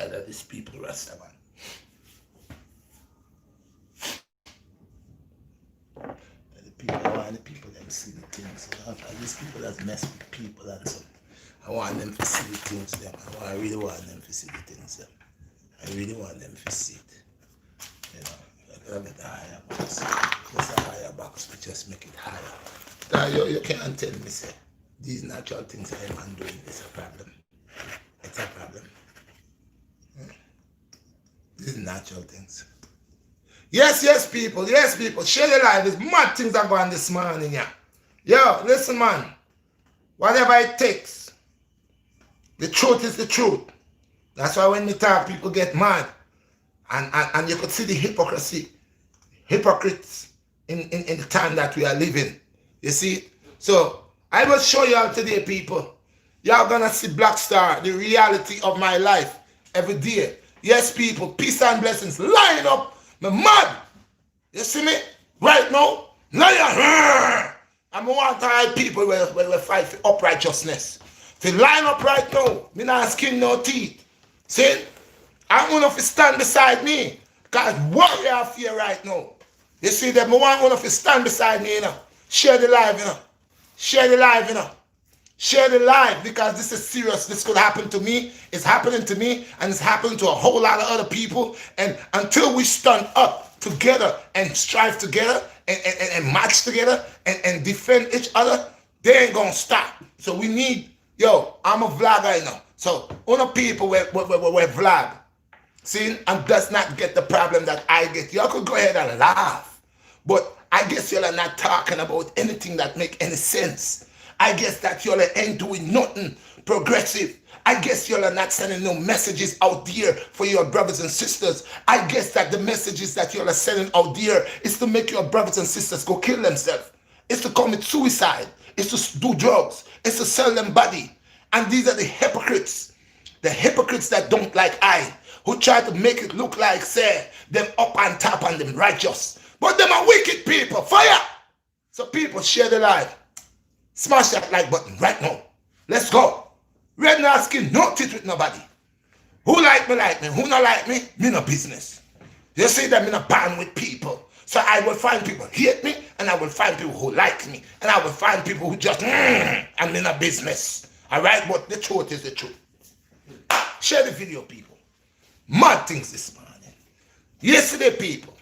tired of these people, Rasta man. The people them see the things. These people that mess with people and so. I want them to see the things them. I really want them to see the things them. I really want them to see it. You know, I get the higher box. Just a higher box, but just make it higher. Now you can't tell me, say, these natural things that I'm doing is a problem. It's a problem. These natural things. Yes, people. Share the life. There's mad things are going this morning, yeah. Yo, listen, man. Whatever it takes. The truth is the truth. That's why when we talk, people get mad. And you could see the hypocrites in the time that we are living. You see? So, I will show you all today, people. Y'all gonna see BlackStar, the reality of my life every day. Yes, people, peace and blessings. Line up, me mad. You see me? Right now, lion. I'm want to hide people will fight for uprighteousness. If you line up right now, me not skin no teeth. See? I'm gonna stand beside me. Because warrior of fear right now. You see that me want one of you stand beside me, you know. Share the live, you know. Share the live, you know. Share the live, because this is serious. This could happen to me. It's happening to me, and it's happening to a whole lot of other people. And until we stand up together and strive together and march together and defend each other, they ain't gonna stop. So we need, yo, I'm a vlogger, you know. So other people we vlog. See, and does not get the problem that I get. Y'all could go ahead and laugh. But I guess y'all are not talking about anything that make any sense. I guess that y'all ain't doing nothing progressive. I guess y'all are not sending no messages out there for your brothers and sisters. I guess that the messages that y'all are sending out there is to make your brothers and sisters go kill themselves. It's to commit suicide. It's to do drugs. It's to sell them body. And these are the hypocrites. The hypocrites that don't like I, who try to make it look like, say, them up on top and them righteous. But them are wicked people. Fire! So people, share the live. Smash that like button right now. Let's go. Red no skin, no teeth with nobody. Who like me, like me. Who not like me, me no business. You see that me not band with people. So I will find people who hate me, and I will find people who like me. And I will find people who just, and me no business. Alright, but the truth is the truth. Share the video, people. Mad things this morning. Yesterday, people,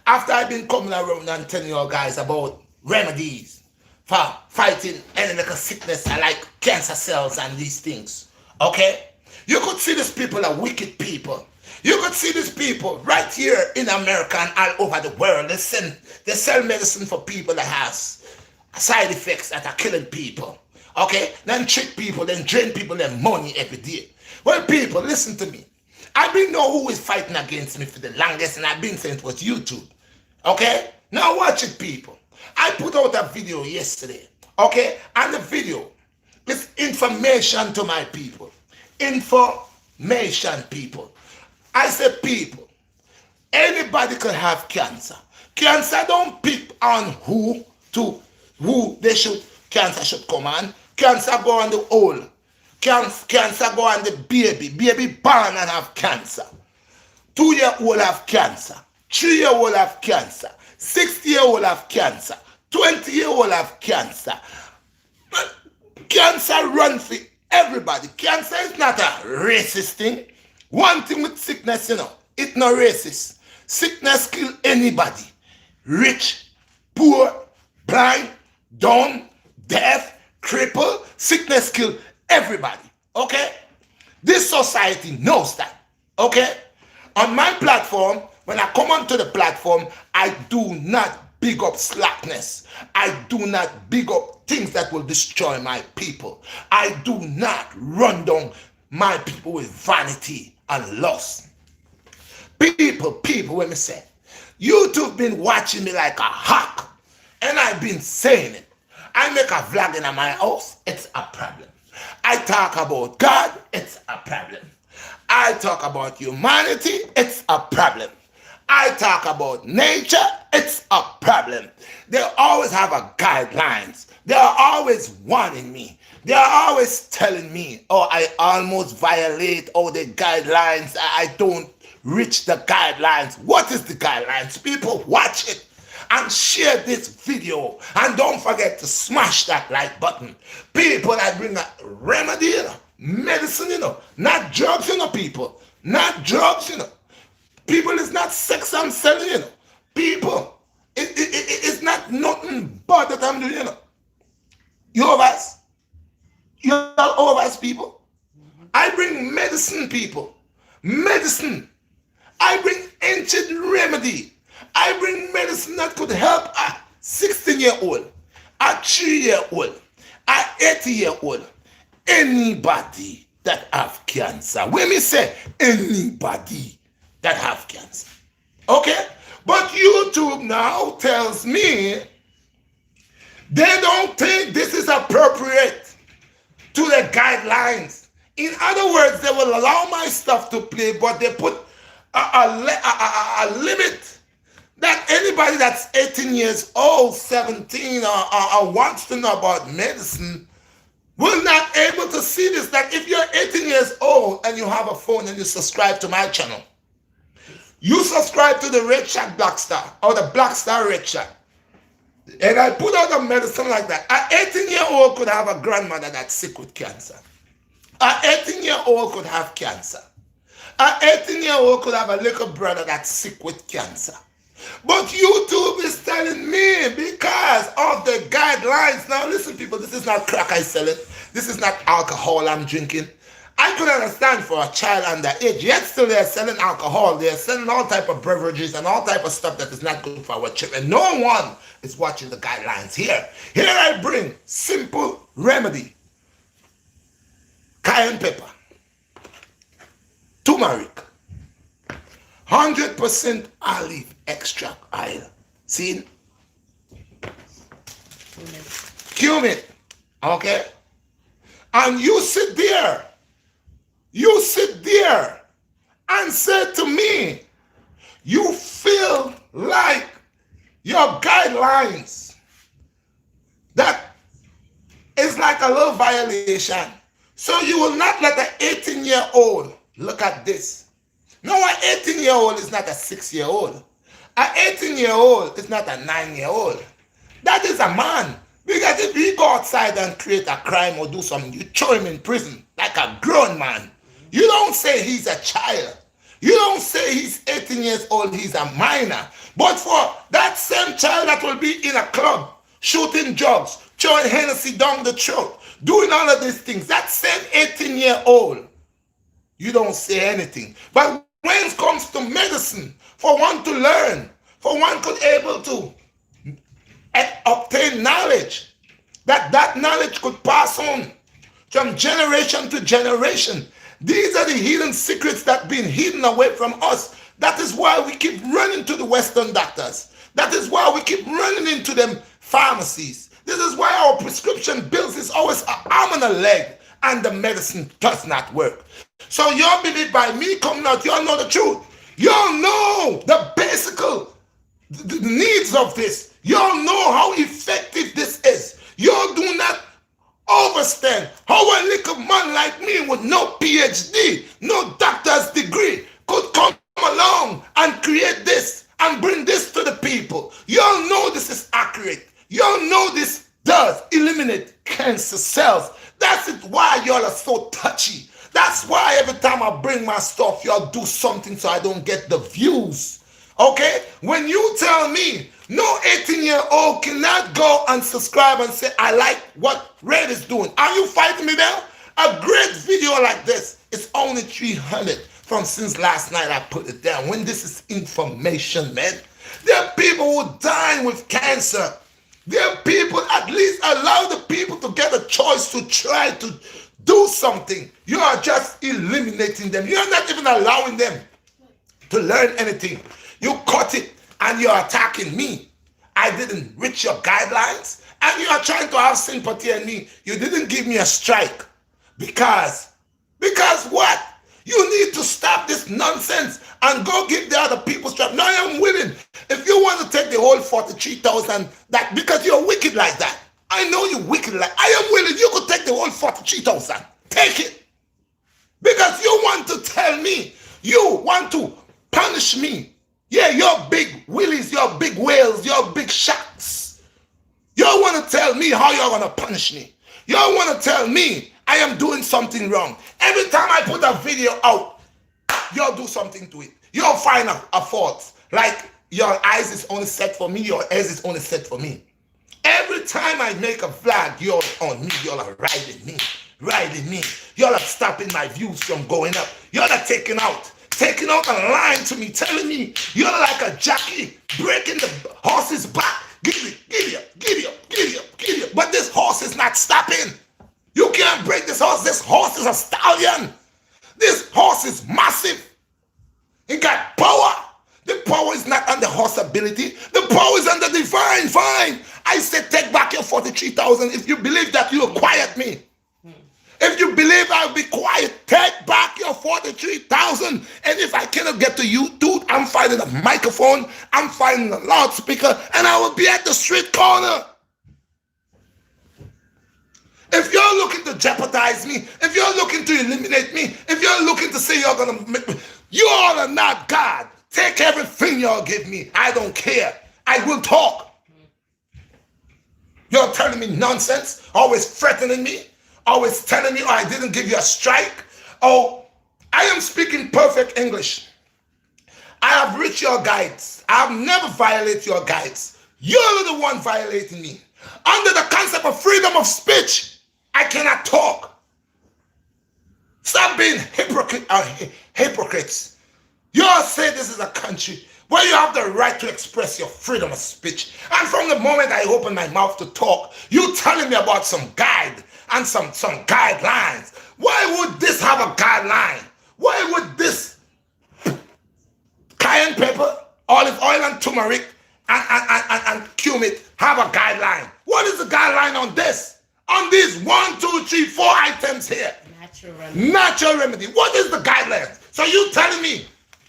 after I've been coming around and telling you guys about remedies for fighting any like a sickness like cancer cells and these things, okay? You could see these people are wicked people. You could see these people right here in America and all over the world. They sell medicine for people that has side effects that are killing people, okay? Then trick people, then drain people their money every day. Well, people, listen to me. I've been know who is fighting against me for the longest, and I've been saying it was YouTube. Okay? Now watch it, people. I put out a video yesterday. Okay? And the video is information to my people. Information, people. I said, people, anybody can have cancer. Cancer don't pick on who cancer should come on. Cancer go on the old. Cancer go on the baby. Baby born and have cancer. 2-year-old have cancer. 3-year-old have cancer. 60-year-old have cancer. 20-year-old have cancer. But cancer runs for everybody. Cancer is not a racist thing. One thing with sickness, you know, it's not racist. Sickness kill anybody. Rich, poor, blind, dumb, deaf, cripple. Sickness kill everybody, okay? This society knows that, okay? On my platform, when I come onto the platform, I do not big up slackness. I do not big up things that will destroy my people. I do not run down my people with vanity and lust. People, when me say, YouTube been watching me like a hawk, and I've been saying it. I make a vlog in my house, it's a problem. I talk about God, it's a problem. I talk about humanity, it's a problem. I talk about nature, It's a problem. They always have a guidelines. They are always warning me. They are always telling me, oh, I almost violate all the guidelines. I don't reach the guidelines. What is the guidelines? People, watch it and share this video. And don't forget to smash that like button. People, I bring a remedy, medicine, not drugs, people. Not drugs, People, it's not sex I'm selling, People, it's not nothing but that I'm doing, You overs, you overs, people. I bring medicine, people. Medicine. I bring ancient remedy. I bring medicine that could help a 16-year-old, a 3-year-old, a 80-year-old, anybody that have cancer. When me say anybody that have cancer. Okay? But YouTube now tells me they don't think this is appropriate to the guidelines. In other words, they will allow my stuff to play, but they put a limit that anybody that's 18 years old, 17, or wants to know about medicine will not able to see this. That if you're 18 years old and you have a phone and you subscribe to my channel, you subscribe to the Redshot BlackStar or the BlackStar Redshot, and I put out a medicine like that. An 18-year-old could have a grandmother that's sick with cancer. An 18-year-old could have cancer. An 18-year-old could have a little brother that's sick with cancer. But YouTube is telling me because of the guidelines. Now listen, people, this is not crack I sell it. This is not alcohol I'm drinking. I could understand for a child underage, yet still they're selling alcohol. They're selling all type of beverages and all type of stuff that is not good for our children. No one is watching the guidelines here. Here I bring simple remedy. Cayenne pepper, turmeric, 100% olive extract oil. See? Cumin. Okay? And you sit there and say to me, you feel like your guidelines, that is like a little violation. So you will not let an 18-year-old look at this. No, an 18-year-old is not a 6-year-old. An 18-year-old is not a 9-year-old. That is a man. Because if he go outside and create a crime or do something, you throw him in prison like a grown man. You don't say he's a child. You don't say he's 18 years old, he's a minor. But for that same child that will be in a club, shooting drugs, throwing Hennessy down the throat, doing all of these things, that same 18-year-old, you don't say anything. But when it comes to medicine, for one to learn, for one to be able to obtain knowledge, that knowledge could pass on from generation to generation. These are the hidden secrets that have been hidden away from us. That is why we keep running to the Western doctors. That is why we keep running into them pharmacies. This is why our prescription bills is always an arm and a leg, and the medicine does not work. So you all believe by me coming out, you all know the truth. You all know the basic the needs of this. You all know how effective this is. You all do not understand how a little man like me with no PhD, no doctor's degree could come along and create this and bring this to the people. You all know this is accurate. You all know this does eliminate cancer cells. That's it why y'all are so touchy. That's why every time I bring my stuff, y'all do something so I don't get the views. Okay? When you tell me no 18-year-old cannot go and subscribe and say, I like what Red is doing. Are you fighting me now? A great video like this is only 300 from since last night I put it down. When this is information, man. There are people who die with cancer. There are people, at least allow the people to get a choice to try to do something. You are just eliminating them. You are not even allowing them to learn anything. You cut it and you're attacking me. I didn't reach your guidelines and you are trying to have sympathy on me. You didn't give me a strike because what? You need to stop this nonsense and go give the other people strike. Now I'm willing. If you want to take take the whole 43,000 that because you're wicked like that. I know you're wicked like I am willing. You could take the whole 43,000. Take it. Because you want to tell me, you want to punish me. Yeah, your big willies, your big whales, your big sharks. You want to tell me how you're going to punish me. You want to tell me I am doing something wrong. Every time I put a video out, you'll do something to it. You'll find a fault. Like your eyes is only set for me, your ears is only set for me. Every time I make a flag, you're on me, you're riding me. You're stopping my views from going up. You're taking out a line to me, telling me you're like a jockey breaking the horse's back. Giddy up. But this horse is not stopping. You can't break this horse. This horse is a stallion. This horse is massive. He got power. The power is not on the horse ability. The power is on the divine. Fine. I said, take back your 43,000. If you believe that, you'll quiet me. If you believe I'll be quiet, take back your 43,000. And if I cannot get to you, dude, I'm finding a microphone, I'm finding a loudspeaker, and I will be at the street corner. If you're looking to jeopardize me, if you're looking to eliminate me, if you're looking to say you're going to make me, you all are not God. Take everything y'all give me. I don't care. I will talk. You're telling me nonsense, always threatening me, always telling me, oh, I didn't give you a strike. Oh, I am speaking perfect English. I have reached your guides. I have never violated your guides. You're the one violating me. Under the concept of freedom of speech, I cannot talk. Stop being hypocrites. You all say this is a country where you have the right to express your freedom of speech. And from the moment I open my mouth to talk, you telling me about some guide and some guidelines. Why would this have a guideline? Why would this cayenne pepper, olive oil, and turmeric and cumin have a guideline? What is the guideline on this? On these 1, 2, 3, 4 items here. Natural remedy. What is the guideline? So you telling me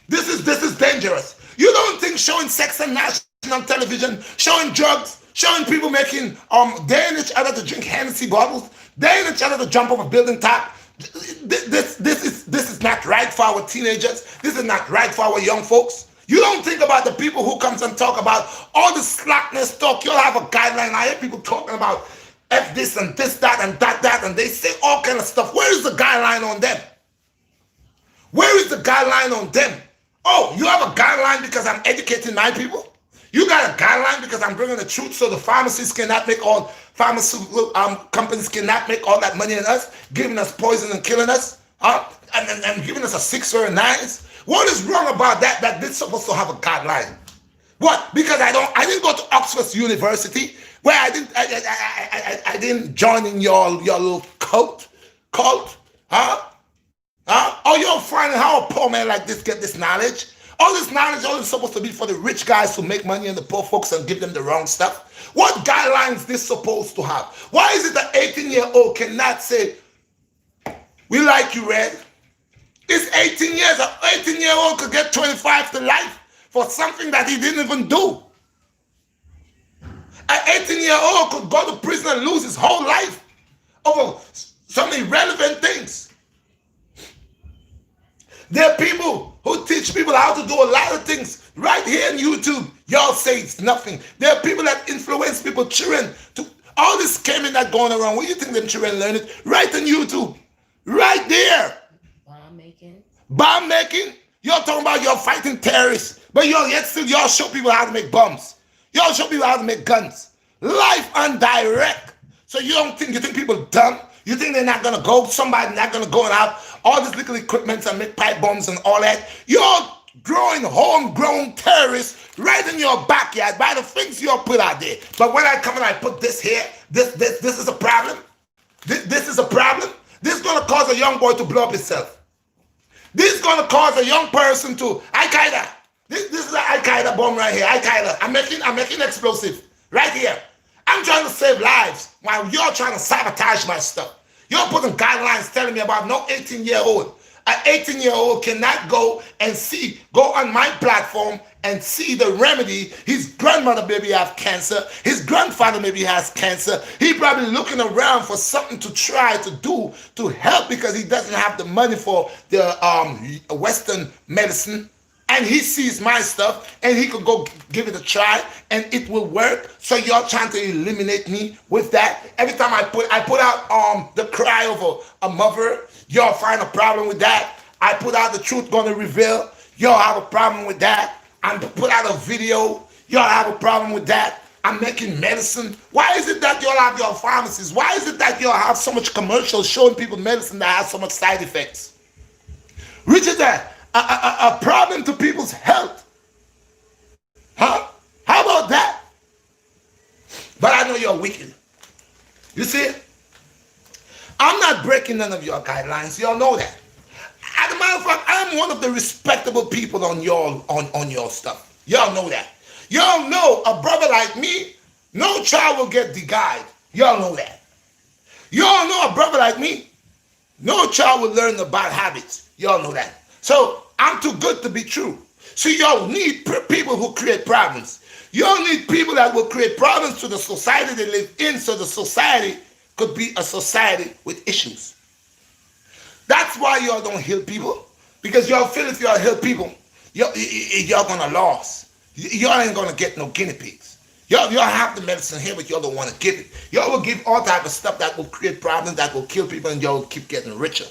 this is dangerous. You don't think showing sex and national television, showing drugs, showing people making daring each other to drink Hennessy bottles, daring each other to jump off a building top. This is not right for our teenagers. This is not right for our young folks. You don't think about the people who comes and talk about all the slackness talk. You'll have a guideline. I hear people talking about F this and this, that, and that, and they say all kind of stuff. Where is the guideline on them? Where is the guideline on them? Oh, you have a guideline because I'm educating my people? You got a guideline because I'm bringing the truth so the pharmacists cannot make all, pharmaceutical companies cannot make all that money on us, giving us poison and killing us, and giving us a 6 or a 9? What is wrong about that this is supposed to have a guideline? What? Because I didn't go to Oxford University where I didn't join in your little cult, Oh, you're finding how a poor man like this get this knowledge? All this knowledge only supposed to be for the rich guys who make money and the poor folks and give them the wrong stuff. What guidelines is this supposed to have? Why is it that 18-year-old cannot say, we like you, Red? It's 18 years. An 18-year-old could get 25 to life for something that he didn't even do. An 18-year-old could go to prison and lose his whole life over some irrelevant things. There are people who teach people how to do a lot of things right here on YouTube. Y'all say it's nothing. There are people that influence people, children, to all this scamming that's going around. Where do you think them children learn it? Right on YouTube. Right there. Bomb making? You're talking about you're fighting terrorists, but y'all show people how to make bombs. Y'all show people how to make guns. Live and direct. So you think people dumb? You think they're not gonna go? Somebody not gonna go and have all this little equipment and make pipe bombs and all that? You're growing homegrown terrorists right in your backyard by the things you put out there. But when I come and I put this here, this is a problem. This is a problem. This is gonna cause a young boy to blow up himself. This is gonna cause a young person to Al-Qaeda. This is an Al-Qaeda bomb right here. Al-Qaeda. I'm making explosive right here. I'm trying to save lives while you're trying to sabotage my stuff. You're putting guidelines telling me about no 18-year-old. An 18-year-old cannot go on my platform and see the remedy. His grandmother maybe has cancer. His grandfather maybe has cancer. He probably looking around for something to try to do to help because he doesn't have the money for the Western medicine. And he sees my stuff and he could go give it a try and it will work. So you're trying to eliminate me with that. Every time I put out the cry of a mother, y'all find a problem with that. I put out the truth gonna reveal, y'all have a problem with that. I put out a video, y'all have a problem with that. I'm making medicine. Why is it that y'all have your pharmacies? Why is it that y'all have so much commercials showing people medicine that has so much side effects? Which is that? A problem to people's health. Huh? How about that? But I know you're wicked. You see? I'm not breaking none of your guidelines. Y'all know that. As a matter of fact, I'm one of the respectable people on your stuff. Y'all know that. Y'all know a brother like me, no child will get de-guide. Y'all know that. Y'all know a brother like me, no child will learn the bad habits. Y'all know that. So I'm too good to be true. So y'all need people who create problems. Y'all need people that will create problems to the society they live in, so the society could be a society with issues. That's why y'all don't heal people. Because y'all feel if y'all heal people, y'all gonna lose. Y'all ain't gonna get no guinea pigs. Y'all have the medicine here, but y'all don't want to give it. Y'all will give all type of stuff that will create problems, that will kill people, and y'all will keep getting richer.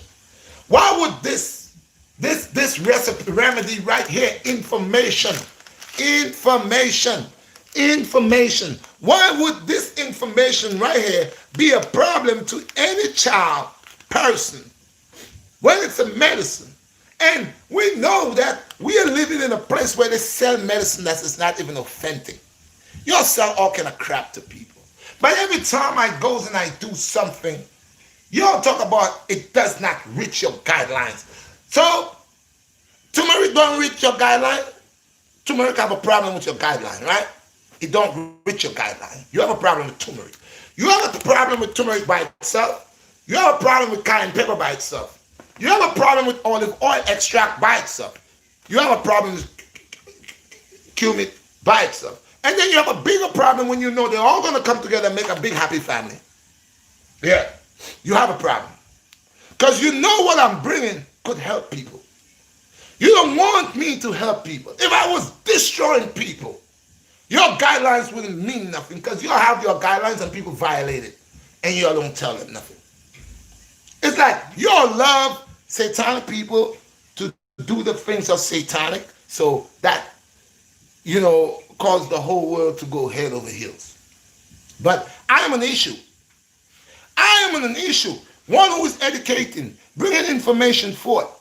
Why would this recipe remedy right here, information. Why would this information right here be a problem to any child, person, when it's a medicine? And we know that we are living in a place where they sell medicine that is not even authentic. You'll sell all kind of crap to people. But every time I goes and I do something, y'all talk about it does not reach your guidelines. So, turmeric don't reach your guideline. Turmeric have a problem with your guideline, right? It don't reach your guideline. You have a problem with turmeric. You have a problem with turmeric by itself. You have a problem with cayenne pepper by itself. You have a problem with olive oil extract by itself. You have a problem with cumin by itself. And then you have a bigger problem when you know they're all going to come together and make a big happy family. Yeah, you have a problem. Because you know what I'm bringing could help people. You don't want me to help people. If I was destroying people, your guidelines wouldn't mean nothing because you have your guidelines and people violate it. And you don't tell them nothing. It's like you love satanic people to do the things of satanic, so that, cause the whole world to go head over heels. But I am an issue. I am an issue. One who is educating, bringing information forth.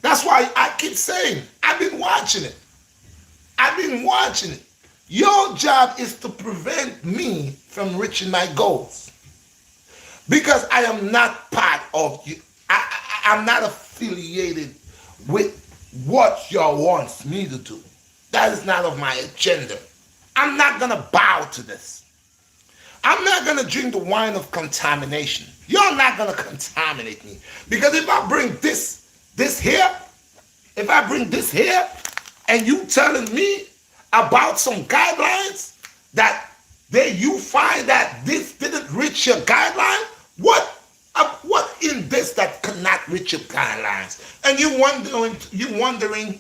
That's why I keep saying, I've been watching it. Your job is to prevent me from reaching my goals. Because I am not part of you. I'm not affiliated with what y'all wants me to do. That is not of my agenda. I'm not going to bow to this. I'm not going to drink the wine of contamination. You're not going to contaminate me. Because if I bring this here, and you telling me about some guidelines that you find that this didn't reach your guideline, what in this that cannot reach your guidelines? And you wondering,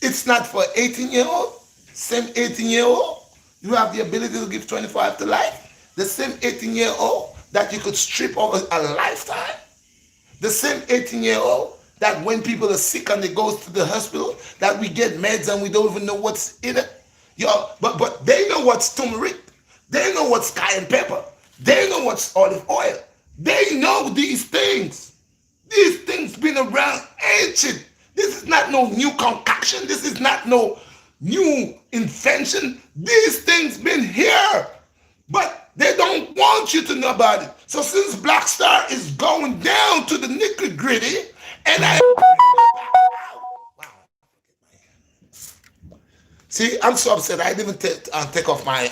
it's not for 18-year-old, same 18-year-old, you have the ability to give 25 to life, the same 18-year-old that you could strip over a lifetime, the same 18-year-old that when people are sick and they go to the hospital, that we get meds and we don't even know what's in it. But they know what's turmeric. They know what's cayenne pepper. They know what's olive oil. They know these things. These things been around ancient. This is not no new concoction. This is not no new invention. These things been here. But they don't want you to know about it. So since BlackStar is going down to the nitty-gritty, and see, I'm so upset. I didn't take off my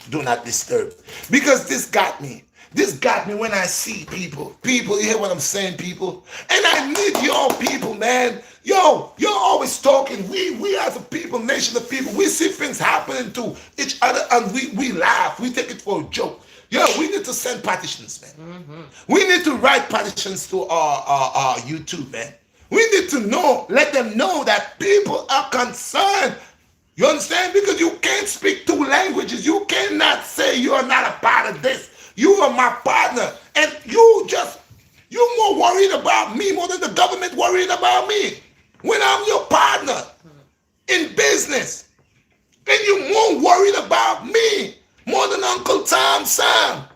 do not disturb, because this got me. This got me when I see people. People, you hear what I'm saying, people? And I need y'all people, man. Yo, you're always talking. We as a people, nation of people, we see things happening to each other and we laugh. We take it for a joke. Yo, we need to send petitions, man. We need to write petitions to our YouTube, man. We need to know, let them know that people are concerned. You understand? Because you can't speak two languages. You cannot say you are not a part of this. You are my partner. And you're more worried about me more than the government worried about me. When I'm your partner in business. And you're more worried about me more than Uncle Tom Sam.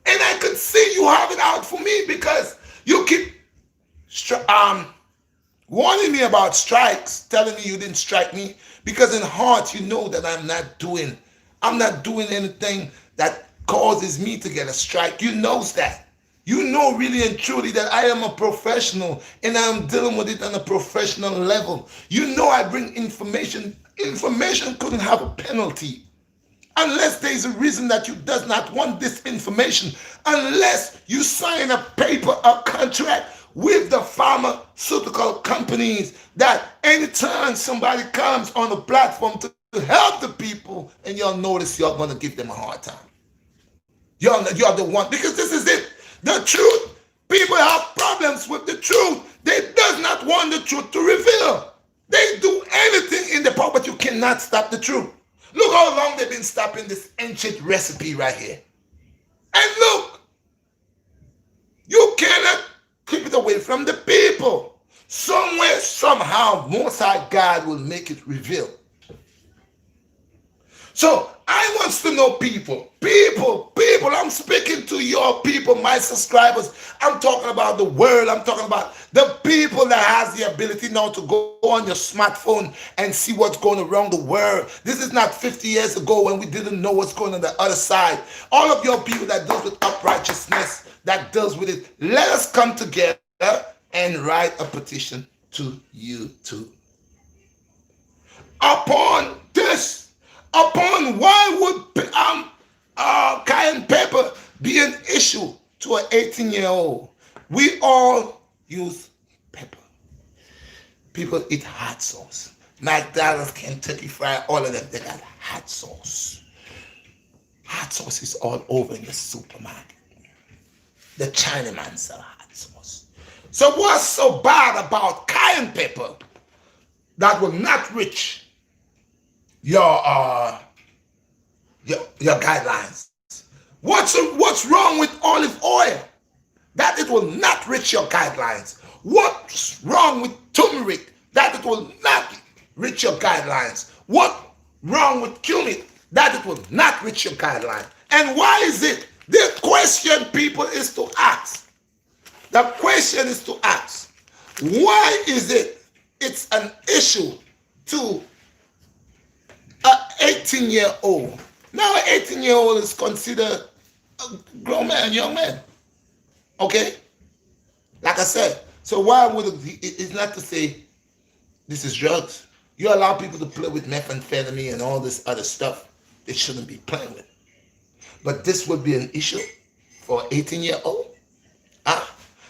And I could see you have it out for me because you keep warning me about strikes, telling me you didn't strike me, because in heart you know that I'm not doing anything that causes me to get a strike. You knows that. You know really and truly that I am a professional and I'm dealing with it on a professional level. You know I bring information. Information couldn't have a penalty unless there's a reason that you does not want this information, unless you sign a paper, a contract with the pharmaceutical companies that anytime somebody comes on the platform to help the people, and you'll notice you're going to give them a hard time. You're the one, because this is it. The truth. People have problems with the truth. They does not want the truth to reveal. They do anything in the power, but you cannot stop the truth. Look how long they've been stopping this ancient recipe right here. And look, you cannot keep it away from the people. Somewhere, somehow, Most High God will make it reveal. So I want to know people, I'm speaking to your people, my subscribers. I'm talking about the world. I'm talking about the people that has the ability now to go on your smartphone and see what's going around the world. This is not 50 years ago when we didn't know what's going on the other side. All of your people that deals with uprighteousness, that deals with it, let us come together and write a petition to YouTube. Upon this, upon why would cayenne pepper be an issue to an 18-year-old? We all use pepper. People eat hot sauce. McDonald's, Kentucky Fried, all of them, they got hot sauce. Hot sauce is all over in the supermarket. The Chinaman sell hot sauce. So what's so bad about cayenne pepper that will not reach your guidelines? What's wrong with olive oil that it will not reach your guidelines? What's wrong with turmeric that it will not reach your guidelines? What's wrong with cumin that it will not reach your guidelines? And why is it? The question, people, is to ask. The question is to ask, why is it it's an issue to an 18-year-old? Now an 18-year-old is considered a grown man, young man. Okay? Like I said, so why would it's not to say this is drugs. You allow people to play with methamphetamine and all this other stuff they shouldn't be playing with. But this would be an issue for an 18-year-old?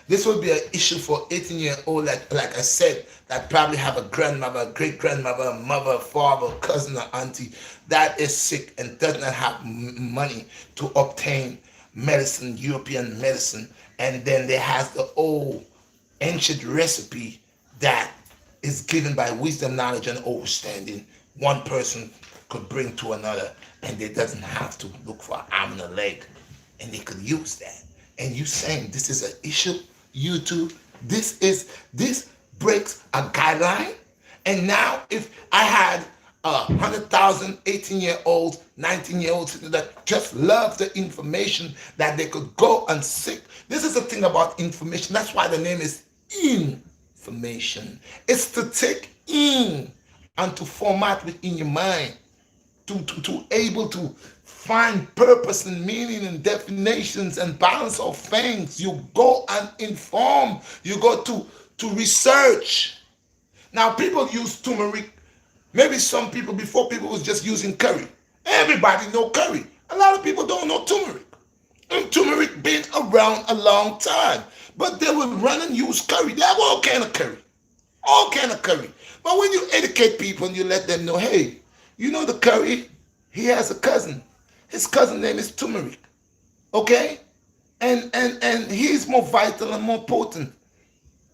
This would be an issue for an 18-year-old, like I said, that probably have a grandmother, a great-grandmother, a mother, father, cousin, or auntie that is sick and does not have money to obtain medicine, European medicine, and then there has the old ancient recipe that is given by wisdom, knowledge, and understanding. One person could bring to another, and they doesn't have to look for an arm and a leg, and they could use that. And you saying this is an issue? YouTube, this breaks a guideline. And now if I had 100,000 18-year-olds, 19-year-olds that just love the information that they could go and seek. This is the thing about information. That's why the name is information. It's to take in and to format within your mind, to able to find purpose and meaning and definitions and balance of things. You go and inform. You go to research. Now people use turmeric. Maybe some people, before, people was just using curry. Everybody know curry. A lot of people don't know turmeric. And turmeric been around a long time. But they would run and use curry. They have all kind of curry. All kind of curry. But when you educate people and you let them know, hey, you know the curry, he has a cousin. His cousin name is turmeric. Okay? And he's more vital and more potent.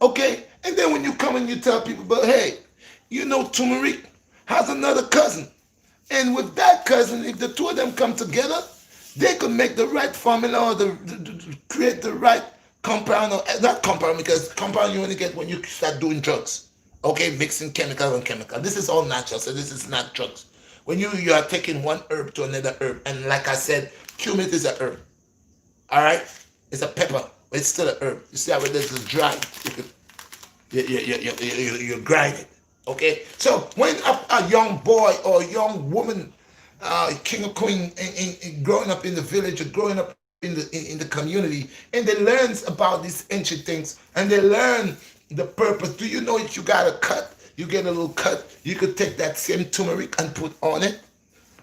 Okay? And then when you come and you tell people, but hey, you know turmeric has another cousin. And with that cousin, if the two of them come together, they could make the right formula or create the right compound, or not compound, because compound you only get when you start doing drugs. Okay, mixing chemical and chemical. This is all natural, so this is not drugs. When you are taking one herb to another herb, and like I said, cumin is a herb. All right, it's a pepper, but it's still a herb. You see how it is dry. You grind it. Okay, so when a young boy or a young woman, king or queen, in growing up in the village or growing up in the community, and they learn about these ancient things, and they learn the purpose. Do you know if you got a cut, you get a little cut, you could take that same turmeric and put on it.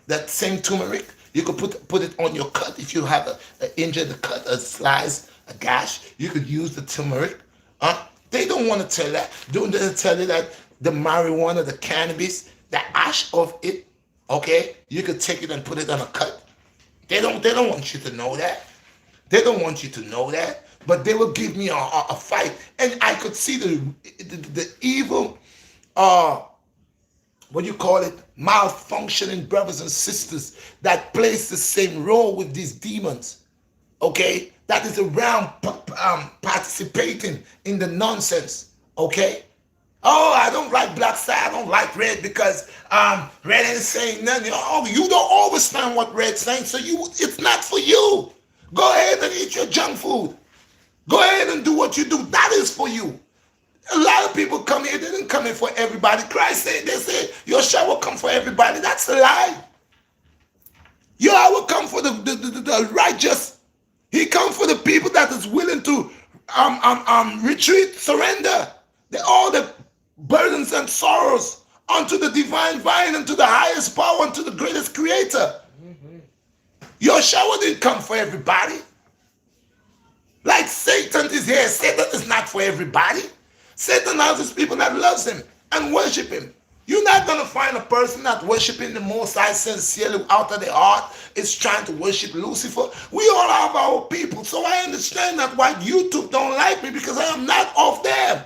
That same turmeric, you could put it on your cut. If you have a injured cut, a slice, a gash, you could use the turmeric. They don't want to tell that. Don't they tell you that the marijuana, the cannabis, the ash of it, okay, you could take it and put it on a cut. They don't want you to know that. They don't want you to know that. But they will give me a fight, and I could see the evil, what do you call it, malfunctioning brothers and sisters that plays the same role with these demons. Okay, that is around participating in the nonsense. Okay. Oh, I don't like BlackStar. I don't like Red because Red ain't saying nothing. Oh, you don't understand what Red's saying, so it's not for you. Go ahead and eat your junk food. Go ahead and do what you do. That is for you. A lot of people come here. They didn't come here for everybody. Christ said, they say your shot will come for everybody. That's a lie. Your hour will come for the righteous. He come for the people that is willing to retreat, surrender all the burdens and sorrows unto the divine vine, unto the highest power, unto the greatest creator. Your shower didn't come for everybody. Like Satan is here. Satan is not for everybody. Satan has his people that loves him and worship him. You're not going to find a person that worshiping the Most High sincerely out of their heart is trying to worship Lucifer. We all have our people. So I understand that why YouTube don't like me, because I am not of them.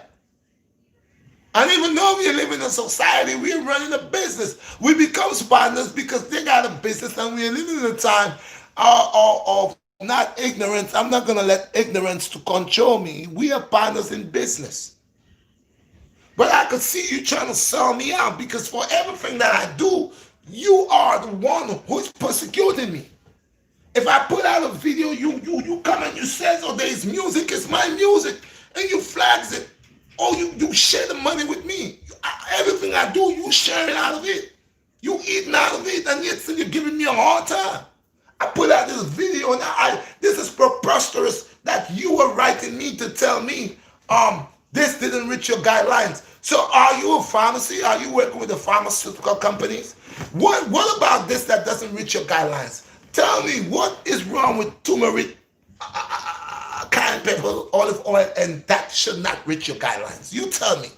And even though we live in a society, we're running a business. We become partners because they got a business, and we're living in a time of not ignorance. I'm not going to let ignorance to control me. We are partners in business. But I could see you trying to sell me out, because for everything that I do, you are the one who's persecuting me. If I put out a video, you come and you say, oh, there's music, it's my music, and you flags it. Oh, you share the money with me. Everything I do, you sharing out of it. You eating out of it, and yet you're giving me a hard time. I put out this video, and this is preposterous that you were writing me to tell me this didn't reach your guidelines. So are you a pharmacy? Are you working with the pharmaceutical companies? What about this that doesn't reach your guidelines? Tell me, what is wrong with turmeric, cayenne pepper, olive oil, and that should not reach your guidelines? You tell me.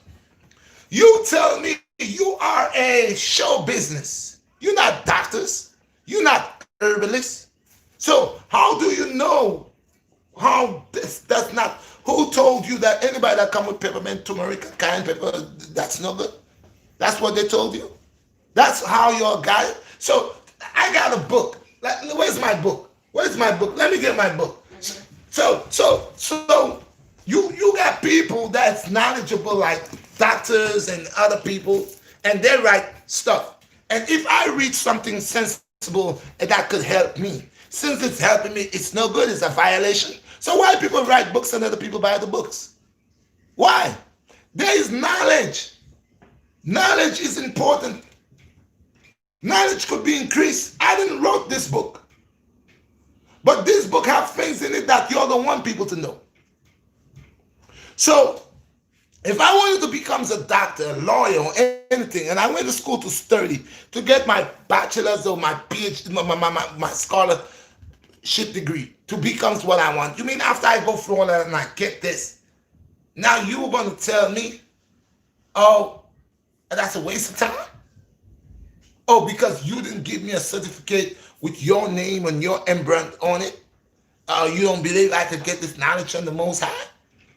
You tell me. You are a show business. You're not doctors. You're not herbalists. So how do you know how this does not? Who told you that anybody that come with peppermint, turmeric, cayenne pepper, that's no good? That's what they told you? That's how you're a guy? So I got a book. Where's my book? Where's my book? Let me get my book. So you got people that's knowledgeable, like doctors and other people, and they write stuff. And if I read something sensible that could help me, since it's helping me, it's no good, it's a violation. So why people write books and other people buy the books? Why? There is knowledge. Knowledge is important. Knowledge could be increased. I didn't write this book. But this book has things in it that you don't want people to know. So if I wanted to become a doctor, a lawyer, or anything, and I went to school to study, to get my bachelor's or my PhD, my scholar, degree to become what I want. You mean after I go through all that and I get this, now you're going to tell me, oh, that's a waste of time? Oh, because you didn't give me a certificate with your name and your imprint on it? You don't believe I could get this knowledge from the Most High?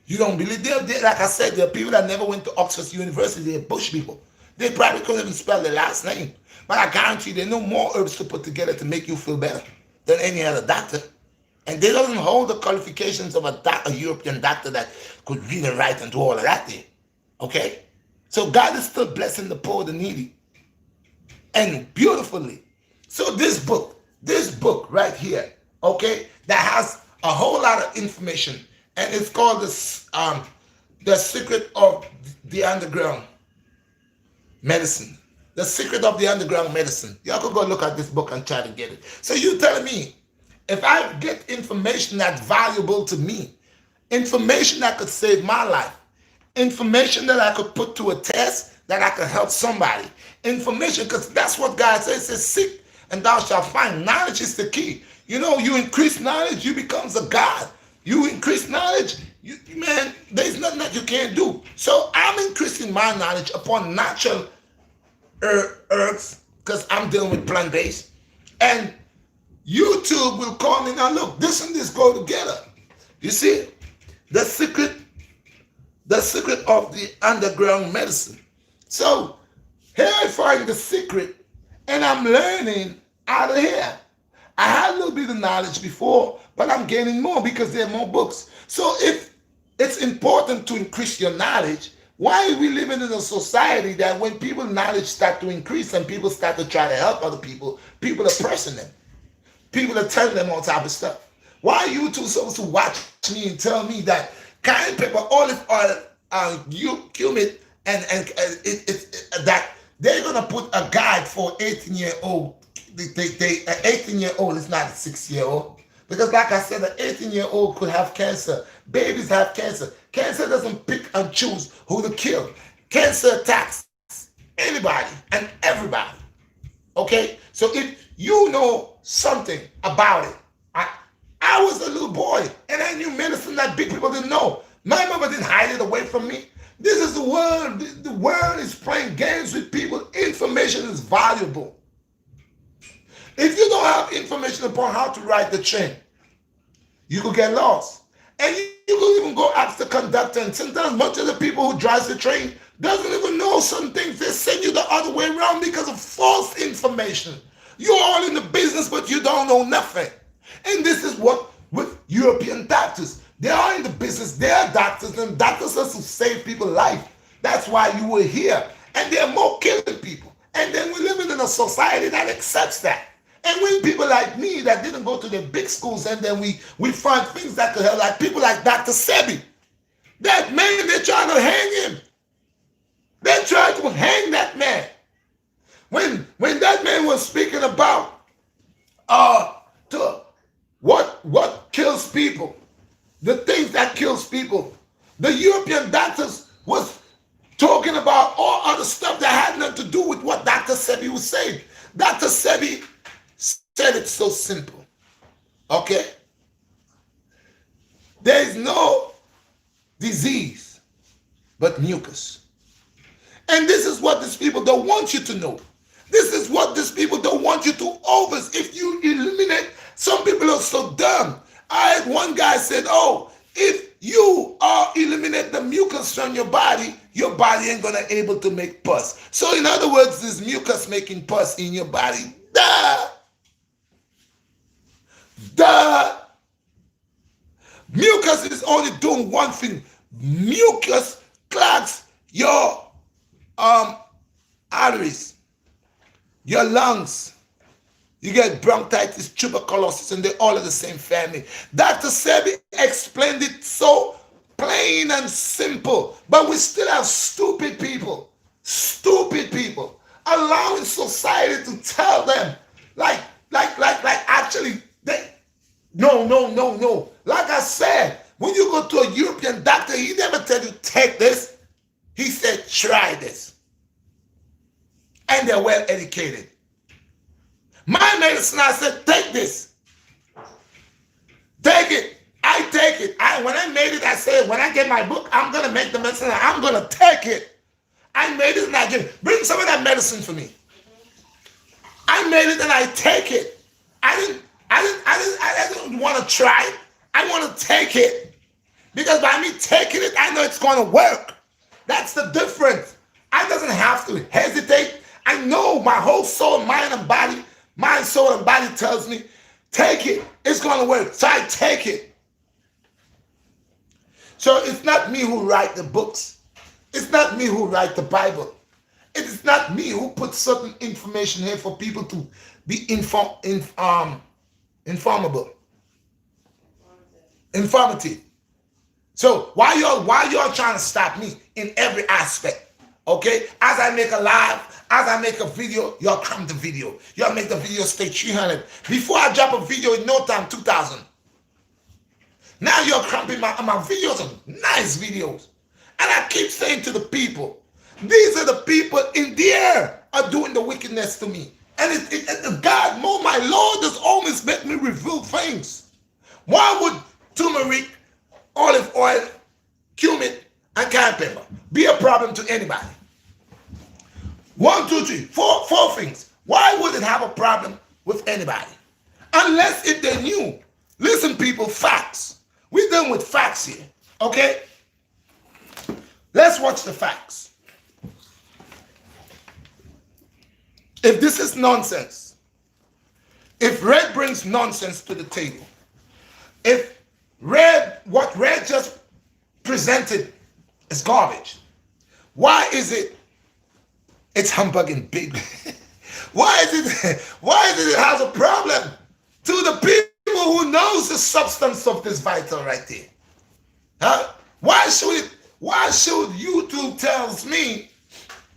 You don't believe? Like I said, there are people that never went to Oxford University. They're bush people. They probably couldn't even spell their last name. But I guarantee you, they know more herbs to put together to make you feel better than any other doctor. And they don't hold the qualifications of a European doctor that could read and write and do all of that there. Okay? So God is still blessing the poor, the needy. And beautifully. So this book right here, okay, that has a whole lot of information. And it's called The Secret of the Underground Medicine. The Secret of the Underground Medicine. Y'all could go look at this book and try to get it. So you telling me, if I get information that's valuable to me, information that could save my life, information that I could put to a test, that I could help somebody, information, because that's what God says. It says, seek and thou shalt find. Knowledge is the key. You know, you increase knowledge, you becomes a God. You increase knowledge, man, there's nothing that you can't do. So I'm increasing my knowledge upon natural herbs, because I'm dealing with plant-based. And YouTube will call me, now look, this and this go together. You see, the secret of the underground medicine. So here I find the secret, and I'm learning out of here. I had a little bit of knowledge before, but I'm gaining more because there are more books. So if it's important to increase your knowledge, why are we living in a society that when people's knowledge start to increase and people start to try to help other people, people are pressing them. People are telling them all type of stuff. Why are you two supposed to watch me and tell me that cayenne pepper, olive oil, cumin, and that they're going to put a guide for 18-year-old. An 18-year-old is not a 6-year-old. Because like I said, an 18-year-old could have cancer. Babies have cancer. Cancer doesn't pick and choose who to kill. Cancer attacks anybody and everybody. Okay? So if you know something about it, I was a little boy and I knew medicine that big people didn't know. My mother didn't hide it away from me. This is the world. The world is playing games with people. Information is valuable. If you don't have information upon how to ride the train, you could get lost. And you could even go ask the conductor, and sometimes much of the people who drives the train doesn't even know some things. They send you the other way around because of false information. You're all in the business, but you don't know nothing. And this is what with European doctors. They are in the business. They are doctors, and doctors are to save people's life. That's why you were here. And they're more killing people. And then we're living in a society that accepts that. And when people like me that didn't go to the big schools, and then we find things that could help, like people like Dr. Sebi, that man, they're trying to hang him. They're trying to hang that man. When that man was speaking about what kills people, the things that kills people, the European doctors was talking about all other stuff that had nothing to do with what Dr. Sebi was saying. Dr. Sebi said it so simple. Okay? There is no disease but mucus. And this is what these people don't want you to know. This is what these people don't want you to overs. If you eliminate, some people are so dumb. I had one guy said, oh, if you eliminate the mucus from your body ain't gonna able to make pus. So in other words, this mucus making pus in your body. Duh. Mucus is only doing one thing. Mucus clogs your arteries, your lungs. You get bronchitis, tuberculosis, and they're all of the same family. Dr. Sebi explained it so plain and simple, but we still have stupid people allowing society to tell them, like actually, no. Like I said, when you go to a European doctor, he never tell you take this. He said try this. And they're well educated. My medicine, I said take this. Take it. I take it. When I made it, I said, when I get my book, I'm going to make the medicine. I'm going to take it. I made it and I give it. Bring some of that medicine for me. I made it and I take it. I didn't want to try it. I want to take it. Because by me taking it, I know it's going to work. That's the difference. I doesn't have to hesitate. I know my whole soul, mind, and body, mind, soul, and body tells me, take it. It's going to work. So I take it. So it's not me who write the books. It's not me who write the Bible. It is not me who puts certain information here for people to be informative. So why y'all trying to stop me in every aspect? Okay? As I make a live, as I make a video, y'all come the video. Y'all make the video stay 300. Before I drop a video in no time, 2,000. Now you're cramping my videos are nice videos. And I keep saying to the people, these are the people in the air are doing the wickedness to me. And God, my Lord has always made me reveal things. Why would turmeric, olive oil, cumin, and cayenne pepper be a problem to anybody? 1, 2, 3, 4 things. Why would it have a problem with anybody? Unless if they knew. Listen, people, facts. We're done with facts here, okay? Let's watch the facts. If this is nonsense, if Red brings nonsense to the table, if what Red just presented is garbage, why is it's humbugging big? Why is it has a problem to the people who knows the substance of this vital right there? Huh? Why should YouTube tells me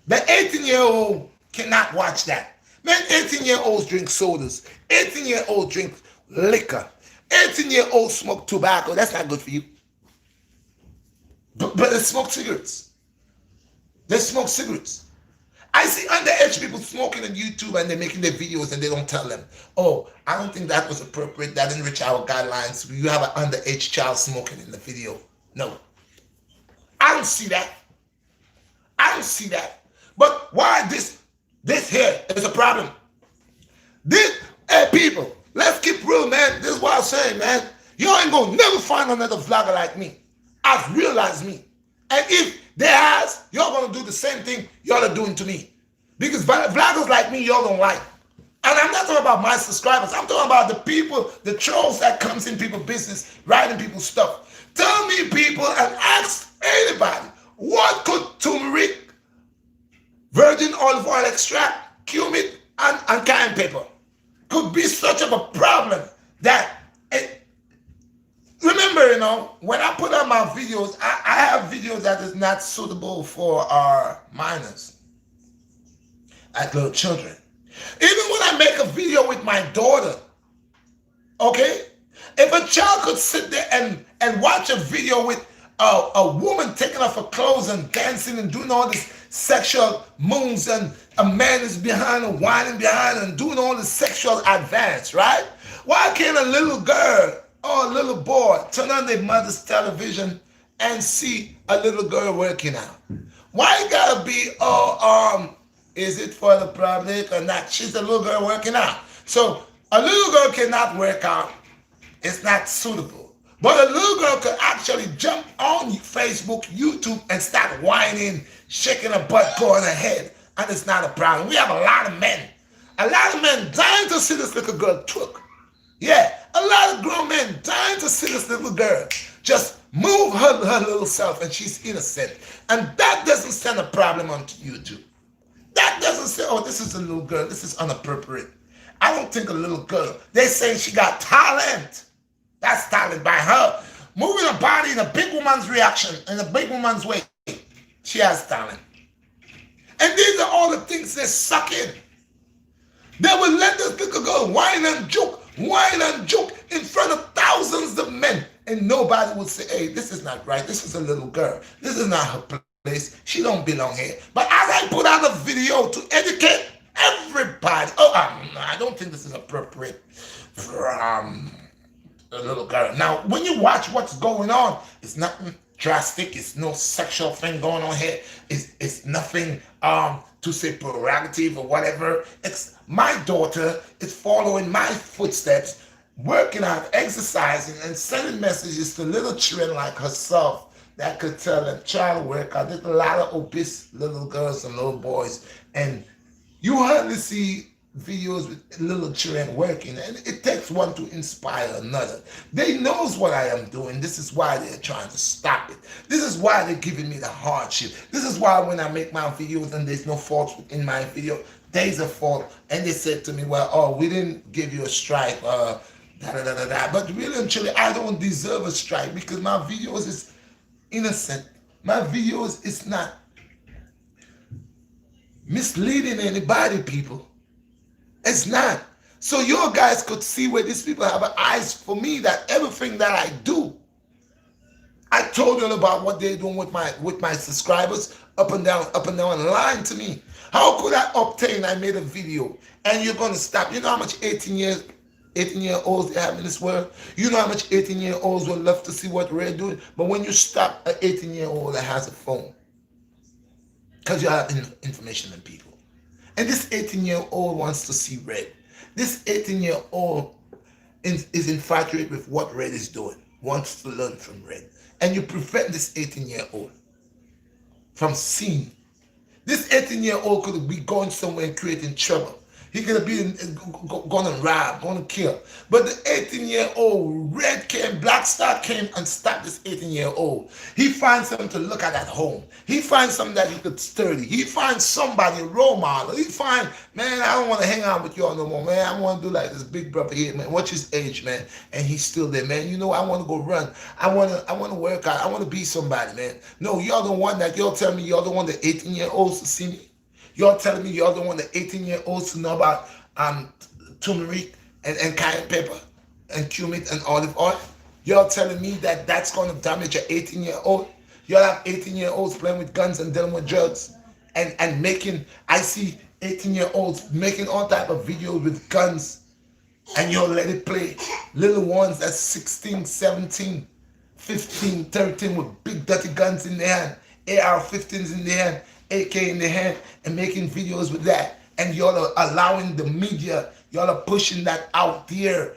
that 18-year-old cannot watch that? Man, 18-year-olds drink sodas. 18-year-olds drink liquor. 18-year-olds smoke tobacco. That's not good for you. But they smoke cigarettes. They smoke cigarettes. I see underage people smoking on YouTube and they're making their videos and they don't tell them, oh, I don't think that was appropriate. That didn't reach our guidelines. You have an underage child smoking in the video. No. I don't see that. I don't see that. But why this here is a problem? Hey, people, let's keep real, man. This is what I'm saying, man. You ain't gonna never find another vlogger like me. I've realized me. And if there has, y'all gonna do the same thing y'all are doing to me. Because vloggers like me, y'all don't like. And I'm not talking about my subscribers. I'm talking about the people, the trolls that comes in people's business, writing people's stuff. Tell me, people, and ask anybody, what could turmeric, virgin olive oil extract, cumin, and cayenne pepper could be such of a problem that remember, when I put out my videos, I have videos that is not suitable for our minors, like little children. Even when I make a video with my daughter, okay? If a child could sit there and watch a video with a woman taking off her clothes and dancing and doing all this sexual moves, and a man is behind and whining behind and doing all this sexual advance, right? Why can't a little girl or a little boy turn on their mother's television and see a little girl working out? Why it gotta be, is it for the public or not? She's a little girl working out. So a little girl cannot work out. It's not suitable. But a little girl could actually jump on Facebook, YouTube, and start whining, shaking her butt, going ahead. And it's not a problem. We have a lot of men dying to see this little girl twerk. Yeah, a lot of grown men dying to see this little girl just move her little self, and she's innocent. And that doesn't send a problem onto YouTube. That doesn't say, oh, this is a little girl, this is inappropriate. I don't think a little girl, they say she got talent. That's talent by her. Moving her body in a big woman's reaction, in a big woman's way. She has talent. And these are all the things they suck in. They will let this little girl whine and joke in front of thousands of men. And nobody will say, hey, this is not right. This is a little girl. This is not her place. She don't belong here. But as I put out a video to educate everybody, I don't think this is appropriate for a little girl. Now, when you watch what's going on, it's nothing drastic. It's no sexual thing going on here. It's nothing to say prerogative or whatever. It's my daughter is following my footsteps, working out, exercising, and sending messages to little children like herself that could tell them child work. I did a lot of obese little girls and little boys, and you hardly see videos with little children working, and it takes one to inspire another. They knows what I am doing. This is why they're trying to stop it. This is why they're giving me the hardship. This is why when I make my videos and there's no faults in my video, there's a fault, and they said to me, well, oh, we didn't give you a strike, da da da da da. But really and truly, I don't deserve a strike because my videos is innocent. My videos is not misleading anybody, people. It's not. So you guys could see where these people have eyes for me, that everything that I do, I told you about what they're doing with my subscribers, up and down, lying to me. How could I obtain? I made a video, and you're gonna stop. You know how much 18-year-olds they have in this world? You know how much 18-year-olds would love to see what we're doing? But when you stop an 18-year-old that has a phone, because you have information on people. And this 18-year-old wants to see red. This 18-year-old is infatuated with what red is doing, wants to learn from red. And you prevent this 18-year-old from seeing. This 18-year-old could be going somewhere and creating trouble. He could be going to rob, going to kill. But the 18-year-old, Red came, BlackStar came and stopped this 18-year-old. He finds something to look at home. He finds something that he could study. He finds somebody, a role model. He finds, man, I don't want to hang out with y'all no more, man. I want to do like this big brother here, man. What's his age, man? And he's still there, man. You know, I want to go run. I want to work out. I want to be somebody, man. No, y'all don't want that. Y'all tell me y'all don't want the 18-year-olds to see me. Y'all telling me y'all don't want the 18-year-olds to know about turmeric and cayenne pepper and cumin and olive oil? Y'all telling me that that's going to damage an 18-year-old? Y'all have 18-year-olds playing with guns and dealing with drugs and making, I see 18-year-olds making all type of videos with guns, and y'all let it play. Little ones that's 16, 17, 15, 13 with big dirty guns in their hand, AR-15s in their hand, AK in the hand, and making videos with that. And y'all are allowing the media, y'all are pushing that out there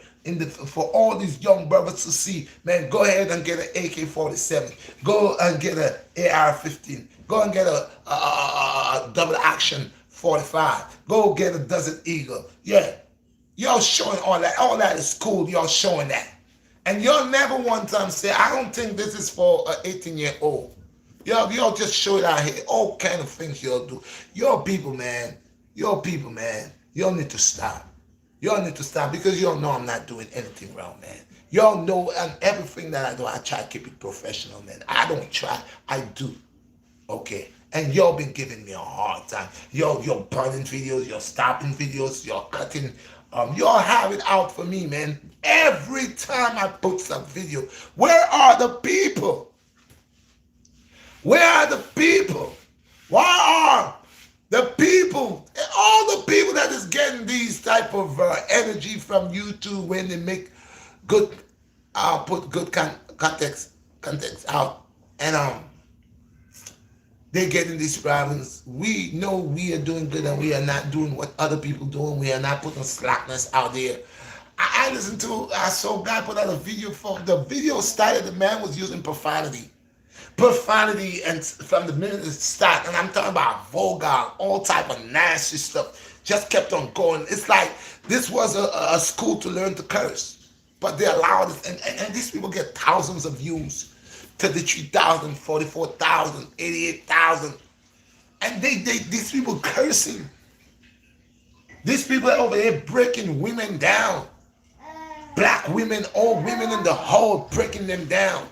for all these young brothers to see. Man, go ahead and get an AK-47. Go and get an AR-15. Go and get a double action 45. Go get a Desert Eagle. Yeah, y'all showing all that. All that is cool. Y'all showing that. And y'all never one time say, I don't think this is for an 18-year-old. Y'all just show it out here. All kind of things y'all do. Y'all people, man. Y'all people, man. Y'all need to stop. Y'all need to stop because y'all know I'm not doing anything wrong, man. Y'all know, and everything that I do, I try to keep it professional, man. I don't try. I do. Okay? And y'all been giving me a hard time. Y'all burning videos. Y'all stopping videos. Y'all cutting. Y'all have it out for me, man. Every time I put some video. Where are the people? Where are the people? Why are the people, all the people that is getting these type of energy from YouTube when they make good, put good context out, and they're getting these problems. We know we are doing good and we are not doing what other people doing. We are not putting slackness out there. I listened to, I saw a guy put out a video for, the video started, the man was using profanity, and from the minute it started, and I'm talking about vulgar, all type of nasty stuff, just kept on going. It's like this was a school to learn to curse, but they allowed it, and these people get thousands of views, 33,000, 44,000, 88,000, and these people cursing. These people over there breaking women down, black women, old women in the hall, breaking them down.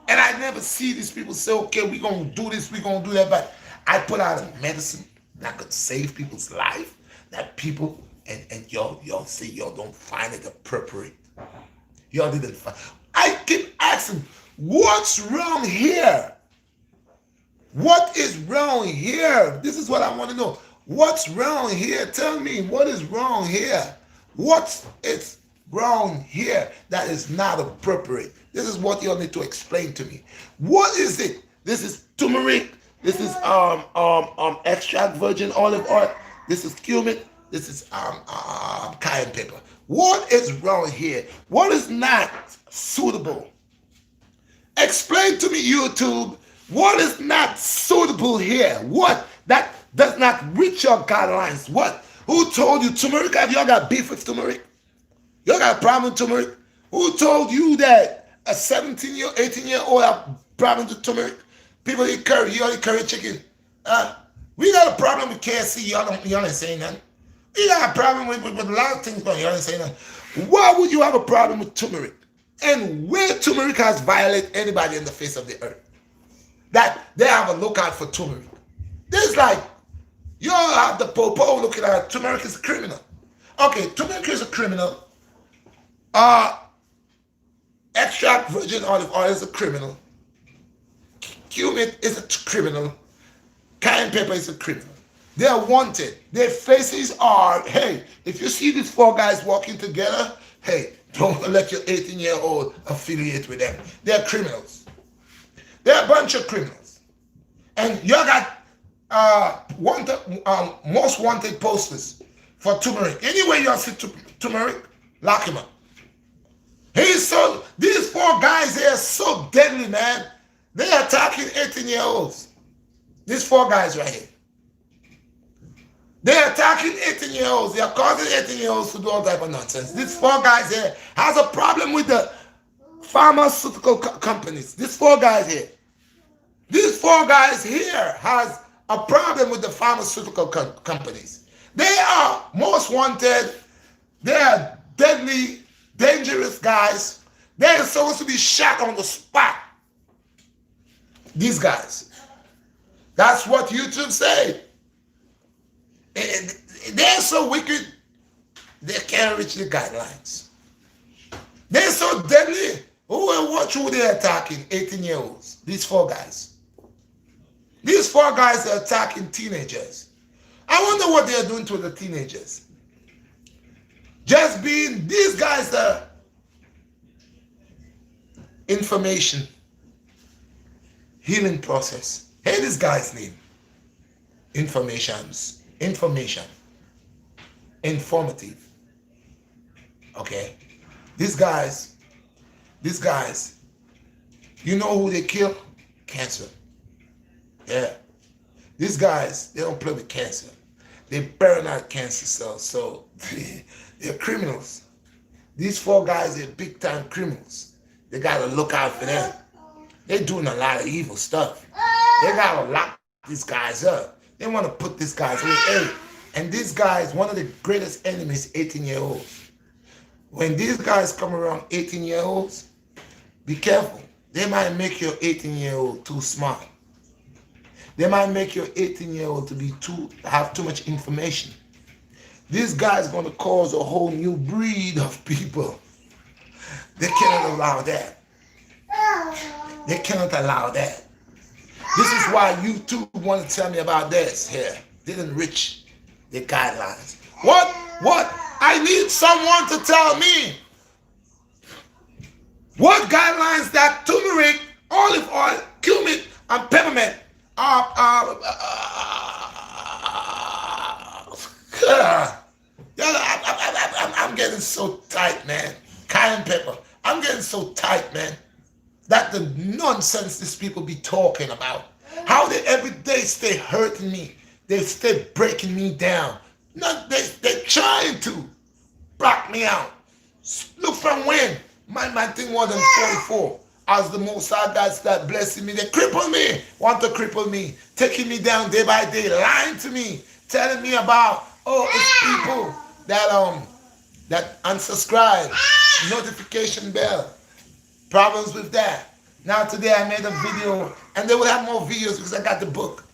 And I never see these people say, okay, we're going to do this, we're going to do that. But I put out a medicine that could save people's life, that people, and y'all say y'all don't find it appropriate. Y'all didn't find. I keep asking, what's wrong here? What is wrong here? This is what I want to know. What's wrong here? Tell me what is wrong here. wrong here that is not appropriate? This is what you'll need to explain to me. What is it? This is turmeric. This is extract virgin olive oil. This is cumin. This is cayenne pepper. What is wrong here? What is not suitable? Explain to me, YouTube, what is not suitable here? What that does not reach your guidelines? What? Who told you turmeric? Have y'all got beef with turmeric? Y'all got a problem with turmeric? Who told you that a 17-year, 18-year-old have problem with turmeric? People eat curry. You only curry chicken. We got a problem with KFC. Y'all ain't saying nothing. We got a problem with a lot of things, but y'all ain't saying nothing. Why would you have a problem with turmeric? And where turmeric has violated anybody on the face of the earth, that they have a lookout for turmeric. There's like, you all have the popo looking at turmeric is a criminal. Okay, turmeric is a criminal. Extract virgin olive oil is a criminal. Cumin is a criminal. Cayenne pepper is a criminal. They are wanted. Their faces are, hey, if you see these four guys walking together, hey, don't let your 18-year-old affiliate with them. They're criminals. They're a bunch of criminals. And you got most wanted posters for turmeric. Anyway, you see turmeric, lock him up. These four guys here are so deadly, man. They are attacking 18-year-olds. These four guys right here. They're attacking 18-year-olds. They are causing 18-year-olds to do all type of nonsense. These four guys here has a problem with the pharmaceutical companies. These four guys here. These four guys here has a problem with the pharmaceutical companies. They are most wanted. They are deadly, dangerous guys. They are supposed to be shot on the spot. These guys. That's what YouTube said. They're so wicked, they can't reach the guidelines. They're so deadly. Who will watch who they're attacking? 18-year-olds. These four guys. These four guys are attacking teenagers. I wonder what they're doing to the teenagers. Just being, these guys are information, healing process. Hey, this guy's name. Information. Informative. Okay. These guys, you know who they kill? Cancer. Yeah. These guys, they don't play with cancer. They burn out cancer cells. So they're criminals. These four guys, they're big time criminals. They gotta look out for them. They're doing a lot of evil stuff. They gotta lock these guys up. They want to put these guys away. Hey, and these guys, one of the greatest enemies, 18-year-olds. When these guys come around 18-year-olds, be careful. They might make your 18-year-old too smart. They might make your 18-year-old to have too much information. This guy's going to cause a whole new breed of people. They cannot allow that. They cannot allow that. This is why you too want to tell me about this here. Didn't reach the guidelines. What? I need someone to tell me. What guidelines that turmeric, olive oil, cumin, and peppermint I'm getting so tight, man. Cayenne pepper. I'm getting so tight, man. That the nonsense these people be talking about. How they every day stay hurting me. They stay breaking me down. No, they're trying to block me out. Look from when my thing more than 44. As the Most High God start blessing me, they cripple me. Want to cripple me. Taking me down day by day. Lying to me. Telling me about, it's people that unsubscribe. Notification bell. Problems with that. Now today I made a video, and they will have more videos because I got the book.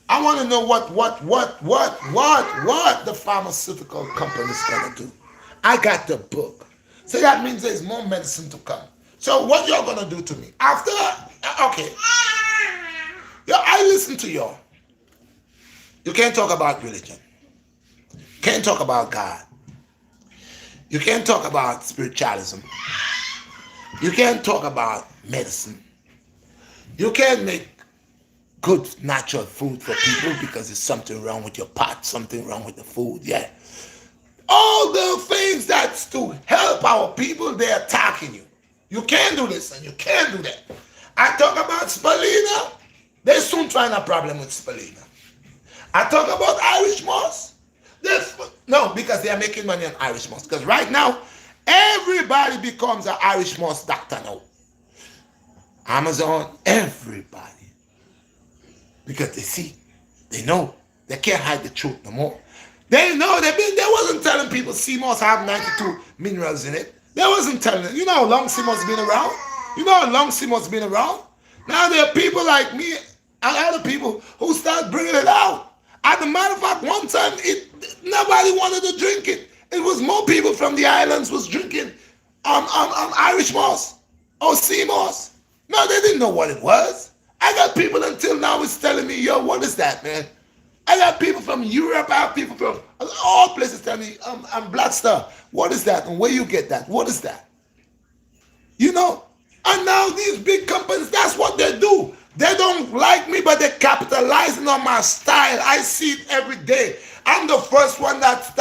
I want to know what the pharmaceutical company's gonna do. I got the book. So that means there's more medicine to come. So what y'all gonna do to me? After, okay. I listen to y'all. You can't talk about religion. Can't talk about God. You can't talk about spiritualism. You can't talk about medicine. You can't make good natural food for people because there's something wrong with your pot, something wrong with the food. Yeah. All the things that's to help our people, they're attacking you. You can't do this and you can't do that. I talk about spalina. They soon find a problem with spalina. I talk about Irish moss. No, because they are making money on Irish moss. Because right now, everybody becomes an Irish moss doctor now. Amazon, everybody. Because they see, they know, they can't hide the truth no more. They know they wasn't telling people sea moss have 92 minerals in it. They wasn't telling them. You know how long sea moss been around? You know how long sea moss been around? Now there are people like me and other people who start bringing it out. As a matter of fact, one time nobody wanted to drink it. It was more people from the islands was drinking Irish moss or sea moss. No, they didn't know what it was. I got people until now is telling me, yo, what is that, man? I got people from Europe, I have people from all places telling me, I'm BlackStar. What is that? And where you get that? What is that? You know? And now these big companies, that's what they do. They don't like me, but they're capitalizing on my style. I see it every day. I'm the first one that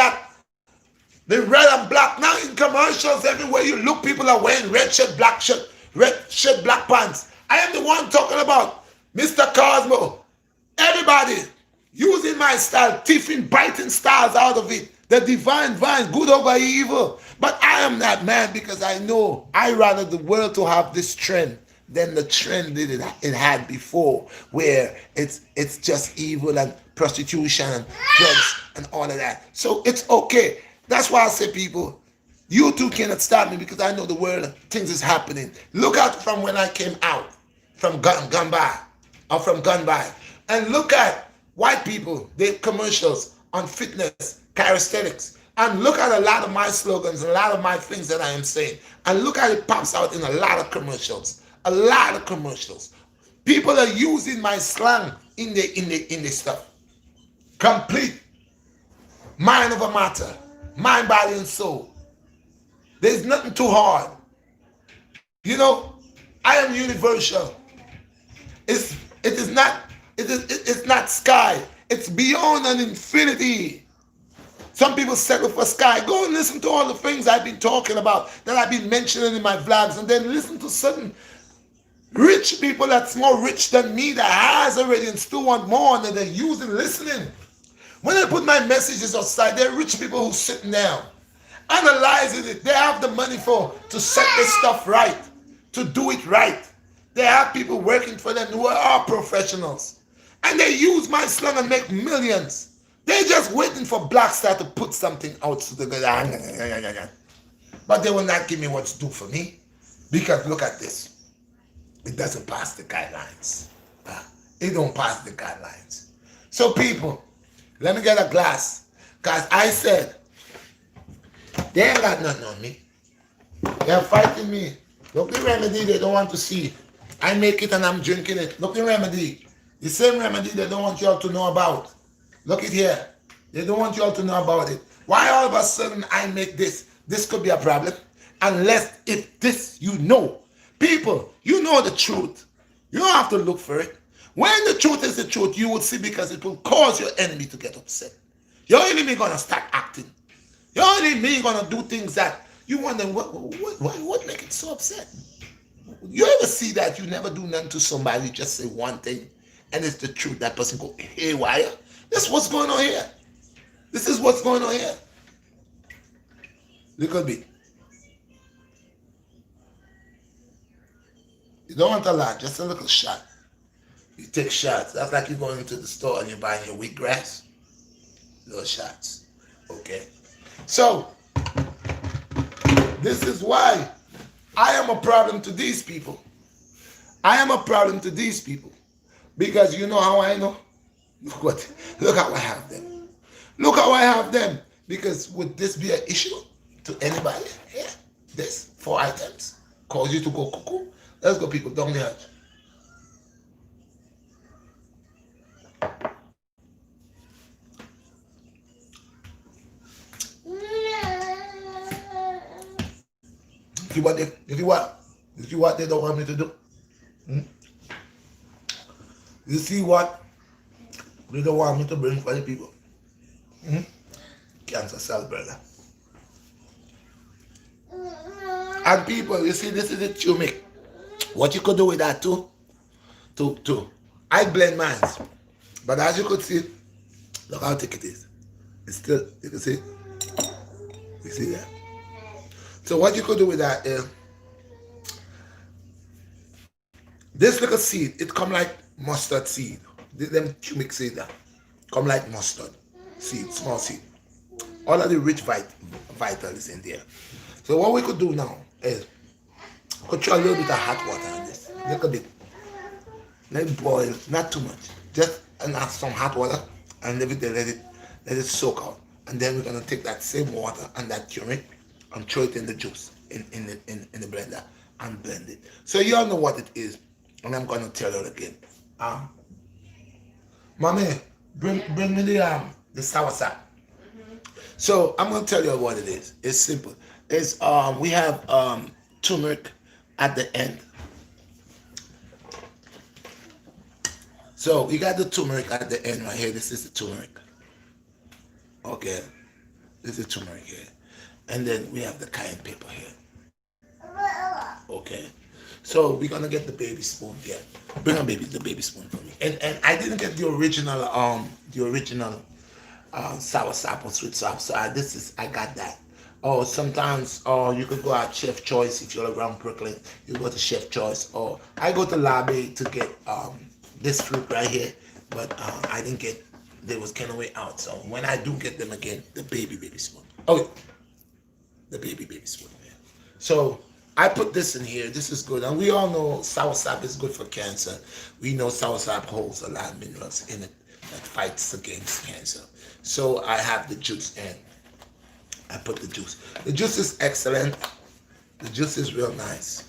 the red and black. Now in commercials, everywhere you look, people are wearing red shirt, black shirt, red shirt, black pants. I am the one talking about Mr. Cosmo. Everybody using my style, thieving, biting styles out of it. The divine vine, good over evil. But I am that man because I know I rather the world to have this trend than the trend that it had before, where it's just evil and prostitution and drugs and all of that. So it's okay. That's why I say, people, you too cannot stop me because I know the world, things is happening. Look at from when I came out from gun by, or from gun by, and look at white people, their commercials on fitness, calisthenics, and look at a lot of my slogans, a lot of my things that I am saying, and look at it pops out in a lot of commercials, a lot of commercials. People are using my slang in the stuff. Complete mind over matter, mind, body, and soul. There's nothing too hard. You know, I am universal. It's not sky. It's beyond an infinity. Some people settle for sky. Go and listen to all the things I've been talking about, that I've been mentioning in my vlogs, and then listen to certain rich people that's more rich than me, that has already and still want more, and they're using, listening. When I put my messages outside, there are rich people who's sitting down, analyzing it. They have the money to set this stuff right, to do it right. They have people working for them who are professionals. And they use my slang and make millions. They're just waiting for BlackStar to put something out so they go, but they will not give me what's due for me. Because look at this. It doesn't pass the guidelines. It don't pass the guidelines. So people, let me get a glass. Because I said, they ain't got nothing on me. They're fighting me. Look the remedy they don't want to see. I make it and I'm drinking it. Look the remedy. The same remedy they don't want you all to know about. Look it here. They don't want you all to know about it. Why all of a sudden I make this? This could be a problem. Unless if this you know. People, you know the truth. You don't have to look for it. When the truth is the truth, you will see, because it will cause your enemy to get upset. Your enemy gonna start acting. Your enemy gonna do things that you wonder, what make it so upset? You ever see that you never do nothing to somebody, just say one thing, and it's the truth, that person go haywire? This is what's going on here. This is what's going on here. Little bit. You don't want a lot, just a little shot. You take shots. That's like you're going into the store and you're buying your wheatgrass. Little shots. Okay? So, this is why I am a problem to these people. I am a problem to these people. Because you know how I know? Look how I have them. Look how I have them. Because would this be an issue to anybody? Yeah. This 4 items cause you to go cuckoo. Let's go, people. Don't judge. see what they, you see what? You see what they don't want me to do? Hmm? You see what they don't want me to bring for the people? Hmm? Cancer cell, brother. And people, you see, this is the turmeric. What you could do with that too? I blend mine. But as you could see, look how thick it is. It's still, you can see? You see that? So what you could do with that is, this little seed, it come like mustard seed. Them turmeric seed that come like mustard seed, small seed. All of the rich vital is in there. So what we could do now is could throw a little bit of hot water on this. Little bit. Let it boil, not too much. Just enough some hot water and let it soak out. And then we're gonna take that same water and that turmeric and throw it in the juice in the blender and blend it. So you all know what it is. And I'm gonna tell you again. Mommy, bring me the sour sap. So I'm gonna tell you what it is. It's simple. It's we have turmeric at the end. So we got the turmeric at the end right here. This is the turmeric. Okay. This is turmeric here. And then we have the cayenne pepper here. Okay. So we're gonna get the baby spoon here. Bring on the baby spoon for me. And I didn't get the original sour sap or sweet sap. So I got that. Or sometimes you could go at Chef Choice if you're around Brooklyn. You go to Chef Choice, or I go to Lobby to get this fruit right here, but I didn't get. They was kind of way out. So when I do get them again, the baby spoon. Okay, the baby spoon. Yeah. So I put this in here. This is good, and we all know sour sap is good for cancer. We know sour sap holds a lot of minerals in it that fights against cancer. So I have the juice in. I put the juice. The juice is excellent. The juice is real nice.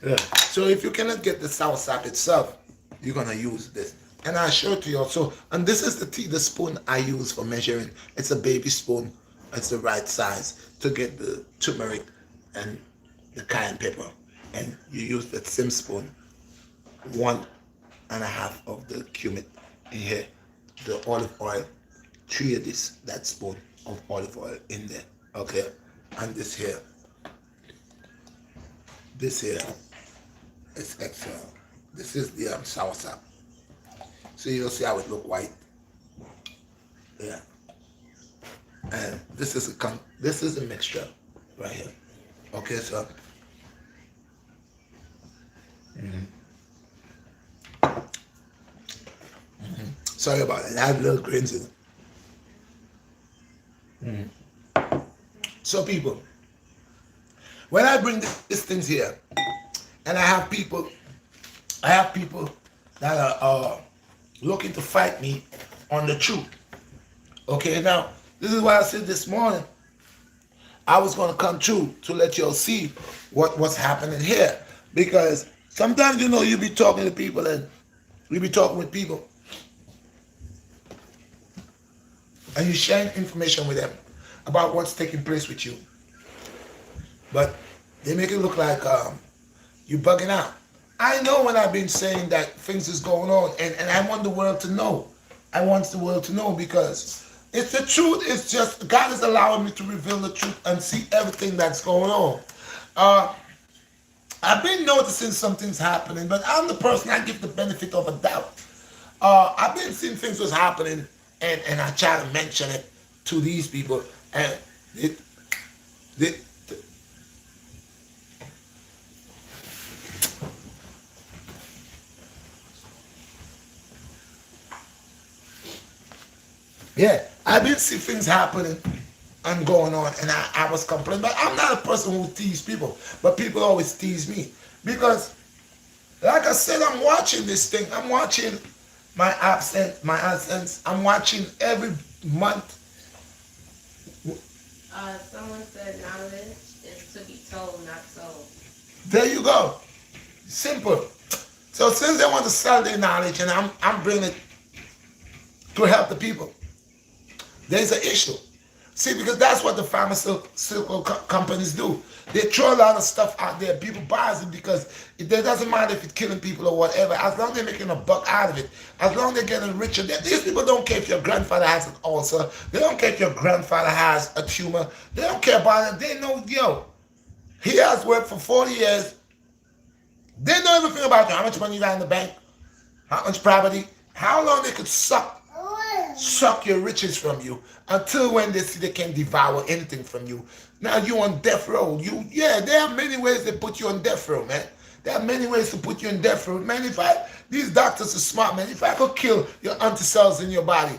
Yeah. So if you cannot get the sour sap itself, you're gonna use this. And I show it to you also. And this is the spoon I use for measuring. It's a baby spoon. It's the right size to get the turmeric and the cayenne pepper. And you use that same spoon, 1.5 of the cumin in here, the olive oil, 3 of that spoon of olive oil in there. Okay, and this here is extra. This is the sour sap. So you'll see how it look white. Yeah. And this is a mixture right here. Okay, so sorry about it. I have little grains in it. So people, when I bring these things here, and I have people that are looking to fight me on the truth. Okay, now this is why I said this morning I was gonna come through to let y'all see what's happening here, because sometimes you be talking to people and we be talking with people and you sharing information with them about what's taking place with you, but they make it look like you bugging out. I know when I've been saying that things is going on, and I want the world to know. I want the world to know, because it's the truth. It's just God is allowing me to reveal the truth and see everything that's going on. I've been noticing something's happening, but I'm the person I give the benefit of a doubt. I've been seeing things was happening, and I try to mention it to these people, and yeah, I've been seeing things happening and going on, and I was complaining. But I'm not a person who tease people, but people always tease me. Because, like I said, I'm watching this thing. I'm watching my AdSense. I'm watching every month. Someone said knowledge is to be told, not told. There you go. Simple. So since they want to sell their knowledge, and I'm bringing it to help the people, there's an issue. See, because that's what the pharmaceutical companies do. They throw a lot of stuff out there. People buy it because it doesn't matter if it's killing people or whatever. As long as they're making a buck out of it, as long as they're getting richer. These people don't care if your grandfather has an ulcer. They don't care if your grandfather has a tumor. They don't care about it. They know, yo, he has worked for 40 years. They know everything about you. How much money you got in the bank, how much property, how long they could suck your riches from you until when they see they can devour anything from you. Now you on death row. There are many ways they put you on death row, man. There are many ways to put you on death row. Man, these doctors are smart, man. If I could kill your anti-cells in your body,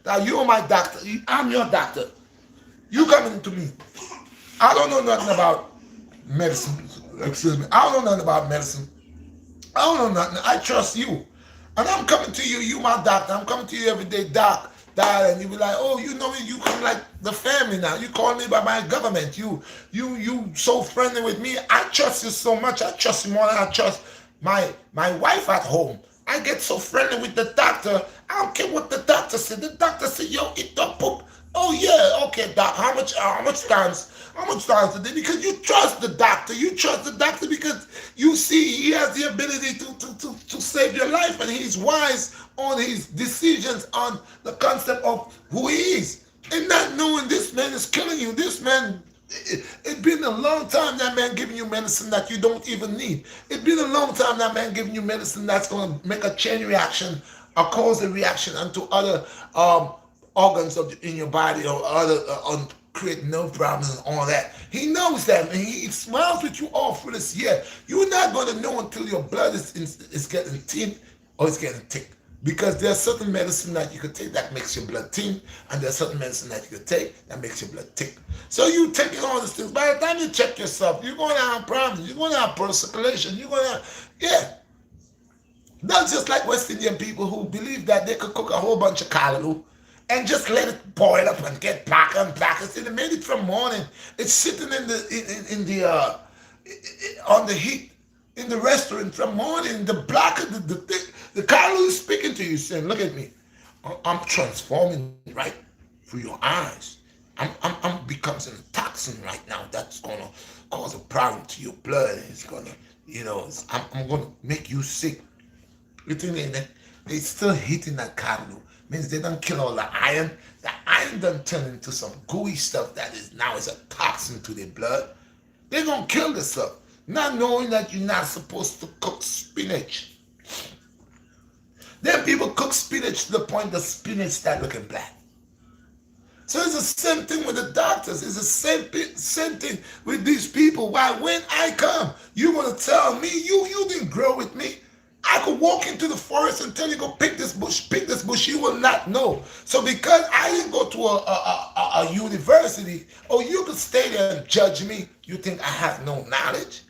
now you are my doctor. I'm your doctor. You coming to me. I don't know nothing about medicine. Excuse me. I don't know nothing about medicine. I don't know nothing. I trust you. And I'm coming to you. You my doctor. I'm coming to you every day, doc. And you be like, oh, you know me. You come like the family now. You call me by my government. You so friendly with me. I trust you so much. I trust you more than I trust my wife at home. I get so friendly with the doctor. I don't care what the doctor said. The doctor said, yo, eat the poop. Oh yeah, okay, doc. How much times a day? Because you trust the doctor. You trust the doctor because you see he has the ability to save your life, and he's wise on his decisions on the concept of who he is. And not knowing this man is killing you. This man, it's been a long time that man giving you medicine that you don't even need. It's been a long time that man giving you medicine that's going to make a chain reaction or cause a reaction onto other organs in your body or other create nerve problems and all that. He knows that, and he smiles with you all through this year. You're not going to know until your blood is getting thin or it's getting thick. Because there's certain medicine that you could take that makes your blood thin, and there's certain medicine that you could take that makes your blood thick. So you taking all these things. By the time you check yourself, you're going to have problems. You're going to have poor circulation. You're going to That's just like West Indian people who believe that they could cook a whole bunch of callaloo and just let it boil up and get blacker and blacker. See, they made it from morning. It's sitting on the heat in the restaurant from morning. The blacker, the callaloo is speaking to you, saying, "Look at me. I'm transforming right through your eyes. I'm becoming a toxin right now that's gonna cause a problem to your blood. It's gonna, I'm gonna make you sick." You think they still hitting that callaloo? Means they don't kill all the iron. The iron done turn into some gooey stuff that is now is a toxin to their blood. They're gonna kill this stuff, not knowing that you're not supposed to cook spinach. Then people cook spinach to the point the spinach start looking black. So it's the same thing with the doctors. It's the same thing with these people. Why, when I come, you're gonna tell me you didn't grow with me. I could walk into the forest and tell you, go pick this bush, you will not know. So because I didn't go to a university, or you could stay there and judge me, you think I have no knowledge?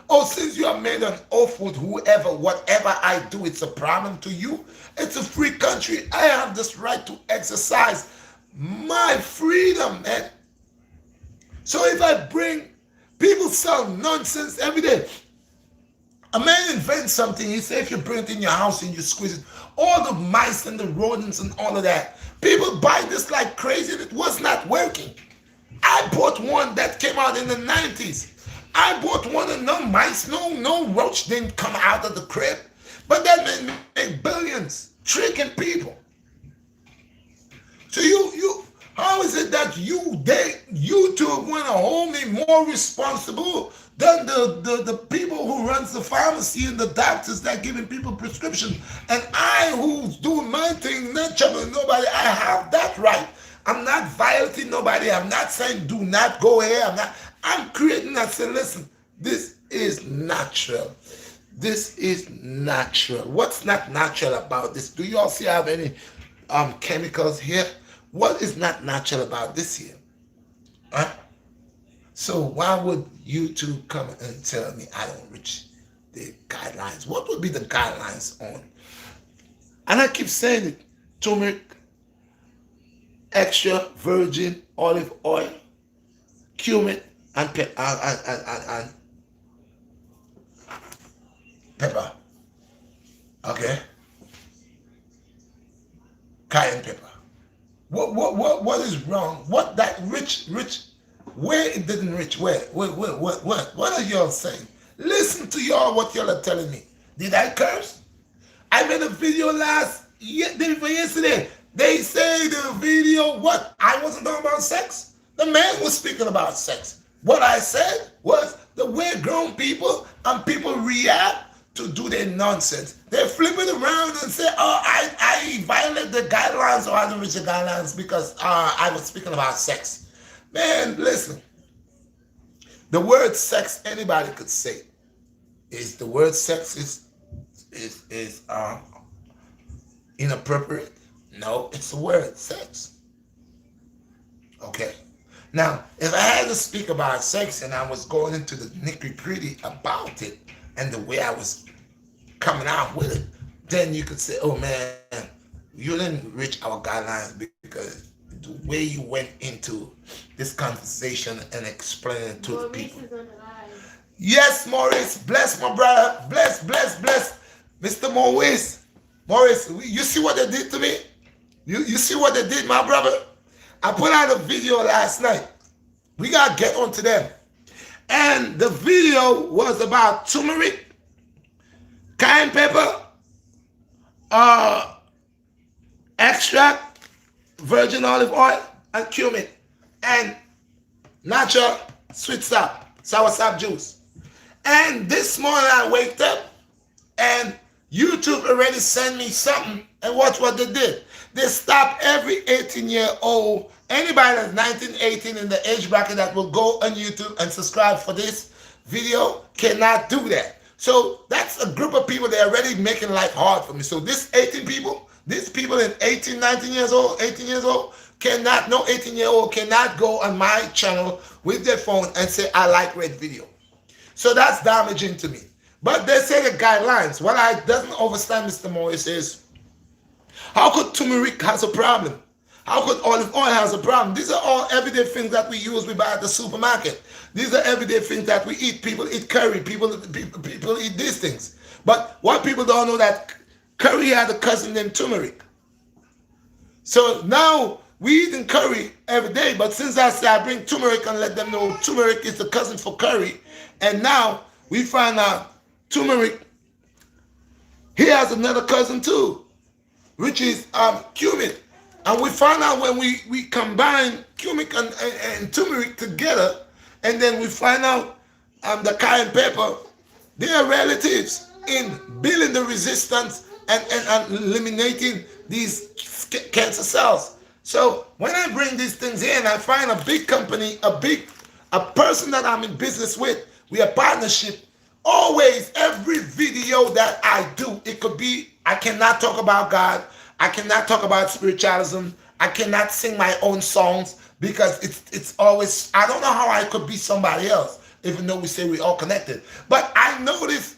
Oh, since you have made an oath with whoever, whatever I do, it's a problem to you? It's a free country. I have this right to exercise my freedom, man. So if I people sell nonsense every day. A man invents something, he says if you bring it in your house and you squeeze it, all the mice and the rodents and all of that, people buy this like crazy and it was not working. I bought one that came out in the 90s. I bought one and no mice, no roach didn't come out of the crib. But that man made billions, tricking people. So how is it that you two want to hold me more responsible than the people who runs the pharmacy and the doctors that giving people prescription, and I who's doing my thing, not troubling nobody? I have that right. I'm not violating nobody. I'm not saying do not go here. I'm creating. I say, listen, this is natural. This is natural. What's not natural about this? Do you all see I have any chemicals here? What is not natural about this here? Huh? So why would you two come and tell me I don't reach the guidelines? What would be the guidelines on? And I keep saying it: turmeric, extra virgin olive oil, cumin, and pepper. Okay? Cayenne pepper. What is wrong? What that rich, where it didn't reach? What are y'all saying? Listen to y'all, what y'all are telling me. Did I curse? I made a video day before yesterday. They say the video, what? I wasn't talking about sex. The man was speaking about sex. What I said was the way grown people and people react to do their nonsense. They flip it around and say, oh, I violate the guidelines or I don't reach the guidelines because I was speaking about sex. Man, listen. The word sex, anybody could say. Is the word sex is inappropriate? No, it's the word sex. Okay. Now, if I had to speak about sex and I was going into the nitty-gritty about it and the way I was coming out with it, then you could say, oh man, you didn't reach our guidelines because the way you went into this conversation and explaining it to the people. Yes, Maurice, bless my brother, bless, Mr. Maurice. Maurice, you see what they did to me? You see what they did, my brother? I put out a video last night. We gotta get onto them. And the video was about turmeric, cayenne pepper, extract, virgin olive oil, and cumin, and natural sweet sap, sour sap juice. And this morning I waked up and YouTube already sent me something, and watch what they did. They stopped every 18-year-old, anybody that's 19, 18 in the age bracket that will go on YouTube and subscribe for this video cannot do that. So that's a group of people that are already making life hard for me. So this 18 people, these people in 18, 19 years old, 18 years old, cannot, no 18-year-old cannot go on my channel with their phone and say, I like red video. So that's damaging to me. But they say the guidelines. What I doesn't understand, Mr. Morris, is how could turmeric has a problem? How could olive oil has a problem? These are all everyday things that we use, we buy at the supermarket. These are everyday things that we eat. People eat curry. People eat these things. But what people don't know that curry had a cousin named turmeric. So now we eating curry every day. But since I say I bring turmeric and let them know turmeric is the cousin for curry, and now we find out turmeric, he has another cousin too, which is cumin. And we find out when we combine cumin and turmeric together, and then we find out the cayenne pepper, they are relatives in building the resistance and eliminating these cancer cells. So when I bring these things in, I find a big company, a person that I'm in business with, we are partnership. Always, every video that I do, it could be, I cannot talk about God, I cannot talk about spiritualism, I cannot sing my own songs because it's always, I don't know how I could be somebody else, even though we say we're all connected. But I notice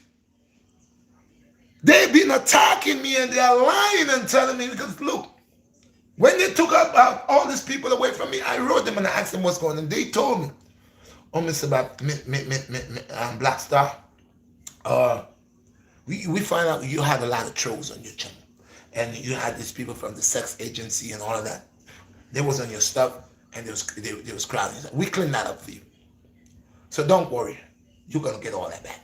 they've been attacking me and they're lying and telling me, because look, when they took up all these people away from me, I wrote them and I asked them what's going on. They told me, oh, Mr. BlackStar, we find out you had a lot of trolls on your channel. And you had these people from the sex agency and all of that. They was on your stuff and they was crowding. We cleaned that up for you. So don't worry. You're going to get all that back.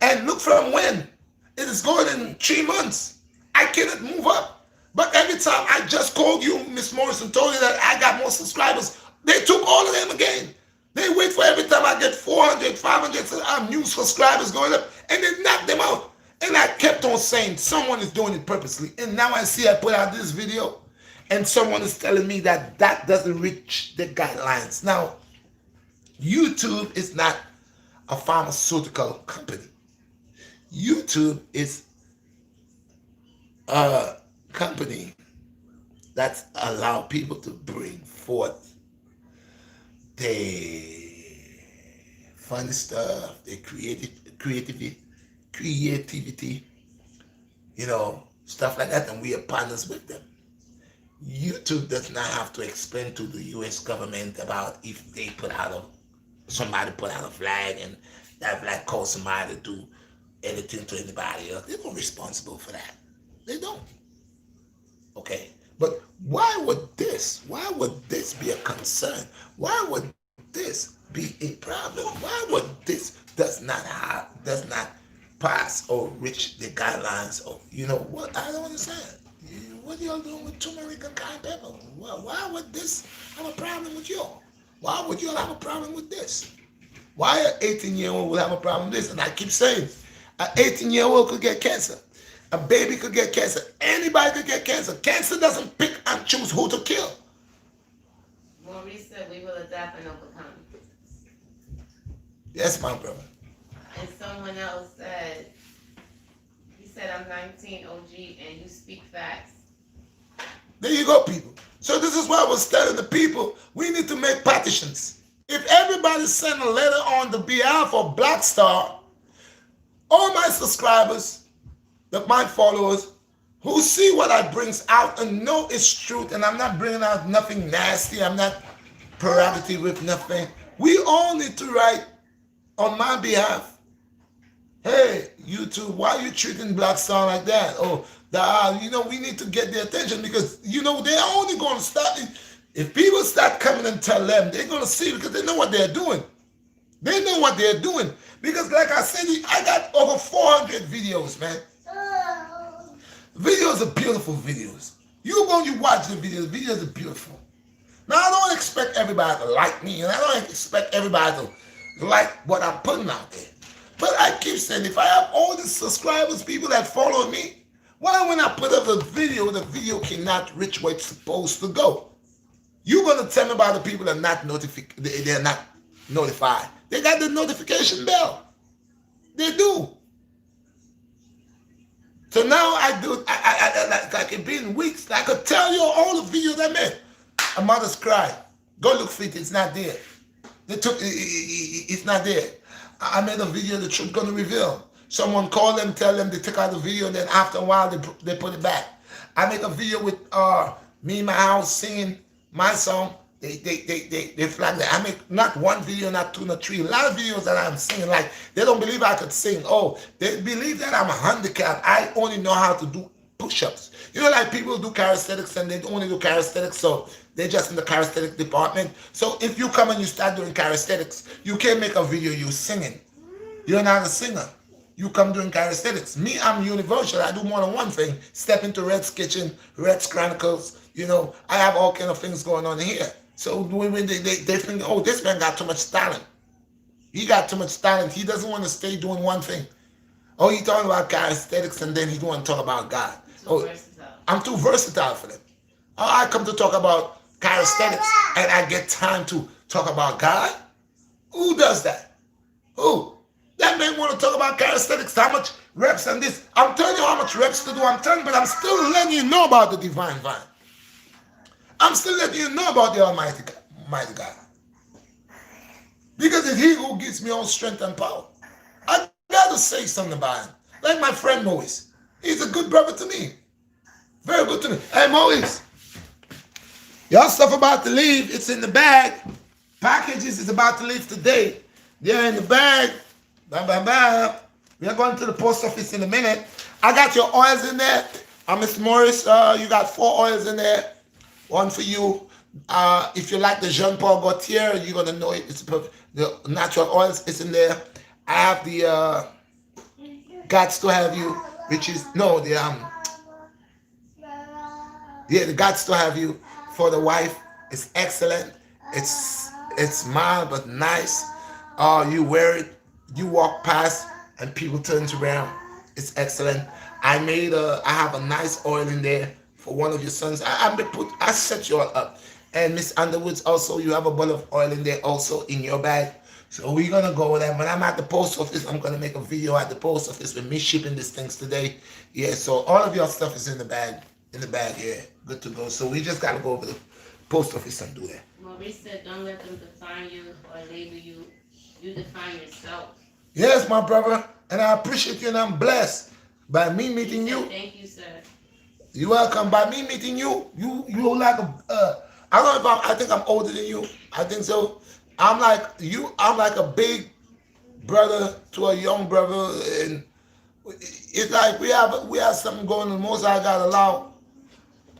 And look from when. It is going in 3 months. I cannot move up. But every time I just called you, Miss Morrison, told you that I got more subscribers, they took all of them again. They wait for every time I get 400, 500 new subscribers going up, and they knock them out. And I kept on saying someone is doing it purposely. And now I see I put out this video and someone is telling me that that doesn't reach the guidelines. Now, YouTube is not a pharmaceutical company. YouTube is a company that allow people to bring forth their funny stuff, their creativity, you know, stuff like that, and we are partners with them. YouTube does not have to explain to the U.S. government about if they somebody put out a flag and that flag caused somebody to do anything to anybody else. They're not responsible for that. They don't. Okay? But why would they this? Why would this be a concern? Why would this be a problem? Why would this does not pass or reach the guidelines of, you know what? I don't understand. What y'all doing with turmeric and cayenne pepper? Why would this have a problem with y'all? Why would y'all have a problem with this? Why an 18-year-old would have a problem with this? And I keep saying, an 18-year-old could get cancer. A baby could get cancer. Anybody could get cancer. Cancer doesn't pick and choose who to kill. Maurice said we will adapt and overcome. Yes, my brother. And someone else said, he said, I'm 19 OG and you speak facts. There you go, people. So this is why I was telling the people, we need to make petitions. If everybody send a letter on the behalf of BlackStar, all my subscribers, my followers, who see what I brings out and know it's truth, and I'm not bringing out nothing nasty, I'm not prerogative with nothing. We all need to write on my behalf, hey, YouTube, why are you treating BlackStar like that? Oh, we need to get their attention because, they're only going to start. If people start coming and tell them, they're going to see because they know what they're doing. They know what they're doing. Because like I said, I got over 400 videos, man. Videos are beautiful videos. You watch the videos are beautiful. Now, I don't expect everybody to like me, and I don't expect everybody to like what I'm putting out there. But I keep saying, if I have all the subscribers, people that follow me, why when I put up the video cannot reach where it's supposed to go? You're going to tell me about the people that are not they're not notified. They got the notification bell. They do. So now I do, like it been weeks, I could tell you all the videos I made. A mother's cry. Go look for it, it's not there. It's not there. I made a video, the truth gonna reveal. Someone call them, tell them they took out the video, and then after a while they put it back. I make a video with me in my house singing my song. They flag that. I make not one video, not two, not three. A lot of videos that I'm singing, like they don't believe I could sing. Oh, they believe that I'm handicapped. I only know how to do push-ups. Like people do calisthenics and they only do calisthenics, so they're just in the calisthenics department. So if you come and you start doing calisthenics, you can't make a video you singing. You're not a singer. You come doing calisthenics. Me, I'm universal. I do more than one thing. Step into Red's Kitchen, Red's Chronicles. I have all kind of things going on here. So when they think, oh, this man got too much talent. He got too much talent. He doesn't want to stay doing one thing. Oh, he talking about calisthenics and then he don't want to talk about God. I'm too versatile for them. Oh, I come to talk about calisthenics and I get time to talk about God? Who does that? Who? That man want to talk about calisthenics, how much reps and this. I'm telling you how much reps to do. But I'm still letting you know about the divine vine. I'm still letting you know about the Almighty God. Because it's He who gives me all strength and power. I got to say something about him. Like my friend Maurice. He's a good brother to me. Very good to me. Hey, Maurice. Your stuff about to leave. It's in the bag. Packages is about to leave today. They're in the bag. Bam, bam, bam. We are going to the post office in a minute. I got your oils in there. Mr. Maurice, you got 4 oils in there. One for you. If you like the Jean Paul Gaultier, you're going to know it. It's perfect. The natural oils is in there. I have the Gots to Have You, which is, no, the Gots to Have You for the wife. It's excellent. It's mild but nice. You wear it, you walk past, and people turn around. It's excellent. I have a nice oil in there for one of your sons. I set you all up. And Miss Underwood's also, you have a bottle of oil in there also in your bag. So we're going to go with that. When I'm at the post office, I'm going to make a video at the post office with me shipping these things today. Yeah, so all of your stuff is in the bag. Yeah, good to go. So we just got to go over the post office and do that. Maurice said, don't let them define you or label you. You define yourself. Yes, my brother. And I appreciate you and I'm blessed by me meeting you. Thank you, sir. You're welcome. By me meeting you, you're like I don't know if I think I'm older than you. I think so. I'm like you. I'm like a big brother to a young brother, and it's like we have something going on. Most I got allow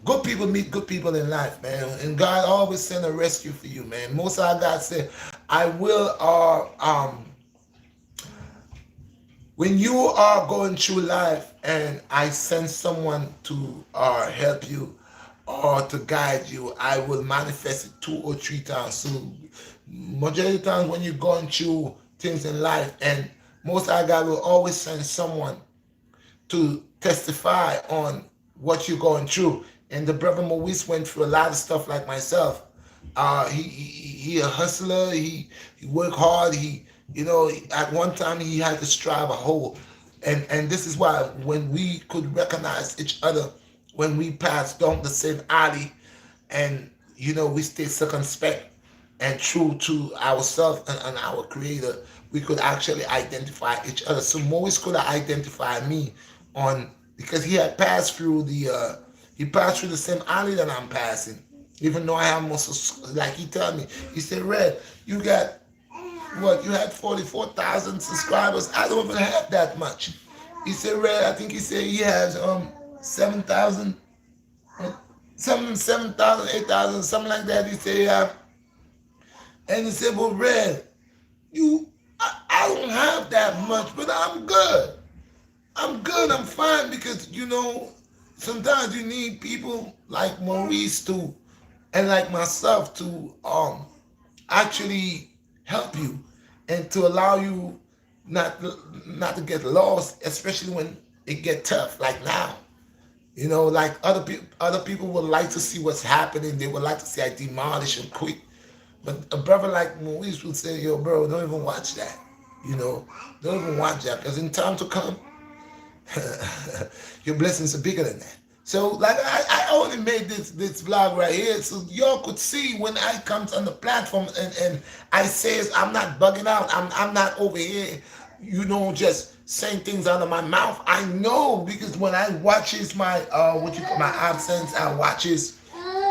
Good people meet good people in life, man. And God always send a rescue for you, man. Most of our God said, I will when you are going through life and I send someone to help you or to guide you, I will manifest it 2 or 3 times. So majority of the times when you're going through things in life, and most of God will always send someone to testify on what you're going through. And the brother Maurice went through a lot of stuff like myself. He a hustler. He worked hard. At one time he had to strive a hole, and this is why when we could recognize each other when we passed down the same alley, and we stay circumspect and true to ourselves and our creator, we could actually identify each other. So Maurice could identify me on, because he had passed through the same alley that I'm passing. Even though I have most, like he told me, he said, Red, you got what? You had 44,000 subscribers. I don't even have that much. He said, Red, I think he said he has 7,000, 7,000, 8,000, something like that. He said, yeah. And he said, well, Red, I don't have that much, but I'm good. I'm good. I'm fine, because sometimes you need people like Maurice and like myself to actually help you and to allow you not to get lost, especially when it get tough. Like now, like other people would like to see what's happening. They would like to see I demolish and quit. But a brother like Maurice would say, yo, bro, don't even watch that. Don't even watch that, because in time to come, your blessings are bigger than that. So, like, I only made this vlog right here so y'all could see when I come on the platform and I says I'm not bugging out. I'm not over here, just saying things out of my mouth. I know, because when I watches my my absence, I watches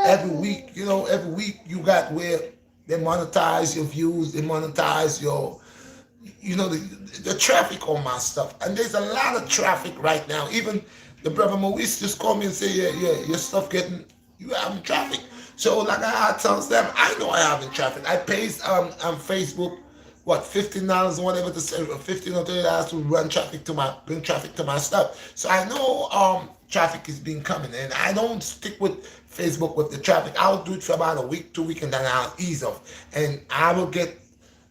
every week. Every week you got where they monetize your views, they monetize your the traffic on my stuff. And there's a lot of traffic right now. Even the brother Maurice just called me and said, yeah, your stuff you having traffic. So like I tell them, I know I having traffic. I pay on Facebook, what, $15 or whatever to say, $15 or $30 to bring traffic to my stuff. So I know traffic is being coming, and I don't stick with Facebook with the traffic. I'll do it for about a week, 2 weeks, and then I'll ease off. And I will get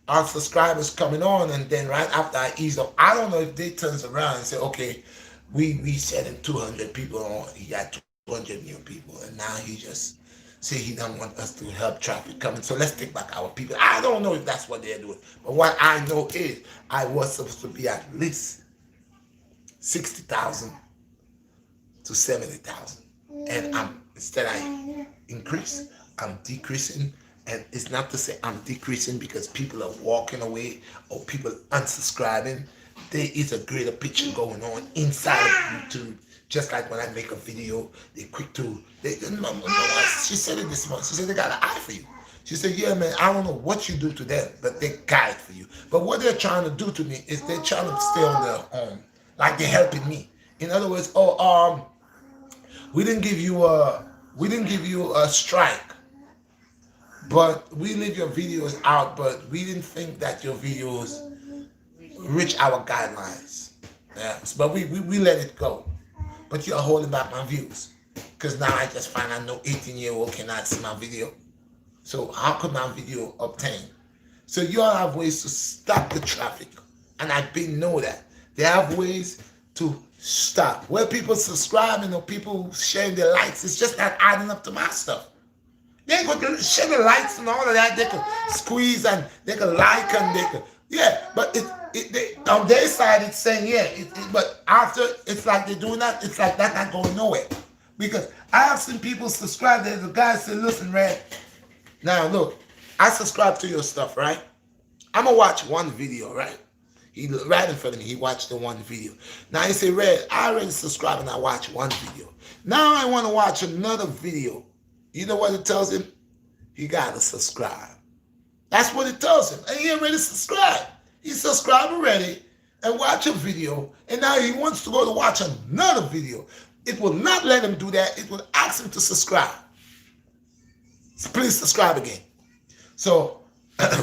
our subscribers coming on, and then right after I ease up, I don't know if they turns around and say, okay, we sending 200 people on, he got 200 new people, and now he just say he don't want us to help traffic coming, so let's take back our people. I don't know if that's what they're doing, but what I know is I was supposed to be at least 60,000 to 70,000, and instead I increase, I'm decreasing. And it's not to say I'm decreasing because people are walking away or people unsubscribing. There is a greater picture going on inside of YouTube. Just like when I make a video, she said it this month. She said they got an eye for you. She said, yeah, man, I don't know what you do to them, but they guide for you. But what they're trying to do to me is they're trying to stay on their own. Like they're helping me. In other words, we didn't give you a strike, but we leave your videos out, but we didn't think that your videos reach our guidelines. Yeah. But we let it go. But you're holding back my views. Because now I just find out no 18-year-old cannot see my video. So how could my video obtain? So you all have ways to stop the traffic. And I been know that. They have ways to stop. Where people subscribing or people sharing their likes, it's just not adding up to my stuff. They could share the likes and all of that. They could squeeze and they could like and they could, yeah. But they, on their side, it's saying, yeah. But after, it's like they're doing that. It's like that's not going nowhere. Because I have seen people subscribe. There's a guy said, listen, Red, now look, I subscribe to your stuff, right? I'm going to watch one video, right? He right in front of me, he watched the one video. Now he said, Red, I already subscribed and I watched one video. Now I want to watch another video. You know what it tells him? He got to subscribe. That's what it tells him. And he already subscribed. He subscribed already and watch a video. And now he wants to go to watch another video. It will not let him do that. It will ask him to subscribe. So please subscribe again. So, Maurice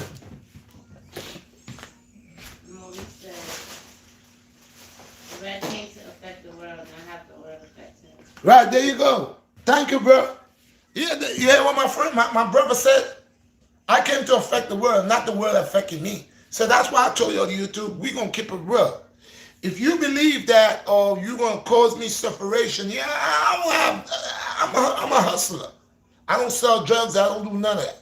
said, the red came to affect the world, not have the world affect him. right, there you go. Thank you, bro. You hear what my friend, my brother said? I came to affect the world, not the world affecting me. So that's why I told you on YouTube, we're going to keep it real. If you believe that, or you're going to cause me separation, yeah, I'm a hustler. I don't sell drugs. I don't do none of that.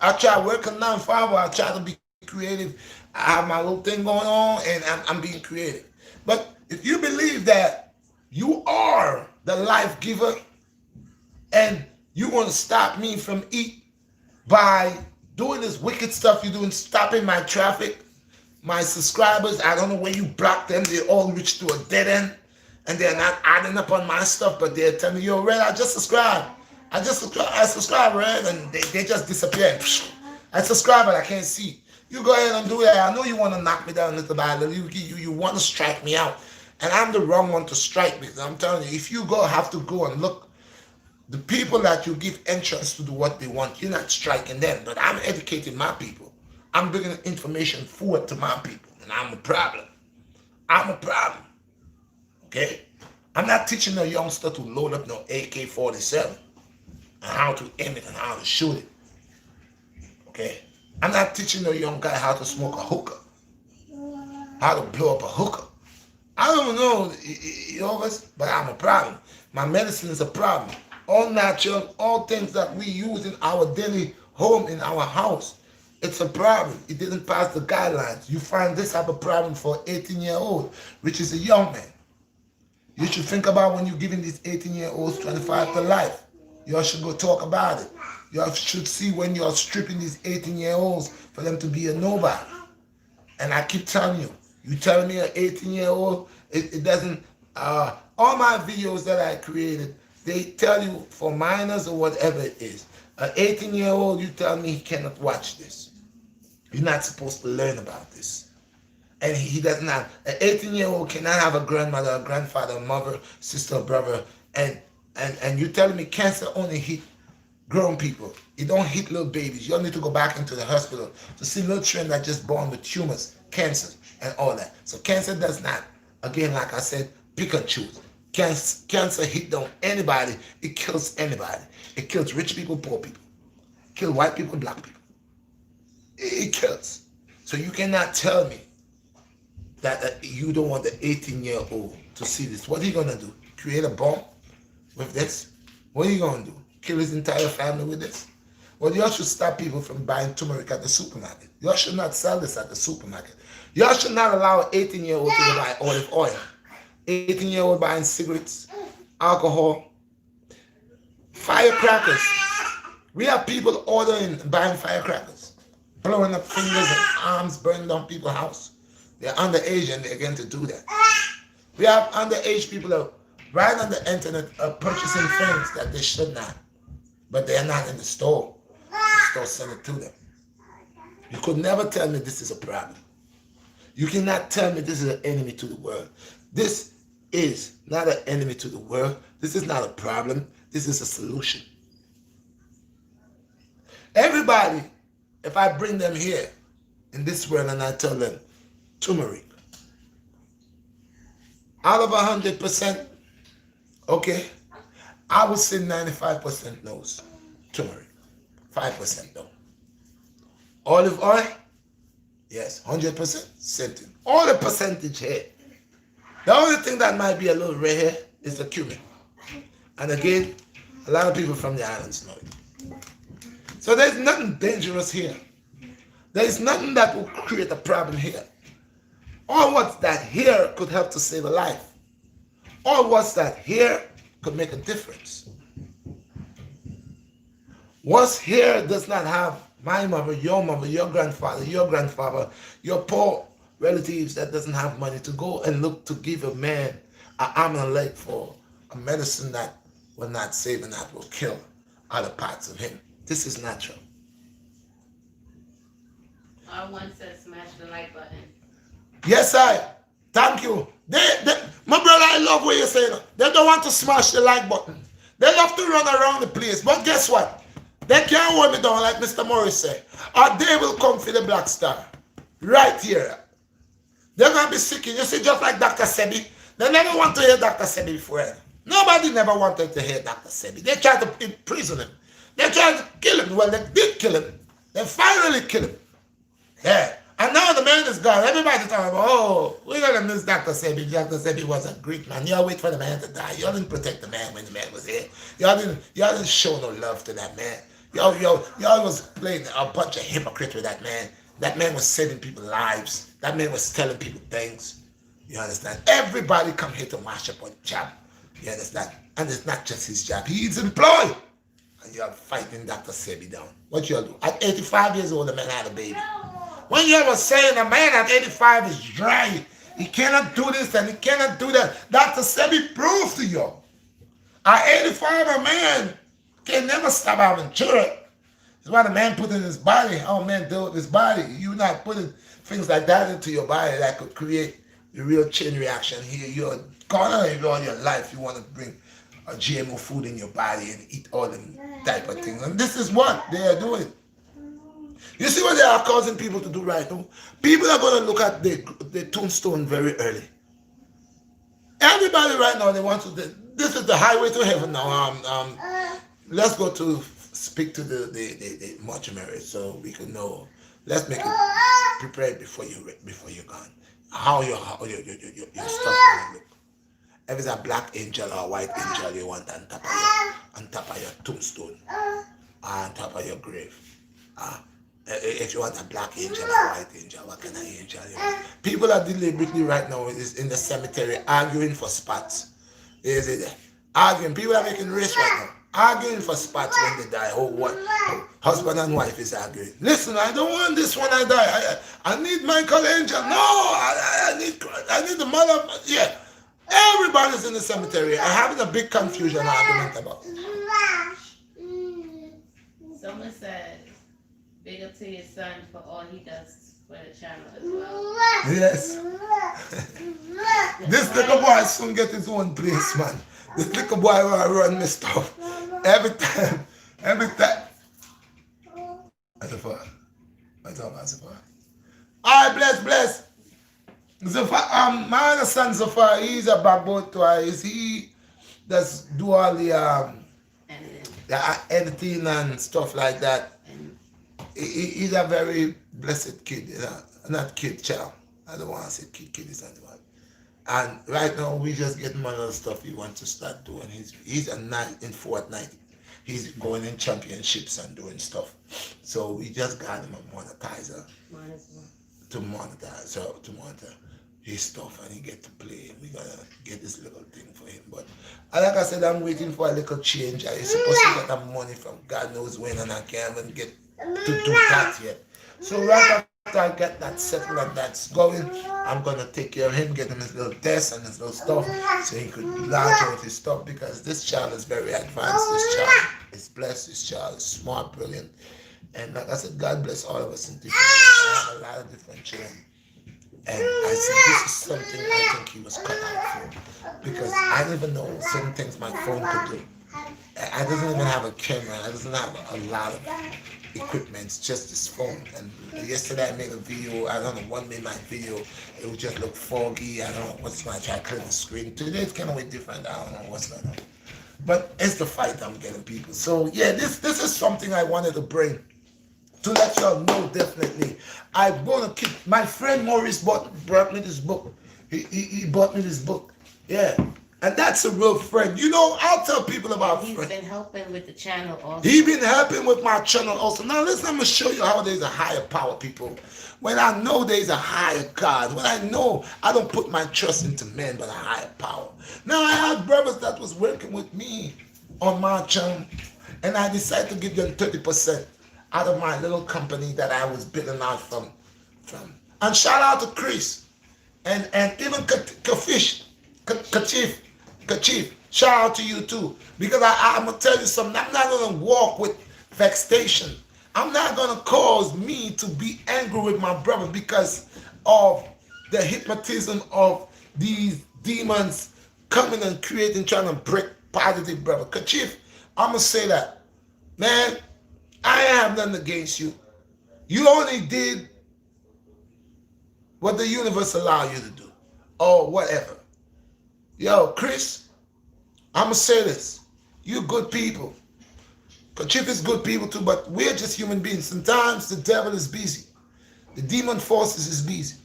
I try to work a 9 to 5. I try to be creative. I have my little thing going on, and I'm being creative. But if you believe that you are the life giver, and you want to stop me from eat by doing this wicked stuff you're doing, stopping my traffic, my subscribers, I don't know where you block them. They all reach to a dead end, and they're not adding up on my stuff, but they're telling me, yo, Red, I just subscribed. I subscribe, Red, and they just disappear. I subscribe, but I can't see. You go ahead and do that. I know you want to knock me down little by little. You want to strike me out. And I'm the wrong one to strike, because I'm telling you, if you have to go and look, the people that you give entrance to do what they want, you're not striking them. But I'm educating my people. I'm bringing information forward to my people, and I'm a problem. I'm a problem. Okay? I'm not teaching a youngster to load up no AK-47 and how to aim it and how to shoot it. Okay? I'm not teaching a young guy how to smoke a hookah, how to blow up a hookah. I don't know, but I'm a problem. My medicine is a problem. All natural, all things that we use in our daily home, in our house, it's a problem. It didn't pass the guidelines. You find this type of problem for an 18-year-old, which is a young man. You should think about when you're giving these 18-year-olds 25 to life. You all should go talk about it. You all should see when you're stripping these 18-year-olds for them to be a nobody. And I keep telling you, you telling me an 18-year-old, it doesn't, all my videos that I created, they tell you for minors or whatever it is. An 18-year-old, you tell me he cannot watch this. You're not supposed to learn about this. And he doesn't have, an 18-year-old cannot have a grandmother, a grandfather, a mother, sister, brother, and you telling me cancer only hit grown people. It don't hit little babies. You don't need to go back into the hospital to see little children that just born with tumors, cancer, and all that. So cancer does not, again, like I said, pick and choose. Cancer hit on anybody. It kills anybody. It kills rich people, poor people. It kills white people, black people. It kills. So you cannot tell me that you don't want the 18-year-old to see this. What are you going to do? Create a bomb with this? What are you going to do? Kill his entire family with this? Well, y'all should stop people from buying turmeric at the supermarket. Y'all should not sell this at the supermarket. Y'all should not allow an 18-year-old to go buy olive oil. 18-year-old buying cigarettes, alcohol, firecrackers. We have people ordering and buying firecrackers, blowing up fingers and arms, burning down people's house. They're underage and they're going to do that. We have underage people that right on the internet purchasing things that they should not, but they are not in the store. The store send it to them. You could never tell me this is a problem. You cannot tell me this is an enemy to the world. This is not an enemy to the world. This is not a problem. This is a solution. Everybody, if I bring them here in this world and I tell them, turmeric, out of 100%, okay, I would say 95% knows turmeric, 5% no. Olive oil, yes, 100%, same thing. All the percentage here. The only thing that might be a little rare here is the cumin. And again, a lot of people from the islands know it. So there's nothing dangerous here. There's nothing that will create a problem here. All what's that here could help to save a life. All what's that here could make a difference. What's here does not have my mother, your grandfather, your poor relatives that doesn't have money to go and look to give a man an arm and a leg for a medicine that will not save and that will kill other parts of him. This is natural. R1 says smash the like button. Yes, I. Thank you. My brother, I love what you're saying. They don't want to smash the like button. They love to run around the place. But guess what? They can't hold me down like Mr. Morris said. Or they will come for the Black Star. Right here. They're going to be seeking. You see, just like Dr. Sebi. They never want to hear Dr. Sebi before. Nobody never wanted to hear Dr. Sebi. They tried to imprison him. They tried to kill him. Well, they did kill him. They finally killed him. Yeah. And now the man is gone. Everybody's talking about, oh, we're going to miss Dr. Sebi. Dr. Sebi was a great man. Y'all wait for the man to die. Y'all didn't protect the man when the man was here. Y'all didn't show no love to that man. Y'all was playing a bunch of hypocrites with that man. That man was saving people's lives. That man was telling people things. You understand? Everybody come here to wash up on job. You understand? And it's not just his job. He's employed. And you're fighting Dr. Sebi down. What y'all do? At 85 years old, the man had a baby. When you ever saying a man at 85 is dry, he cannot do this and he cannot do that. Dr. Sebi proved to you. At 85, a man can never stop having children. It's what a man put in his body. How a man do with his body. You're not putting things like that into your body that could create the real chain reaction here. You're gonna all your life. You want to bring a GMO food in your body and eat all them type of things. And this is what they are doing. You see what they are causing people to do right now? People are going to look at the tombstone very early. Everybody right now, they want to, this is the highway to heaven now. Let's go to speak to the mortuary so we can know. Let's make it prepared before you're gone. How your stuff going to look. If it's a black angel or a white angel you want on top of your tombstone, or on top of your grave. If you want a black angel or a white angel, what kind of angel you want? People are deliberately right now in the cemetery arguing for spots. Is it arguing? People are making race right now. Arguing for spots when they die. Oh, what? Husband and wife is arguing. Listen, I don't want this when I die. I need Michael Angel. No, I need the mother. Yeah. Everybody's in the cemetery and having a big confusion argument about it. Someone says, big up to your son for all he does for the channel as well. Yes. This little boy soon get his own place, man. This little boy will run me stuff. Every time. That's a far. All right, bless. Zafar, my other son Zafar, he's a backbone twice. He does do all the editing and stuff like that. He's a very blessed kid, not kid, child. I don't want to say kid is not the one. And right now we just getting one of the stuff he wants to start doing. He's in Fortnite. He's going in championships and doing stuff. So we just got him a monetizer to monitor his stuff and he get to play. We're gonna get this little thing for him. But like I said, I'm waiting for a little change. I'm supposed to get that money from God knows when and I can't even get to do that yet. So right after I get that settled and that's going, I'm gonna take care of him, get him his little desk and his little stuff so he could launch out his stuff because this child is very advanced. This child is blessed, this child is smart, brilliant. And like I said, God bless all of us in different ways. I have a lot of different children. And I said, this is something I think he was cut out for. Because I don't even know certain things my phone could do. I doesn't even have a camera. I doesn't have a lot of equipment. It's just this phone. And yesterday I made a video. I don't know what made my video. It would just look foggy. I don't know what's my try to clear the screen. Today it's kind of way different. I don't know what's going on. But it's the fight I'm getting people. So yeah, this is something I wanted to bring to let y'all know definitely. I'm gonna keep my friend Maurice brought me this book. He bought me this book. Yeah. And that's a real friend. You know, I'll tell people about He's been helping with the channel also. He's been helping with my channel also. Now listen, I'm gonna show you how there's a higher power, people. When I know there's a higher God, when I know I don't put my trust into men but a higher power. Now I had brothers that was working with me on my channel, and I decided to give them 30% out of my little company that I was building out from. And shout out to Chris and even Kafish, Kachif, shout out to you too. Because I'm going to tell you something, I'm not going to walk with vexation. I'm not going to cause me to be angry with my brother because of the hypnotism of these demons coming and creating, trying to break positive, brother. Kachif, I'm going to say that. Man, I have nothing against you. You only did what the universe allowed you to do. Or whatever. Yo, Chris, I'm going to say this. You good people. Kachif is good people too, but we're just human beings. Sometimes the devil is busy. The demon forces is busy.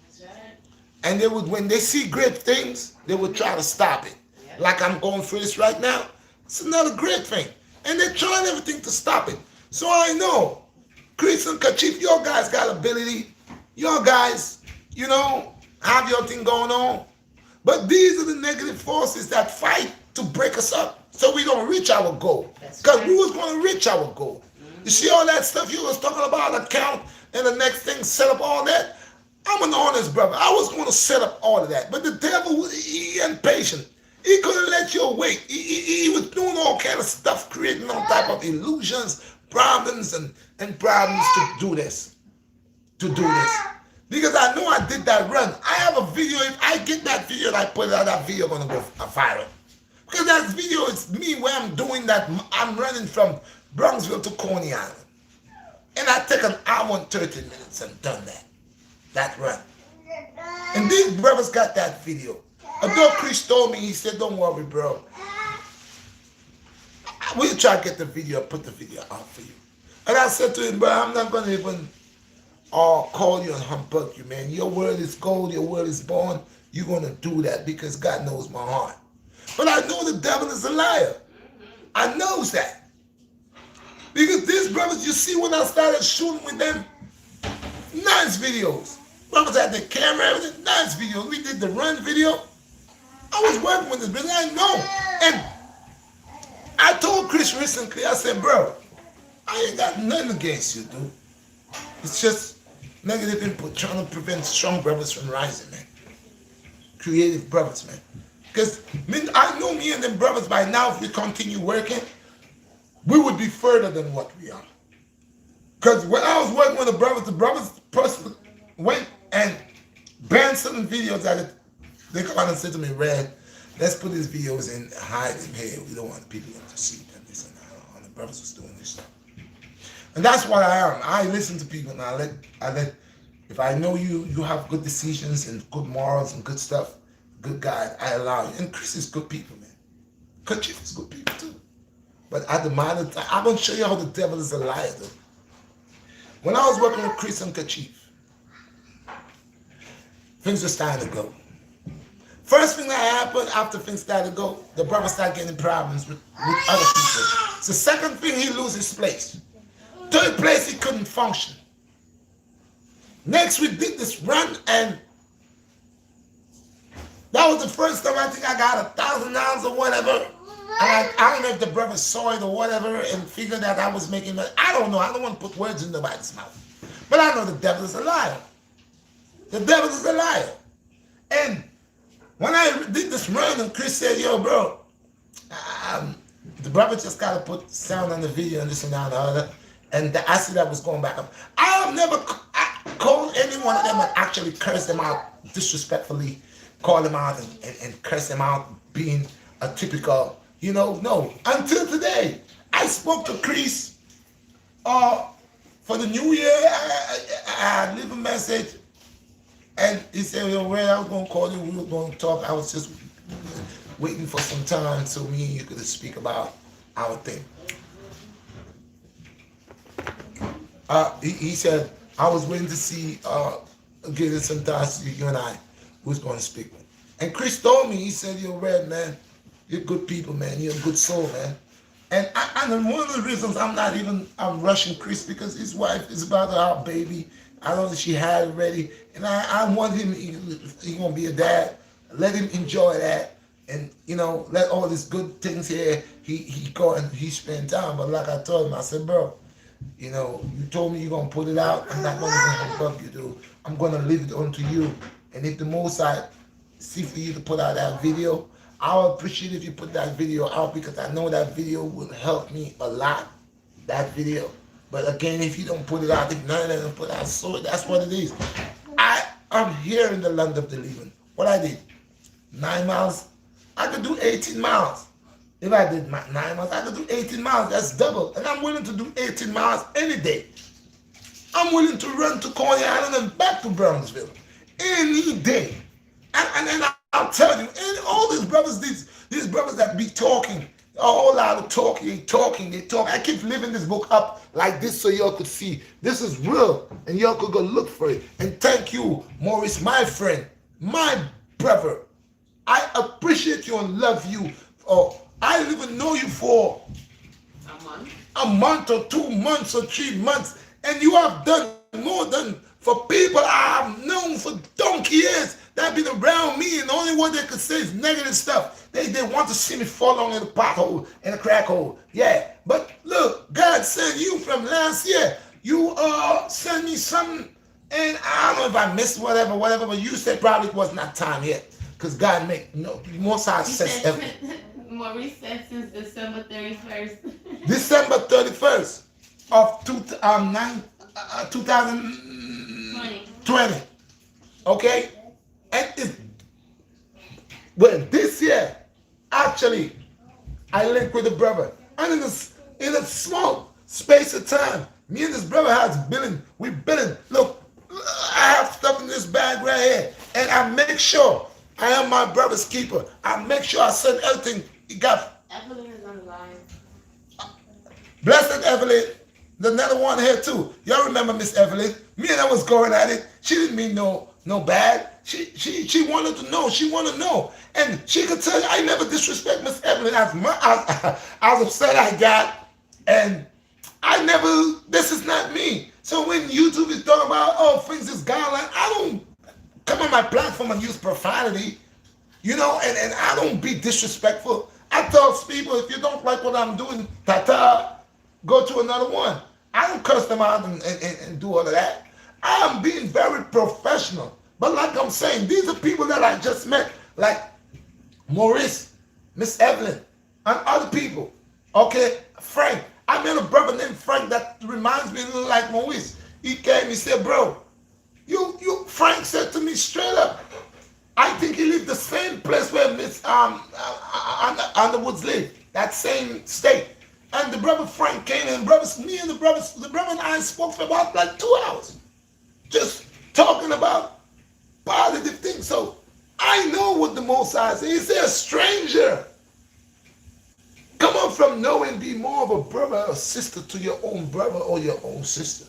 And they would, when they see great things, they would try to stop it. Like I'm going through this right now. It's another great thing. And they're trying everything to stop it. So I know, Chris and Kachif, your guys got ability. Your guys, you know, have your thing going on. But these are the negative forces that fight to break us up so we don't reach our goal. Because we was going to reach our goal. You see all that stuff you was talking about, account, and the next thing, set up all that? I'm an honest brother. I was going to set up all of that. But the devil, he impatient. He couldn't let you wait. He was doing all kind of stuff, creating all type of illusions, problems, and problems to do this. Because I know I did that run. I have a video. If I get that video and I put it out, that video going to go viral. Because that video is me where I'm doing that. I'm running from Bronxville to Coney Island. And I take an hour and 30 minutes and done that run. And these brothers got that video. Although Chris told me, he said, don't worry, bro. We'll try to get the video, put the video out for you. And I said to him, bro, I'm not going to even call you and humbug you, man. Your word is gold, your word is born. You're going to do that because God knows my heart. But I know the devil is a liar. I knows that. Because these brothers, you see when I started shooting with them, nice videos. Brothers had the camera, everything, nice videos. We did the run video. I was working with this business, I know. And I told Chris recently, I said, bro, I ain't got nothing against you, dude. It's just negative input, trying to prevent strong brothers from rising, man. Creative brothers, man. Because I know me and them brothers by now, if we continue working, we would be further than what we are. Because when I was working with the brothers personally went and banned certain videos that they come out and said to me, Red, let's put these videos in, hide them here. We don't want people to see them. This and that. And the brothers was doing this stuff. And that's what I am. I listen to people and I let if I know you have good decisions and good morals and good stuff, good guide, I allow you. And Chris is good people, man. Kachif is good people too. But at the moment, I'm going to show you how the devil is a liar, though. When I was working with Chris and Kachif, things were starting to go. First thing that happened after things started to go, the brother started getting problems with other people. So second thing, he loses place. Third place, he couldn't function. Next, we did this run, and that was the first time I think I got $1,000 or whatever. And I don't know if the brother saw it or whatever and figured that I was making money. I don't know. I don't want to put words in nobody's mouth. But I know the devil is a liar. The devil is a liar. And when I did this run and Chris said, yo, bro, the brother just got to put sound on the video and this and that and the other. And I see that was going back up. I have never called any one of them and actually cursed them out disrespectfully, call them out and curse them out being a typical, no. Until today, I spoke to Chris for the new year. I leave a message and he said, well, I was going to call you, we were going to talk. I was just waiting for some time so me and you could speak about our thing. He said, I was waiting to see, getting some time to you and I was going to speak with. And Chris told me, he said, you're Red, man. You're good people, man. You're a good soul, man. And one of the reasons I'm rushing Chris because his wife is about to have a baby. I know that she had it ready. And I want him, he's going to be a dad. Let him enjoy that. And, let all these good things here, he go and he spend time. But like I told him, I said, bro, you told me you're going to put it out. I'm not going to above you, dude. I'm going to leave it onto you. And if the most I see for you to put out that video, I'll appreciate if you put that video out because I know that video will help me a lot, that video. But again, if you don't put it out, if none of them put out, so that's what it is. I'm here in the land of the living. What I did, 9 miles. I could do 18 miles. If I did 9 miles, I could do 18 miles. That's double. And I'm willing to do 18 miles any day. I'm willing to run to Coney Island and back to Brownsville any day. And then I'll tell you, and all these brothers, these brothers that be talking, a whole lot of talking, they talk. I keep leaving this book up like this so y'all could see this is real and y'all could go look for it. And thank you, Maurice, my friend, my brother. I appreciate you and love you. Oh, I didn't even know you for a month or 2 months or 3 months, and you have done more than for people I have known for donkey years that have been around me, and the only one they could say is negative stuff. They want to see me fall along in a pothole, in a crack hole. Yeah, but look, God sent you from last year. You sent me something, and I don't know if I missed whatever, but you said probably it was not time yet. Because God make most I says everything. Maurice said since December 31st. December 31st of 2020. Okay? And this year, actually, I linked with a brother. And in a small space of time, me and this brother we're billing. Look, I have stuff in this bag right here. And I make sure I am my brother's keeper. I make sure I send everything he got. Evelyn is on the line. Blessed Evelyn, the another one here too. Y'all remember Miss Evelyn? Me and I was going at it. She didn't mean no bad. She wanted to know. She wanted to know. And she could tell you, I never disrespect Miss Evelyn as upset I got. And this is not me. So when YouTube is talking about, oh, things is guideline, I don't come on my platform and use profanity, and I don't be disrespectful. I tell people, if you don't like what I'm doing, go to another one. I don't curse them out and do all of that. I'm being very professional. But like I'm saying, these are people that I just met, like Maurice, Miss Evelyn, and other people. Okay, Frank. I met a brother named Frank that reminds me a little like Maurice. He came, he said, bro, Frank said to me straight up, I think he lived the same place where Miss Underwood's live, that same state. And the brother Frank came and the brother and I spoke for about like 2 hours, just talking about positive things. So I know what the Most High says. He said, a stranger, come on from knowing, be more of a brother or sister to your own brother or your own sister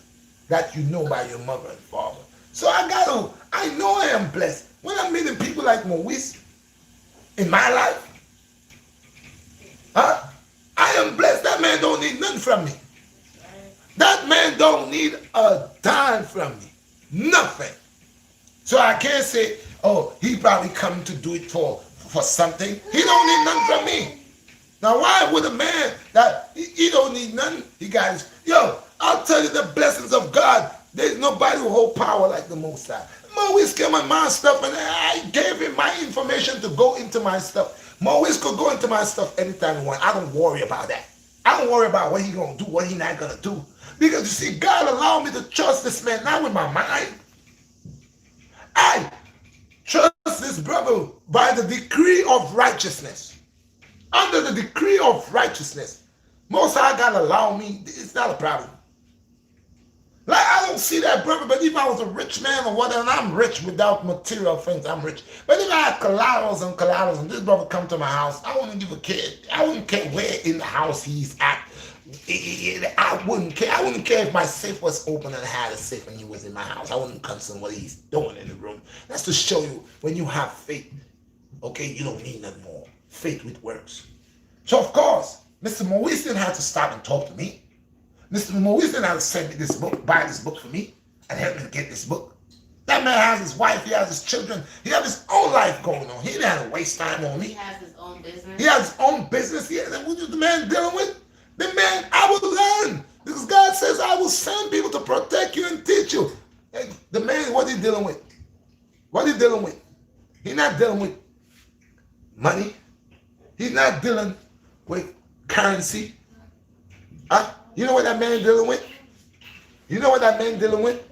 that you know by your mother and father. So I know I am blessed. When I'm meeting people like Maurice in my life, I am blessed. That man don't need nothing from me. That man don't need a dime from me. Nothing. So I can't say, oh, he probably come to do it for something. He don't need nothing from me. Now why would a man that he don't need nothing, he got his, I'll tell you the blessings of God. There's nobody who hold power like the Most High. Maurice came on my stuff and I gave him my information to go into my stuff. Maurice could go into my stuff anytime he wants. I don't worry about that. I don't worry about what he gonna do, what he not gonna do. Because you see, God allowed me to trust this man, not with my mind. I trust this brother by the decree of righteousness. Under the decree of righteousness. Most High God allow me, it's not a problem. Like, I don't see that brother, but if I was a rich man or whatever, and I'm rich without material things, I'm rich. But if I had collaterals and this brother come to my house, I wouldn't give a care. I wouldn't care where in the house he's at. I wouldn't care. I wouldn't care if my safe was open and I had a safe and he was in my house. I wouldn't concern what he's doing in the room. That's to show you when you have faith, okay, you don't need nothing more. Faith with works. So, of course, Mr. Maurice didn't have to stop and talk to me. Mr. Maurice didn't have to send me this book, buy this book for me, and help me to get this book. That man has his wife, he has his children, he has his own life going on. He didn't have to waste time on me. He has his own business. He has his own business. What is the man dealing with? The man, I will learn. Because God says, I will send people to protect you and teach you. And the man, what he dealing with? What he dealing with? He's not dealing with money. He's not dealing with currency. You know what that man dealing with? You know what that man dealing with?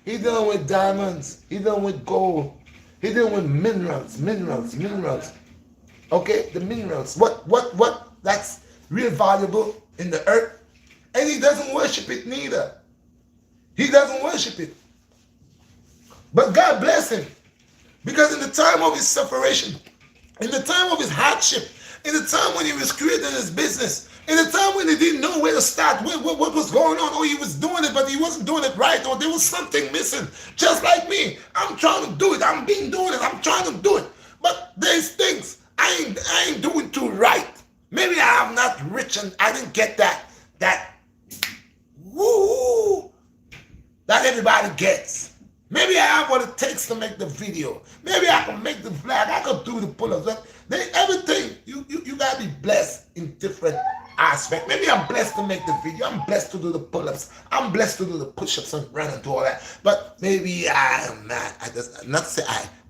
He's dealing with diamonds. He's dealing with gold. He dealing with minerals. Okay, the minerals. What? That's real valuable in the earth. And he doesn't worship it neither. He doesn't worship it. But God bless him. Because in the time of his separation, in the time of his hardship, in the time when he was creating his business, in the time when he didn't know where to start, what was going on, or he was doing it, but he wasn't doing it right, or there was something missing. Just like me, I'm trying to do it. I'm doing it. I'm trying to do it. But there's things I ain't doing too right. Maybe I'm not rich and I didn't get that woo that everybody gets. Maybe I have what it takes to make the video. Maybe I can make the flag. I can do the pull-ups. Everything, you gotta be blessed in different aspects. Maybe I'm blessed to make the video. I'm blessed to do the pull-ups. I'm blessed to do the push-ups and run and do all that. But maybe I am not. I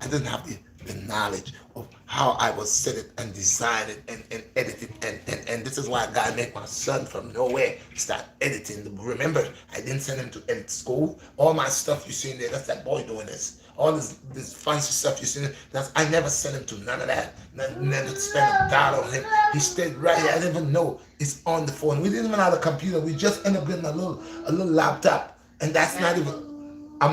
didn't have the knowledge of how I was set it and design it and edit it. And this is why God made my son from nowhere start editing. Remember, I didn't send him to edit school. All my stuff you see in there, that's that boy doing this. All this fancy stuff you see, I never sent him to none of that. Never spent $1 on him. He stayed right here. I didn't even know it's on the phone. We didn't even have a computer. We just ended up getting a little laptop. And that's not even a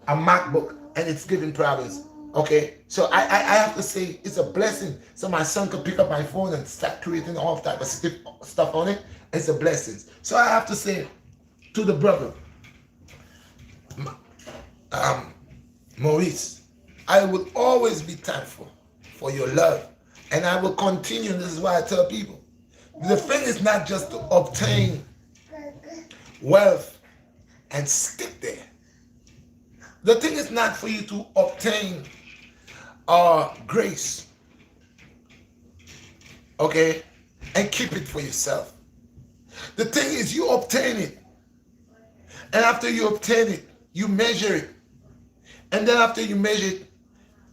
MacBook. And it's giving problems. Okay, so I have to say it's a blessing. So my son could pick up my phone and start creating all type of stuff on it. It's a blessing. So I have to say to the brother, Maurice, I will always be thankful for your love, and I will continue. This is why I tell people, the thing is not just to obtain wealth and stick there. The thing is not for you to obtain grace, okay, and keep it for yourself. The thing is you obtain it, and after you obtain it, you measure it, and then after you measure it,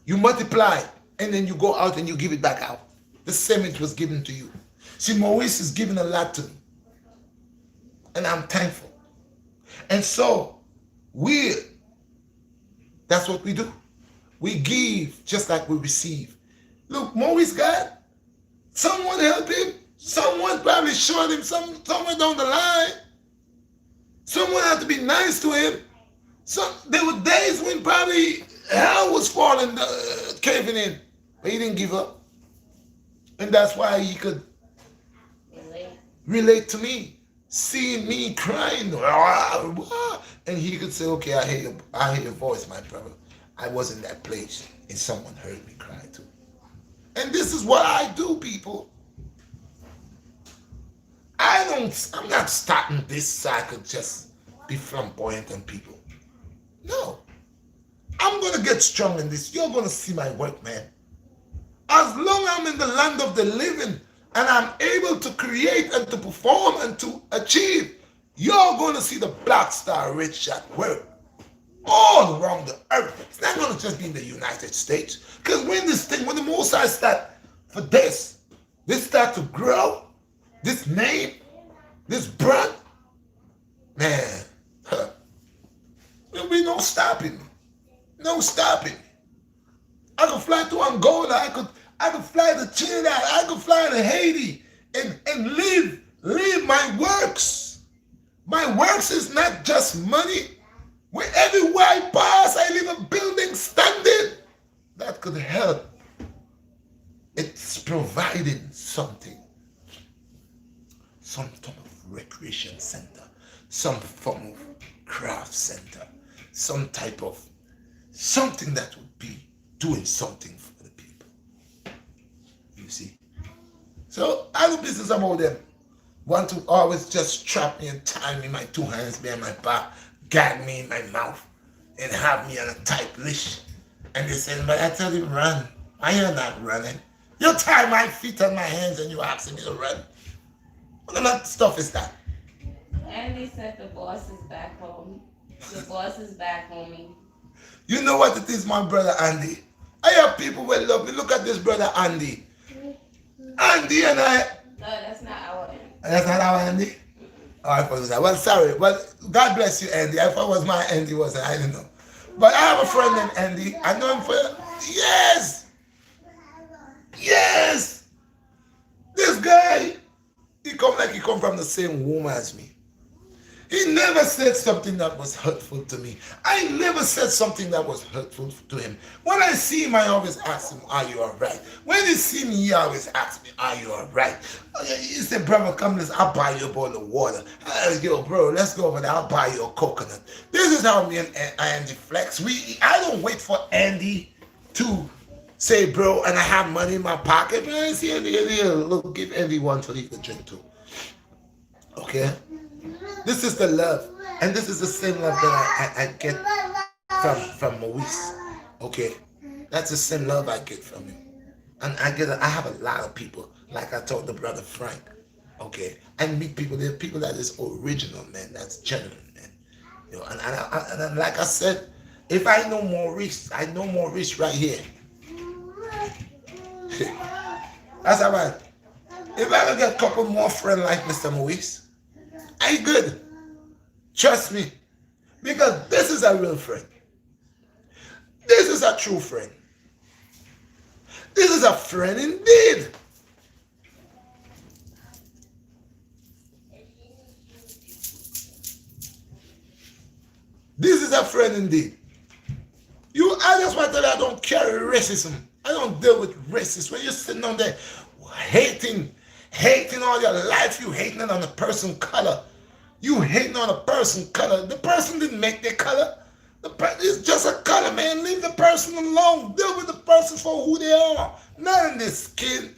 you multiply it, and then you go out and you give it back out. The same it was given to you. See, Maurice is giving a lot to me, and I'm thankful. And so that's what we do. We give just like we receive. Look, Maurice got someone help him. Someone probably showed him somewhere down the line. Someone had to be nice to him. So there were days when probably hell was falling, caving in, but he didn't give up. And that's why he could relate to me, seeing me crying, and he could say, okay, I hear your voice, my brother. I was in that place, and someone heard me cry too. And this is what I do, people. I'm not starting this so I could just be flamboyant on people. No. I'm going to get strong in this. You're going to see my work, man. As long as I'm in the land of the living and I'm able to create and to perform and to achieve, you're going to see the BlackStar Redshot work all around the earth. It's not going to just be in the United States. Because when the Most High start for this start to grow, this name, this brand, man, there'll be no stopping. No stopping. I could fly to Angola. I could fly to Trinidad. I could fly to Haiti and live my works. My works is not just money. Where everywhere I pass, I leave a building standing. That could help. It's providing something. Some type of recreation center. Some form of craft center. Some type of something that would be doing something for the people. You see? So I do business about them. Want to always just trap me and tie me my two hands behind my back, gag me in my mouth, and have me on a tight leash. And they say, but I tell you, run. I am not running. You tie my feet and my hands and you asking me to run. What kind of stuff is that? Andy said the boss is back home. The boss is back, homie. You know what it is, my brother Andy? I have people who love me. Look at this brother Andy. Andy and I. No, that's not our Andy. That's not our Andy? Oh, I thought it was that. Well, sorry. Well, God bless you, Andy. I thought it was my Andy, wasn't I? Didn't know. But I have a friend named Andy. I know him for years. Yes. This guy, he come from the same womb as me. He never said something that was hurtful to me. I never said something that was hurtful to him. When I see him, I always ask him, are you all right? When he see me, he always asks me, are you all right? He said, brother, come, I'll buy you a bowl of water. Yo, bro, let's go over there. I'll buy you a coconut. This is how me and Andy flex. I don't wait for Andy to say, bro, and I have money in my pocket. Man, I see Andy, look, give Andy one so he can drink too. Okay? This is the love, and this is the same love that I get from Maurice. Okay, that's the same love I get from him, and I have a lot of people. Like I told the brother Frank. Okay, I meet people. There are people that is original, man. That's genuine, man. You know, and like I said, if I know Maurice, I know Maurice right here. That's all right. If I can get a couple more friends like Mr. Maurice, I good. Trust me. Because this is a real friend. This is a true friend. This is a friend indeed. This is a friend indeed. I just want to tell you, I don't carry racism. I don't deal with racism. When you're sitting on there hating all your life, you hating on a person color. You hating on a person color. The person didn't make their color. It's just a color, man. Leave the person alone. Deal with the person for who they are. Not in their skin.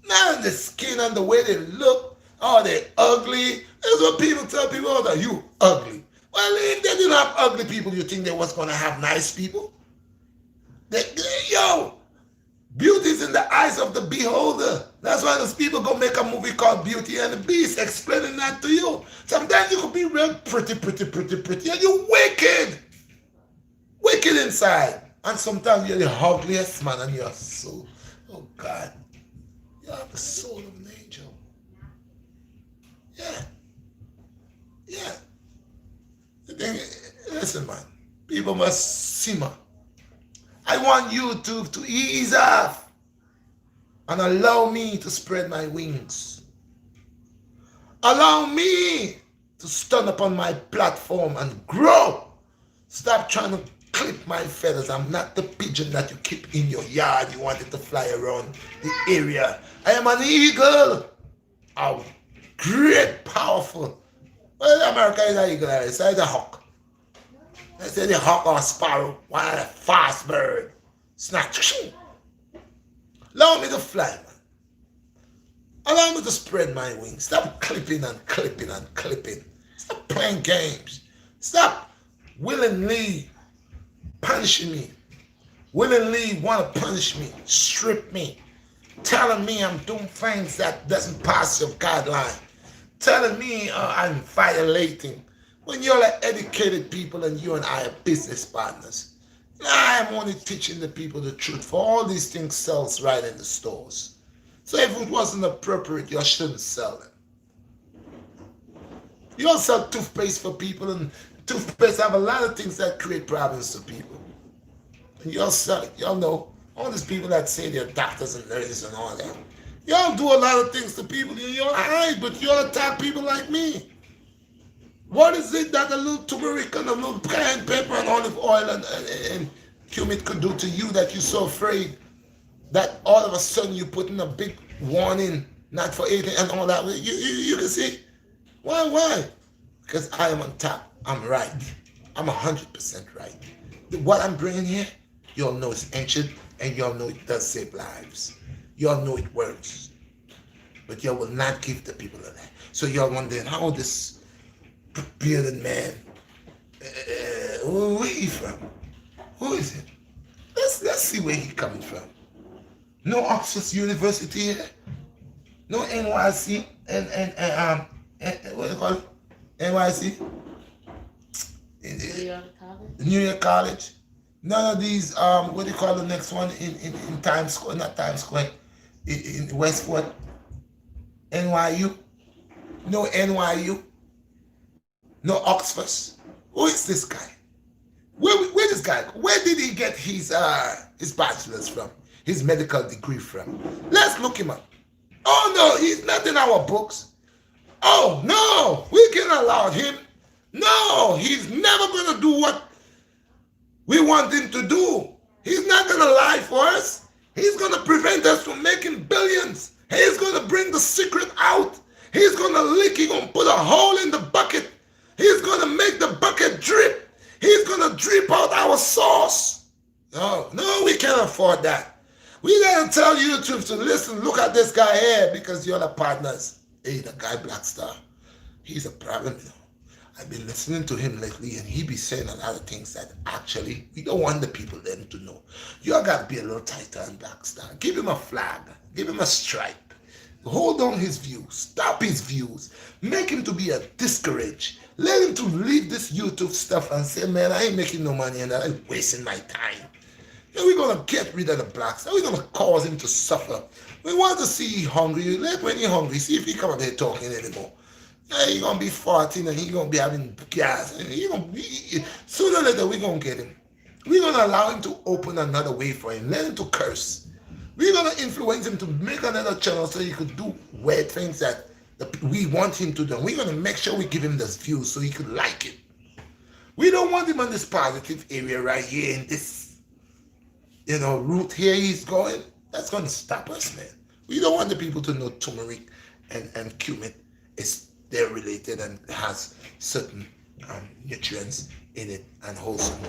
Not in the skin and the way they look. Oh, they're ugly. That's what people tell people all that. You ugly. Well, if they didn't have ugly people, you think they was going to have nice people? Yo, beauty is in the eyes of the beholder. That's why those people go make a movie called Beauty and the Beast, explaining that to you. Sometimes you could be real pretty, and you're wicked. Wicked inside. And sometimes you're the ugliest man and you're so, oh God, you have the soul of an angel. Yeah. Yeah. The thing, listen, man, people must simmer. I want you to ease off and allow me to spread my wings. Allow me to stand upon my platform and grow. Stop trying to clip my feathers. I'm not the pigeon that you keep in your yard. You want it to fly around the area. I am an eagle. A great, powerful. Well, America is an eagle. It's a hawk. They say the hawk or sparrow, one of the fast bird. Snatch. Allow me to fly, man. Allow me to spread my wings. Stop clipping and clipping and clipping. Stop playing games. Stop willingly punishing me. Willingly want to punish me, strip me, telling me I'm doing things that doesn't pass your guideline, telling me I'm violating. When you're like educated people and you and I are business partners, I'm only teaching the people the truth. For all these things sells right in the stores. So if it wasn't appropriate, you shouldn't sell them. You don't sell toothpaste for people, and toothpaste have a lot of things that create problems to people. And y'all sell it. Y'all know all these people that say they're doctors and nurses and all that. Y'all do a lot of things to people. Y'all hide, but y'all attack people like me. What is it that a little turmeric and a little cayenne pepper and olive oil and cumin could do to you that you're so afraid that all of a sudden you put in a big warning, not for eating and all that? You can see. Why? Because I am on top. I'm right. I'm 100% right. What I'm bringing here, y'all know it's ancient and y'all know it does save lives. Y'all know it works. But y'all will not give the people of that. So y'all wondering how this bearded man, where he from? Who is it? Let's see where he coming from. No Oxford University here. No NYC and what do you call it? NYC? New York College. New York College. None of these what do you call the next one in Times Square? Not Times Square. In Westport. NYU. No NYU. No Oxford. Who is this guy? Where this guy? Where did he get his bachelor's from? His medical degree from? Let's look him up. Oh no, he's not in our books. Oh no, we can allow him. No, he's never gonna do what we want him to do. He's not gonna lie for us. He's gonna prevent us from making billions. He's gonna bring the secret out. He's gonna leak. He's gonna put a hole in the bucket. He's gonna make the bucket drip. He's gonna drip out our sauce. No, we can't afford that. We gotta tell YouTube to listen, look at this guy here because you're the partners. Hey, the guy BlackStar, he's a problem, you know. I've been listening to him lately and he be saying a lot of things that actually we don't want the people then to know. You gotta be a little tighter on BlackStar. Give him a flag, give him a stripe. Hold on his views, stop his views, make him to be a discourage. Let him to leave this YouTube stuff and say, man, I ain't making no money and I'm wasting my time. And we're gonna get rid of the BlackStar. We're gonna cause him to suffer. We want to see he hungry. Let when he's hungry, see if he come up here talking anymore. Yeah, he's gonna be farting and he's gonna be having gas. And sooner or later we're gonna get him. We're gonna allow him to open another way for him. Let him to curse. We're gonna influence him to make another channel so he could do weird things that we want him to do. We're gonna make sure we give him those views so he could like it. We don't want him on this positive area right here in this, route here he's going. That's gonna stop us, man. We don't want the people to know turmeric and cumin is they're related and has certain nutrients in it and wholesome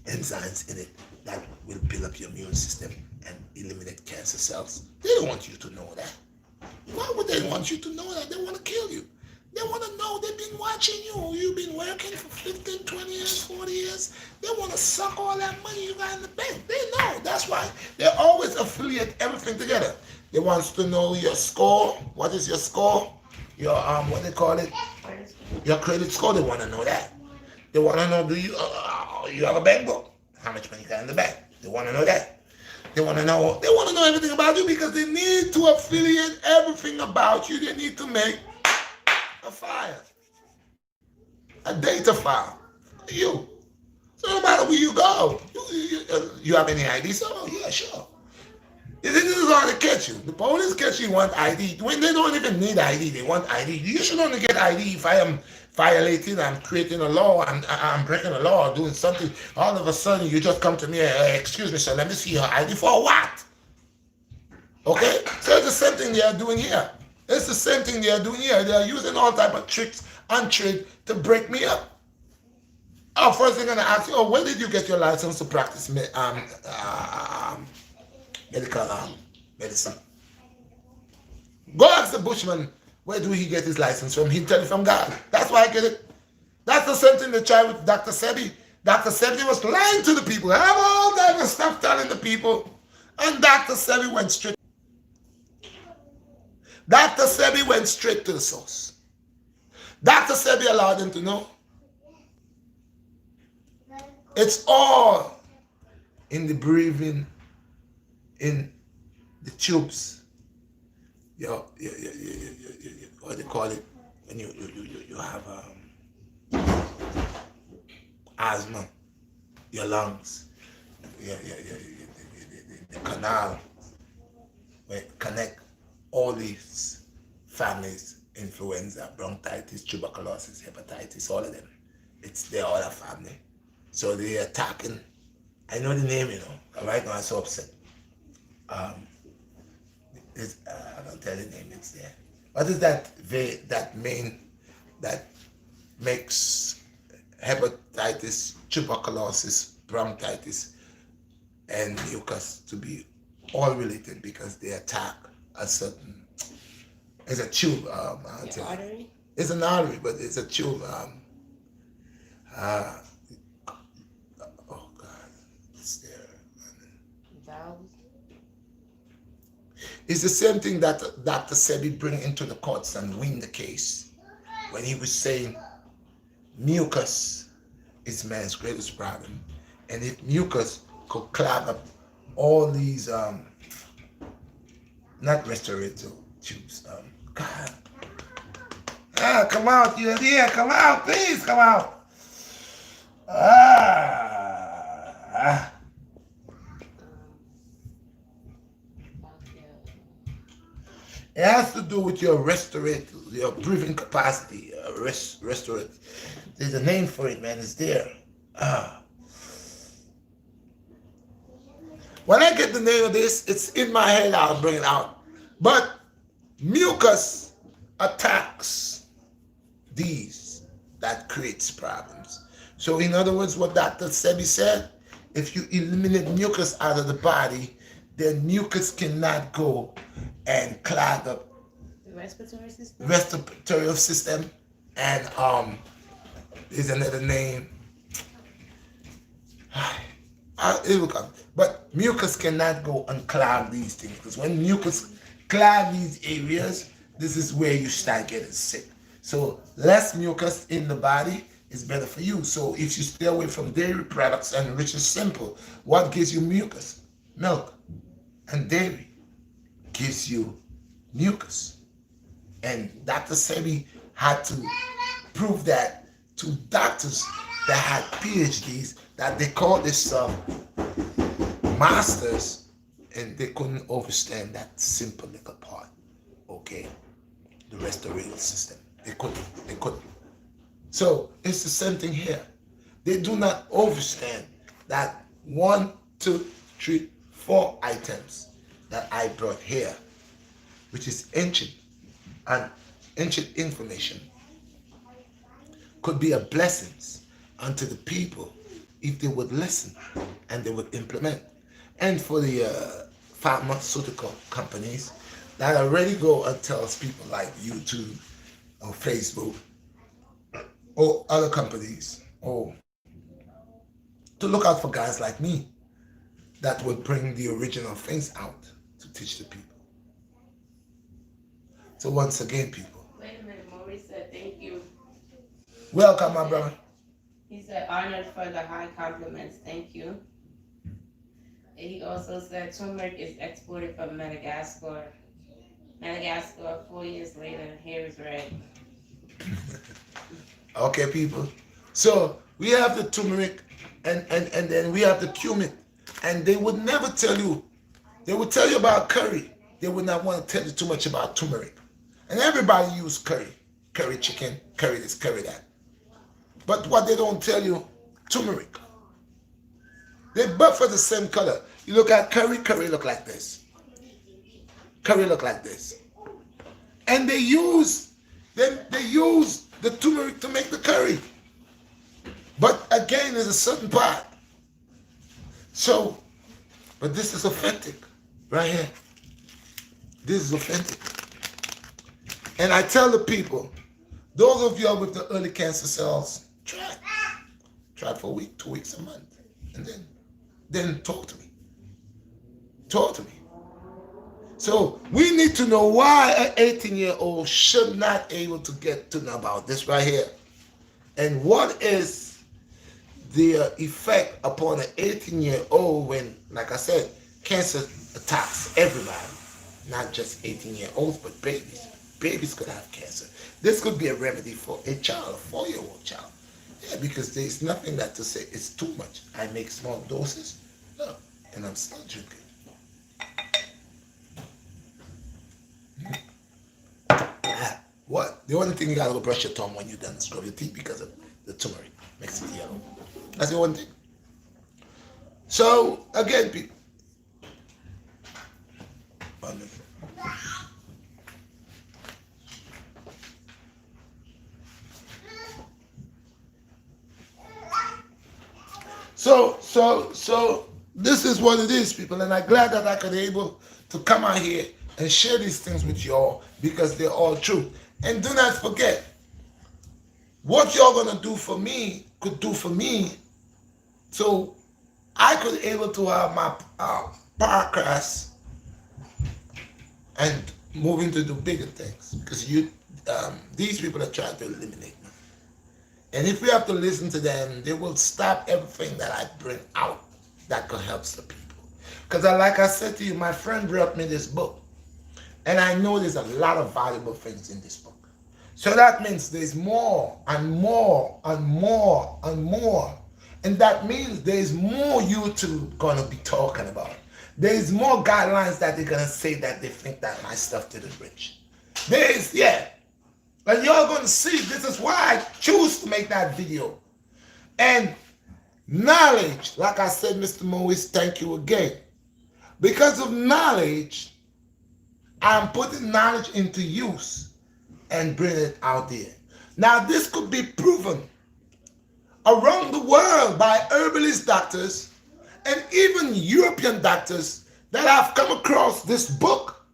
enzymes in it that will build up your immune system and eliminate cancer cells. They don't want you to know that. Why would they want you to know that? They want to kill you. They want to know they've been watching you. You've been working for 15, 20 years, 40 years. They want to suck all that money you got in the bank. They know. That's why they always affiliate everything together. They want to know your score. What is your score? Your, what they call it? Your credit score. They want to know that. They want to know, do you have a bank book? How much money you got in the bank? They want to know that. They want to know everything about you because they need to affiliate everything about you. They need to make a file, a data file for you. So no matter where you go, you have any ID? So, yeah, sure. This is how they catch you. The police catch you want ID. When they don't even need ID, they want ID. You should only get ID if I am violating, I'm creating a law, I'm breaking a law, doing something. All of a sudden, you just come to me, excuse me, sir, let me see your ID for what? Okay? So it's the same thing they are doing here. It's the same thing they are doing here. They are using all type of tricks and trade to break me up. Oh, first they're going to ask you, when did you get your license to practice medical medicine? Go ask the bushman, where do he get his license from? He'll tell you from God. That's why I get it. That's the same thing they tried with Dr. Sebi. Dr. Sebi was lying to the people. Have all that stuff telling the people. And Dr. Sebi went straight. Dr. Sebi went straight to the source. Dr. Sebi allowed them to know. It's all in the breathing, in the tubes. What they call it when you have asthma, your lungs, the canal where connect all these families, influenza, bronchitis, tuberculosis, hepatitis, all of them. It's their other family. So they're attacking. I know the name, Right now I'm so upset. I don't tell the name, it's there. What is that that makes hepatitis, tuberculosis, bronchitis, and mucus to be all related because they attack a certain, it's a tube. Artery? It's an artery, but it's a tube. Oh God, it's there. Valves? It's the same thing that Dr. Sebi bring into the courts and win the case when he was saying mucus is man's greatest problem. And if mucus could clog up all these, not respiratory tubes, God. Come out, you're here, come out, please come out. Ah. It has to do with your restorative, your breathing capacity, restorative. There's a name for it, man. It's there. Ah. When I get the name of this, it's in my head. I'll bring it out. But mucus attacks these that creates problems. So in other words, what Dr. Sebi said, if you eliminate mucus out of the body, then mucus cannot go and clog up The respiratory system. respiratory system, and there's another name. It will come. But mucus cannot go and clog these things, because when mucus clog these areas, this is where you start getting sick. So less mucus in the body is better for you. So if you stay away from dairy products, and which is simple, what gives you mucus? Milk and dairy gives you mucus. And Dr. Sebi had to prove that to doctors that had PhDs, that they called this masters, and they couldn't understand that simple little part. Okay, the restorative system. They couldn't. So it's the same thing here. They do not understand that 1, 2, 3, 4 items that I brought here, which is ancient and ancient information, could be a blessing unto the people if they would listen and they would implement. And for the pharmaceutical companies that already go and tells people like YouTube or Facebook or other companies, or to look out for guys like me that will bring the original things out to teach the people. So once again, people. Wait a minute, Maurice said thank you. Welcome, my brother. He said honored for the high compliments, thank you. And he also said turmeric is exported from Madagascar. Madagascar, 4 years later, hair is red. Okay, people. So we have the turmeric, and then we have the cumin. And they would never tell you. They would tell you about curry. They would not want to tell you too much about turmeric. And everybody use curry. Curry chicken, curry this, curry that. But what they don't tell you, turmeric. They both are the same color. You look at curry, curry look like this. Curry look like this. And they use the turmeric to make the curry. But again, there's a certain part. So, but this is authentic, right here. This is authentic. And I tell the people, those of you with the early cancer cells, try it. Try it for a week, 2 weeks, a month. And then talk to me. Talk to me. So we need to know why an 18-year-old should not able to get to know about this right here. And what is the effect upon an 18-year-old when, like I said, cancer attacks everybody, not just 18-year-olds, but babies. Babies could have cancer. This could be a remedy for a child, a 4-year-old child. Yeah, because there's nothing that to say it's too much. I make small doses, look, and I'm still drinking. What? The only thing you gotta go brush your tongue when you're done is scrub your teeth because of the turmeric makes it yellow. That's the one thing. So again, people. So this is what it is, people, and I'm glad that I could be able to come out here and share these things with y'all because they're all true. And do not forget, what y'all gonna do for me could do for me, so I could able to have my podcast and move into the bigger things, because these people are trying to eliminate me. And if we have to listen to them, they will stop everything that I bring out that could help the people. Because like I said to you, my friend brought me this book. And I know there's a lot of valuable things in this book. So that means there's more and more and more and more. And that means there's more YouTube gonna be talking about. There's more guidelines that they're gonna say that they think that my stuff didn't reach. There's, yeah. And you're gonna see, this is why I choose to make that video. And knowledge, like I said, Mr. Moise, thank you again. Because of knowledge, I'm putting knowledge into use and bringing it out there. Now, this could be proven around the world by herbalist doctors and even European doctors that have come across this book.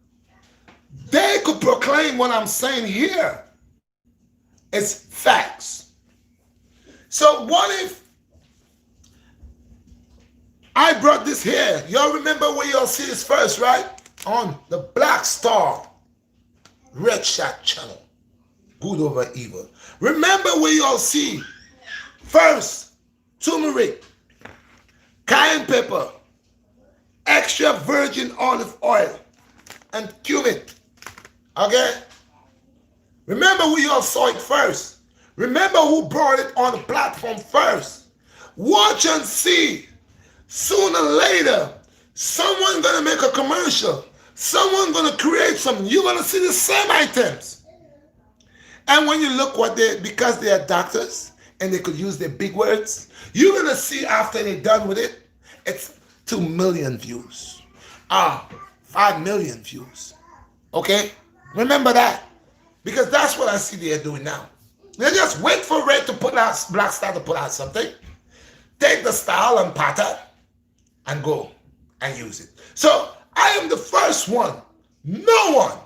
They could proclaim what I'm saying here is facts. So what if I brought this here? Y'all remember where y'all see this first, right? On the BlackStar Redshot channel. Good over evil. Remember where y'all see first turmeric, cayenne pepper, extra virgin olive oil, and cumin. Okay? Remember who y'all saw it first. Remember who brought it on the platform first. Watch and see. Sooner or later, someone's gonna make a commercial. Someone's gonna create something. You're gonna see the same items. And when you look what they, because they are doctors and they could use their big words, you're gonna see after they're done with it, it's 2 million views. 5 million views. Okay? Remember that. Because that's what I see they're doing now. They just wait for Red to put out, BlackStar to put out something, take the style and pattern, and go and use it. So I am the first one. No one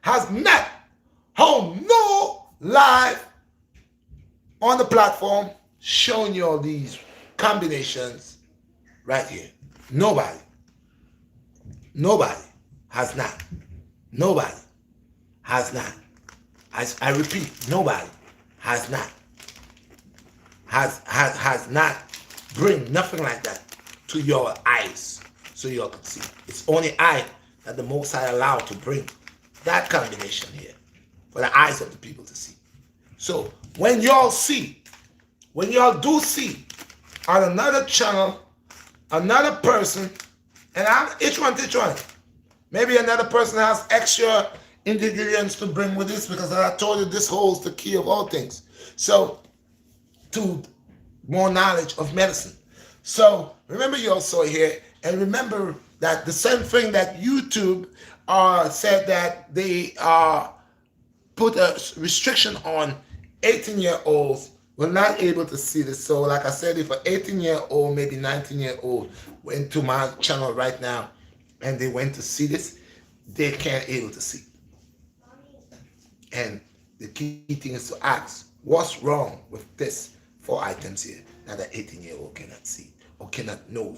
has not home no live on the platform showing you all these combinations right here. Nobody. Nobody has not. Nobody has not. I repeat, nobody has not. Has not bring nothing like that to your eyes so you all can see. It's only I that the Most High allowed to bring that combination here for the eyes of the people to see. So when y'all see, when y'all do see on another channel, another person, and each one, maybe another person has extra ingredients to bring with this, because as I told you, this holds the key of all things. So to more knowledge of medicine. So remember you also here, and remember that the same thing that YouTube said that they put a restriction on 18-year-olds were not able to see this. So like I said, if an 18-year-old, maybe 19-year-old went to my channel right now and they went to see this, they can't able to see. And the key thing is to ask, what's wrong with this 4 items here that the 18-year-old cannot see or cannot know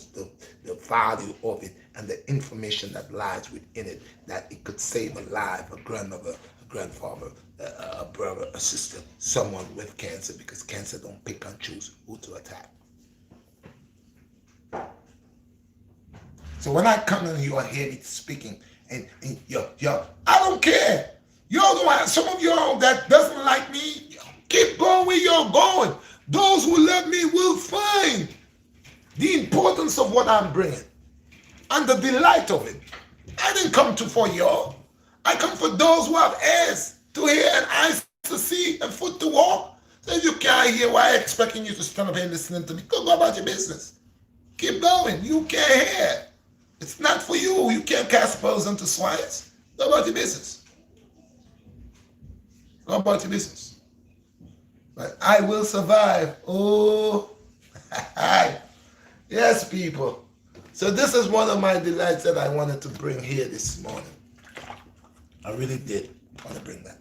the value of it and the information that lies within it, that it could save a life, a grandmother, a grandfather, a brother, a sister, someone with cancer, because cancer don't pick and choose who to attack. So when I come in, you are hear me speaking, and you're, I don't care. You're the one, some of y'all that doesn't like me, keep going where you're going. Those who love me will find the importance of what I'm bringing and the delight of it. I didn't come for y'all. I come for those who have ears to hear and eyes to see and foot to walk. So if you can't hear, why I expecting you to stand up here listening to me? Go about your business. Keep going. You can't hear. It's not for you. You can't cast pearls into swines. Go about your business. Go about your business. But I will survive. Oh, yes, people. So this is one of my delights that I wanted to bring here this morning. I really did want to bring that.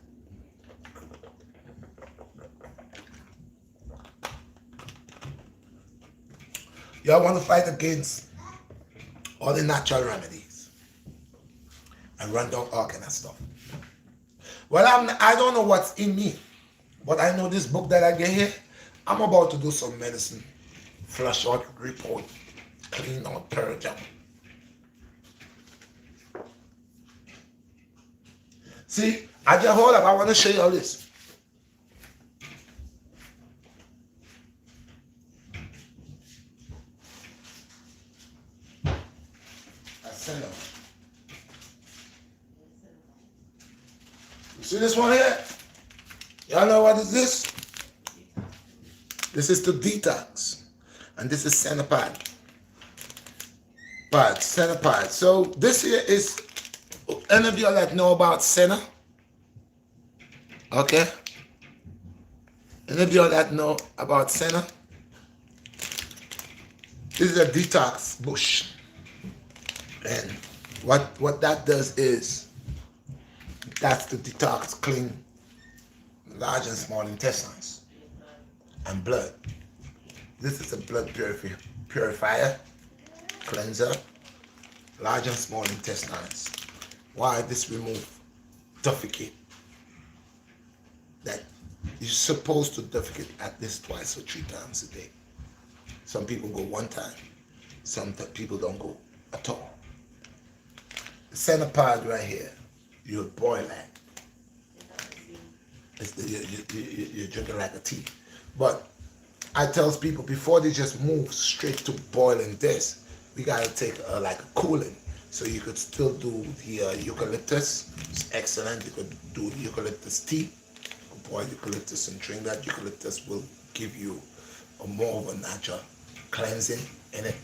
Y'all want to fight against all the natural remedies and run down all kind of stuff. Well, I don't know what's in me, but I know this book that I get here, I'm about to do some medicine, flush out, report, clean out, purge out. See, I just hold up, I want to show you all this. See this one here? Y'all know what is this? This is the detox. And this is centipede. Centipede. So this here is, any of y'all that know about senna? Okay. Any of y'all that know about senna? This is a detox bush. And what that does is, that's the detox, clean large and small intestines and blood. This is a blood purifier, cleanser, large and small intestines. Why? This remove defecate. That you're supposed to defecate at least 2 or 3 times a day. Some people go 1 time. Some people don't go at all. The centipede right here, you boil that. You're drinking like a tea. But I tell people before they just move straight to boiling this, we gotta take like a cooling. So you could still do the eucalyptus. It's excellent. You could do the eucalyptus tea. Boil eucalyptus and drink that. Eucalyptus will give you a more of a natural cleansing in it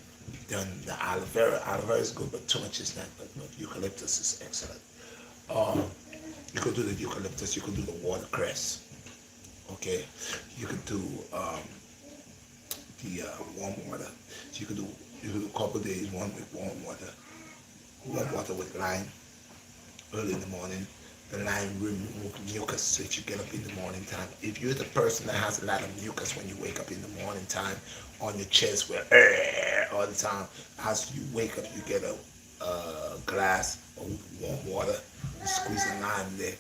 than the aloe vera. Aloe vera is good, but too much is not. But eucalyptus is excellent. You could do the eucalyptus. You could do the watercress. Okay. You could do the warm water. So you could do a couple days, one with warm water with lime early in the morning. The lime remove mucus. So if you get up in the morning time, if you're the person that has a lot of mucus when you wake up in the morning time on your chest, where all the time, as you wake up, you get a glass of warm water, you squeeze a lime there,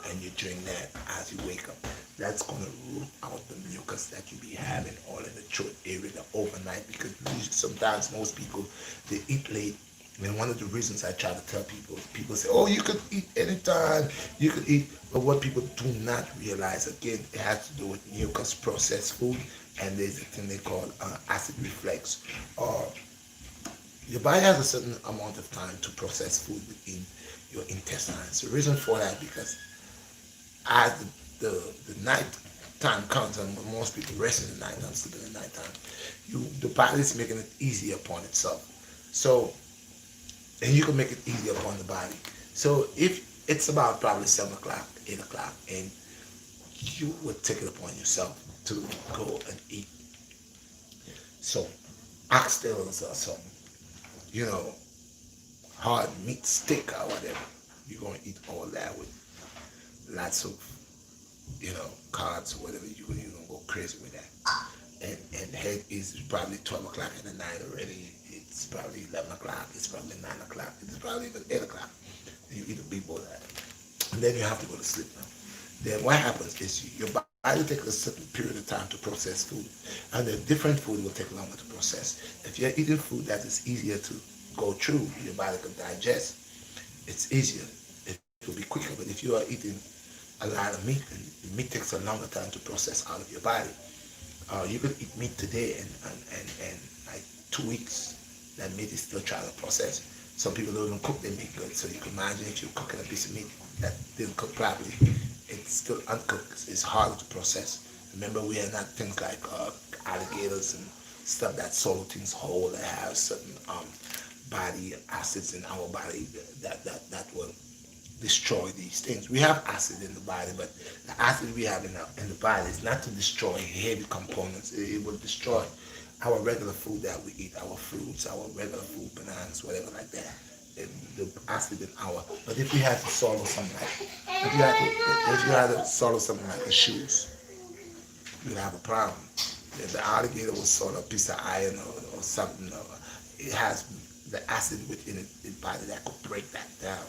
and you drink that as you wake up. That's gonna root out the mucus that you be having all in the throat area overnight, because sometimes most people, they eat late. And one of the reasons I try to tell people say, oh, you could eat anytime, you could eat. But what people do not realize, again, it has to do with mucus, processed food, and there's a thing they call acid reflux. Your body has a certain amount of time to process food within your intestines. The reason for that, because as the night time comes, and most people rest in the night time, sleep in the night time, the body is making it easier upon itself. So, and you can make it easier upon the body. So if it's about probably 7 o'clock, 8 o'clock, and you would take it upon yourself to go and eat. So oxtails or some, hard meat steak or whatever. You're going to eat all that with lots of, carbs or whatever. You're going to go crazy with that. And head is probably 12 o'clock in the night already. It's probably 11 o'clock. It's probably 9 o'clock. It's probably even 8 o'clock. And you eat a big bowl of that. And then you have to go to sleep now. Then what happens is your body takes a certain period of time to process food. And the different food will take longer to process. If you're eating food that is easier to go through, your body can digest, it's easier. It will be quicker. But if you are eating a lot of meat, and the meat takes a longer time to process out of your body, you could eat meat today and like 2 weeks, that meat is still trying to process. Some people don't even cook their meat good, so you can imagine if you're cooking a piece of meat that didn't cook properly, it's still uncooked. It's harder to process. Remember, we are not things like alligators and stuff that swallow things whole, that have certain body acids in our body that will destroy these things. We have acid in the body, but the acid we have in the body is not to destroy heavy components. It will destroy our regular food that we eat, our fruits, our regular food, bananas, whatever like that. The acid in but if we had to swallow something like, if you had to swallow something like the shoes, you'd have a problem. If the alligator will swallow a piece of iron or something, it has the acid within its body that could break that down.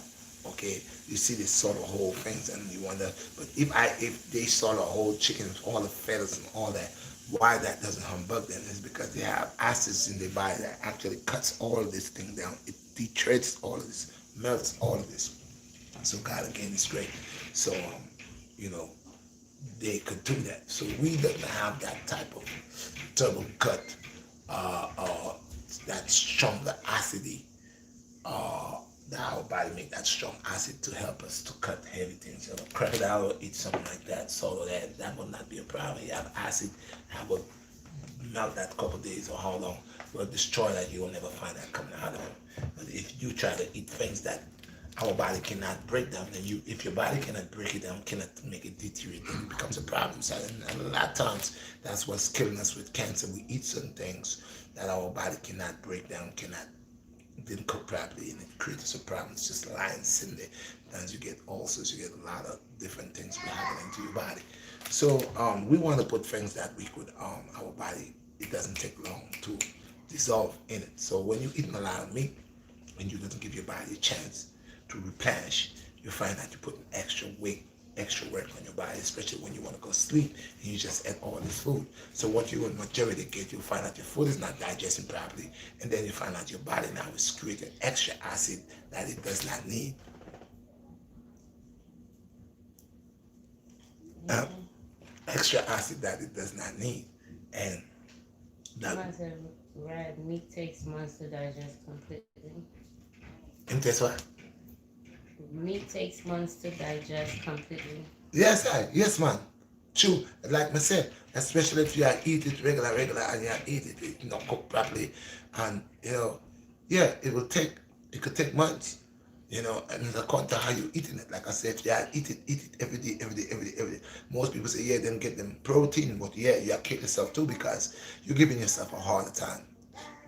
Okay, you see they swallow whole things, and you wonder, but if they swallow whole chicken with all the feathers and all that, why that doesn't humbug them is because they have acids in their body that actually cuts all of this thing down. It detrits all of this, melts all of this. So God again is great. So they could do that. So we don't have that type of double cut, that stronger acidity. That our body make that strong acid to help us to cut heavy things up. crocodile will eat something like that, so that will not be a problem. You have acid, that will melt that couple days or how long, will destroy that. You will never find that coming out of it. But if you try to eat things that our body cannot break down, then if your body cannot break it down, cannot make it deteriorate, then it becomes a problem. So, and a lot of times, that's what's killing us with cancer. We eat certain things that our body cannot break down, didn't cook properly, and it creates a problem. It's just lying sitting there. Sometimes you get ulcers, you get a lot of different things happening to your body. So we want to put things that we could, our body, it doesn't take long to dissolve in it. So when you're eating a lot of meat, when you doesn't give your body a chance to replenish, you find that you put extra weight, extra work on your body, especially when you want to go sleep and you just eat all this food. So what you will majority get, you'll find out your food is not digesting properly, and then you find out your body now is creating extra acid that it does not need. Extra acid that it does not need. And that red meat takes months to digest completely. and guess what? Meat takes months to digest completely. Yes, man. True. Like I said, especially if you eat it regular, and you eat it, cook properly, and yeah, it could take months, and according to how you eating it. Like I said, if you eat it every day, every day, every day, every day. Most people say, yeah, then get them protein, but yeah, you kill yourself too because you're giving yourself a harder time.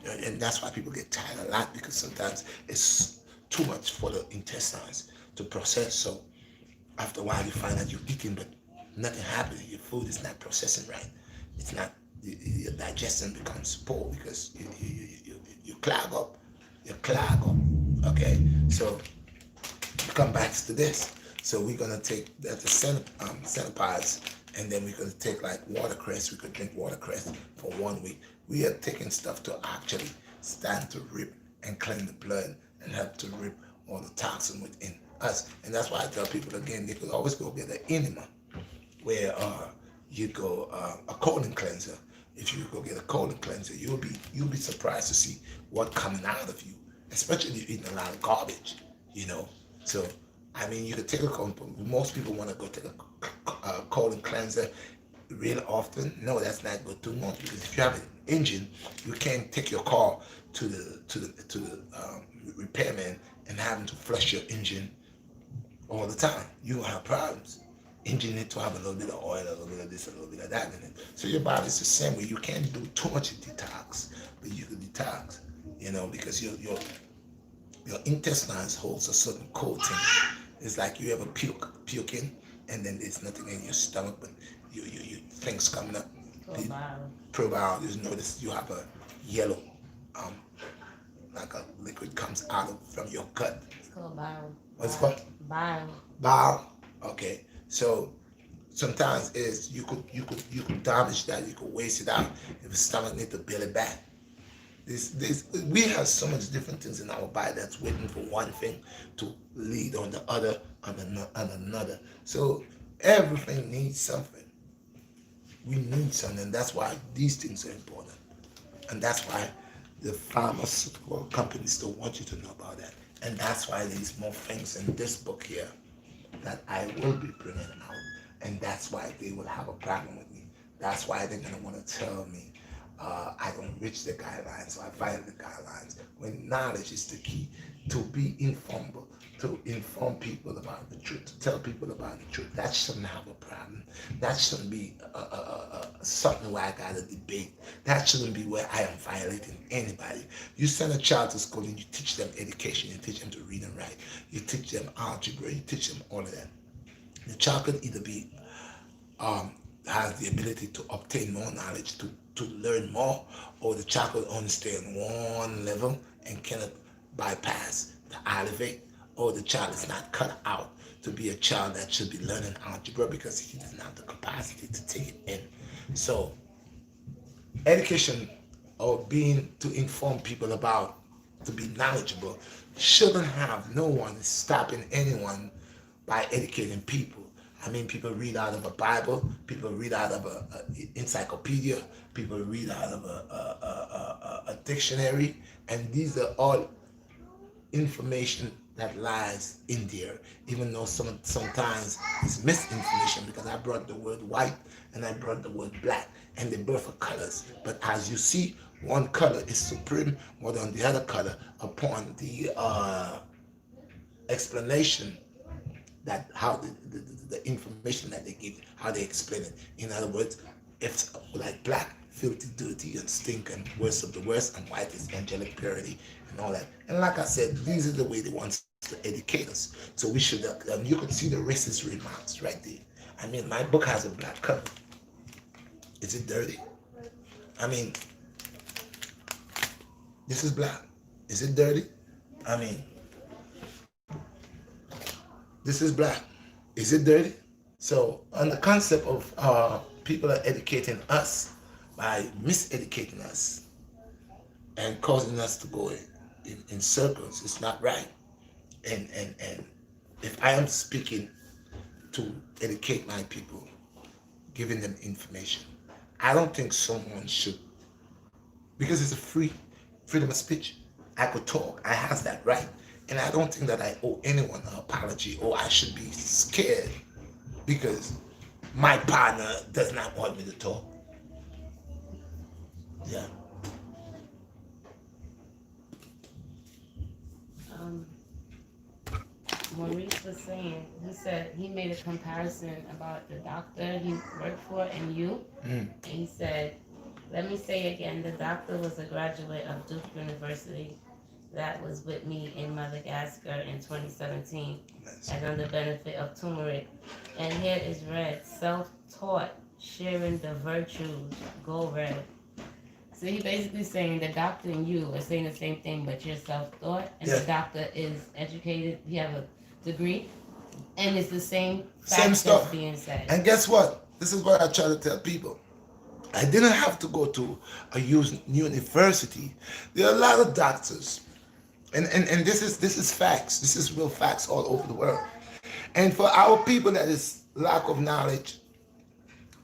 And that's why people get tired a lot, because sometimes it's too much for the intestines to process. So after a while, you find that you're eating, but nothing happening. Your food is not processing right. It's not, your digestion becomes poor because you clog up. You clog up. Okay, so come back to this. So we're gonna take the centipods, and then we're gonna take like watercress. We could drink watercress for 1 week. We are taking stuff to actually stand to rip and clean the blood and help to rip all the toxin within us. And that's why I tell people again, they could always go get an enema, where you go a colon cleanser. If you go get a colon cleanser, you'll be surprised to see what coming out of you, especially if you're eating a lot of garbage. So I mean, you could take a colon. Most people want to go take a colon cleanser real often. No, that's not good too much, because if you have an engine, you can't take your car to the repairman and having to flush your engine all the time. You will have problems. Engine need to have a little bit of oil, a little bit of this, a little bit of that in it. So your body's the same way. You can't do too much detox, but you can detox, because your intestines holds a certain coating. It's like you ever puking, and then there's nothing in your stomach, but you things coming up. Probiotics. You notice you have a yellow, like a liquid comes out from your gut. It's called bile. What's it called? Bile. Okay. So sometimes you could damage that. You could waste it out. If the stomach need to build it back. We have so much different things in our body that's waiting for one thing to lead on the other, on another. So everything needs something. We need something. That's why these things are important. And that's why the pharmaceutical companies don't want you to know about that. And that's why there's more things in this book here that I will be bringing out. And that's why they will have a problem with me. That's why they're going to want to tell me I don't reach the guidelines, so I violate the guidelines. When knowledge is the key, to be informed, to inform people about the truth, to tell people about the truth. That shouldn't have a problem. That shouldn't be something where I got to debate. That shouldn't be where I am violating anybody. You send a child to school and you teach them education, you teach them to read and write, you teach them algebra, you teach them all of that. The child can either be has the ability to obtain more knowledge, to learn more, or the child will only stay on one level and cannot bypass the elevate, or the child is not cut out to be a child that should be learning algebra because he doesn't have the capacity to take it in. So education, or being to inform people about, to be knowledgeable, shouldn't have no one stopping anyone by educating people. I mean, people read out of a Bible, people read out of an encyclopedia, people read out of a dictionary, and these are all information that lies in there, even though sometimes it's misinformation, because I brought the word white and I brought the word black, and they both are colors. But as you see, one color is supreme more than the other color upon the explanation, that how the information that they give, how they explain it. In other words, it's like black, filthy, dirty, and stink, and worst of the worst, and white is angelic purity and all that. And like I said, these are the way they want to educate us. So we should, you could see the racist remarks right there. I mean, my book has a black cover. Is it dirty? I mean, this is black. Is it dirty? I mean, this is black. Is it dirty? So on the concept of people are educating us by miseducating us and causing us to go in circles, it's not right. And if I am speaking to educate my people, giving them information, I don't think someone should, because it's a freedom of speech. I could talk. I have that right. And I don't think that I owe anyone an apology, or I should be scared because my partner does not want me to talk. Yeah. Maurice was saying, he said he made a comparison about the doctor he worked for and you. And he said, let me say again, the doctor was a graduate of Duke University that was with me in Madagascar in 2017 and under benefit of turmeric. And here is red, self-taught, sharing the virtues, go red. So he basically saying the doctor and you are saying the same thing, but you're self-taught, and the doctor is educated, he have a degree, and it's the same stuff being said. And guess what? This is what I try to tell people. I didn't have to go to a university. There are a lot of doctors, and this is facts. This is real facts all over the world. And for our people that is lack of knowledge,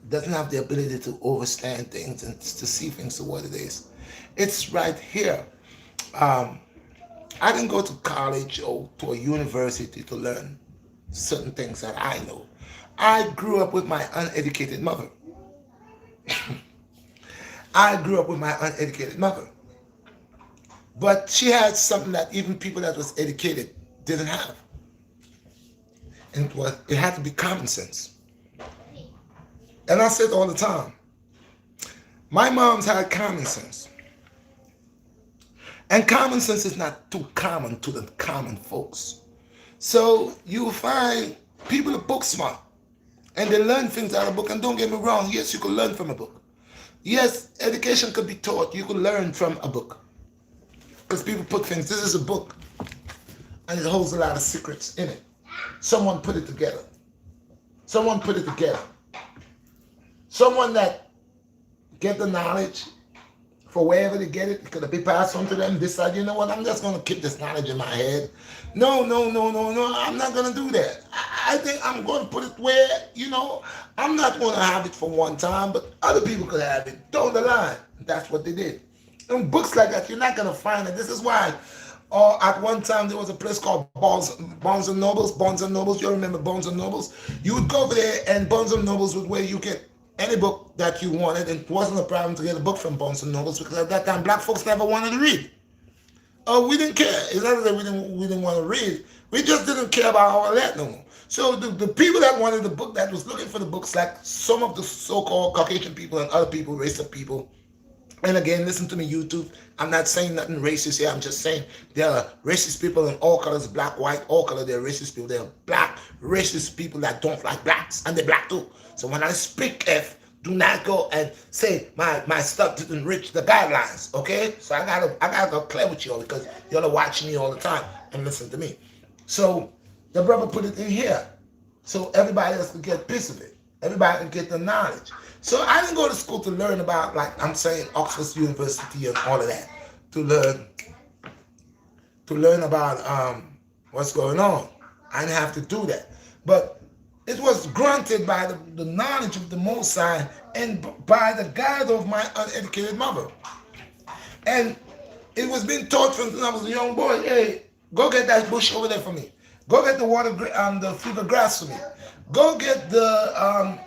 doesn't have the ability to understand things and to see things for what it is, it's right here. I didn't go to college or to a university to learn certain things that I know. I grew up with my uneducated mother. I grew up with my uneducated mother. But she had something that even people that was educated didn't have. And it had to be common sense. And I say it all the time. My mom's had common sense. And common sense is not too common to the common folks. So you find people are book smart. And they learn things out of a book. And don't get me wrong, yes, you could learn from a book. Yes, education could be taught. You could learn from a book. Because people put things, this is a book. And it holds a lot of secrets in it. Someone put it together. Someone put it together. Someone that get the knowledge for wherever they get it, could it be passed on to them? Decide, you know what, I'm just going to keep this knowledge in my head. No, I'm not going to do that. I think I'm going to put it where, I'm not going to have it for one time, but other people could have it down the line. That's what they did. In books like that, you're not going to find it. This is why at one time there was a place called Barnes and Nobles. You remember Barnes and Nobles? You would go over there, and Barnes and Nobles was where you get any book that you wanted, and it wasn't a problem to get a book from Barnes and Nobles, because at that time black folks never wanted to read. Oh, we didn't care. It's not that we didn't want to read. We just didn't care about all that no more. So the people that wanted the book, that was looking for the books, like some of the so-called Caucasian people and other people, race of people. And again, listen to me, YouTube. I'm not saying nothing racist here. I'm just saying there are racist people in all colors, black, white, all colors. They're racist people. They're black, racist people that don't like blacks, and they're black too. So when I speak do not go and say my stuff didn't reach the guidelines, okay? So I gotta go clear with y'all, because y'all are watching me all the time and listen to me. So the brother put it in here, so everybody else could get a piece of it. Everybody can get the knowledge. So I didn't go to school to learn about, like I'm saying, Oxford University and all of that, to learn about what's going on. I didn't have to do that. But it was granted by the knowledge of the Most High and by the guide of my uneducated mother. And it was being taught from when I was a young boy. Hey, Go get that bush over there for me. Go get the the fever grass for me. Go get the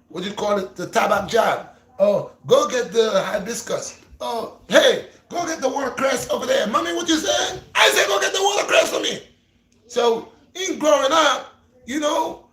what do you call it? The tabac jab. Oh, go get the hibiscus. Oh, hey, go get the watercress over there. Mommy, what you saying? I said go get the watercress for me. So in growing up, you know,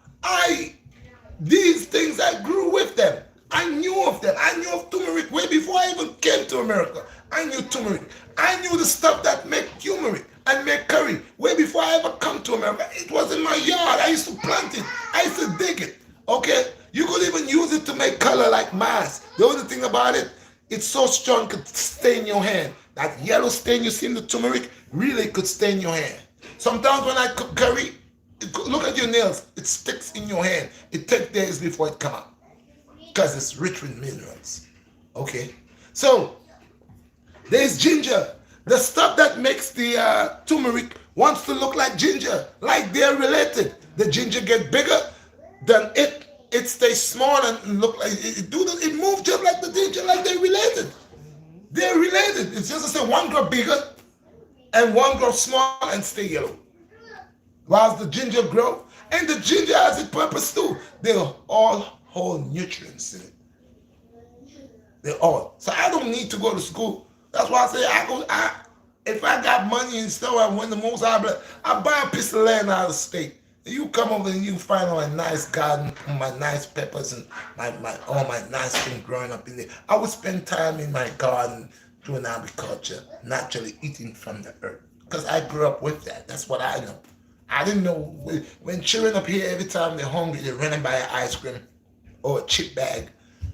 these things I grew with them. I knew of them. I knew of turmeric way before I even came to America. I knew turmeric. I knew the stuff that make turmeric and make curry way before I ever come to America. It was in my yard. I used to plant it. I used to dig it. Okay? You could even use it to make color like mask. The only thing about it, it's so strong it could stain your hand. That yellow stain you see in the turmeric really could stain your hand. Sometimes when I cook curry, look at your nails. It sticks in your hand. It takes days before it comes out because it's rich with minerals. Okay? So, there's ginger. The stuff that makes the turmeric wants to look like ginger, like they're related. The ginger get bigger, then it stays small and look like it moves just like the ginger, like they're related. They're related. It's just to say one grow bigger and one grow small and stay yellow. Whilst the ginger grow, and the ginger has its purpose too. They all hold nutrients in it. They all. So I don't need to go to school. That's why I say if I got money and stuff, I win the most, I buy a piece of land out of the state. You come over and you find my nice garden, my nice peppers and all my nice things growing up in there. I would spend time in my garden doing agriculture, naturally eating from the earth. Because I grew up with that. That's what I know. I didn't know when children up here, every time they're hungry, they're running by an ice cream or a chip bag.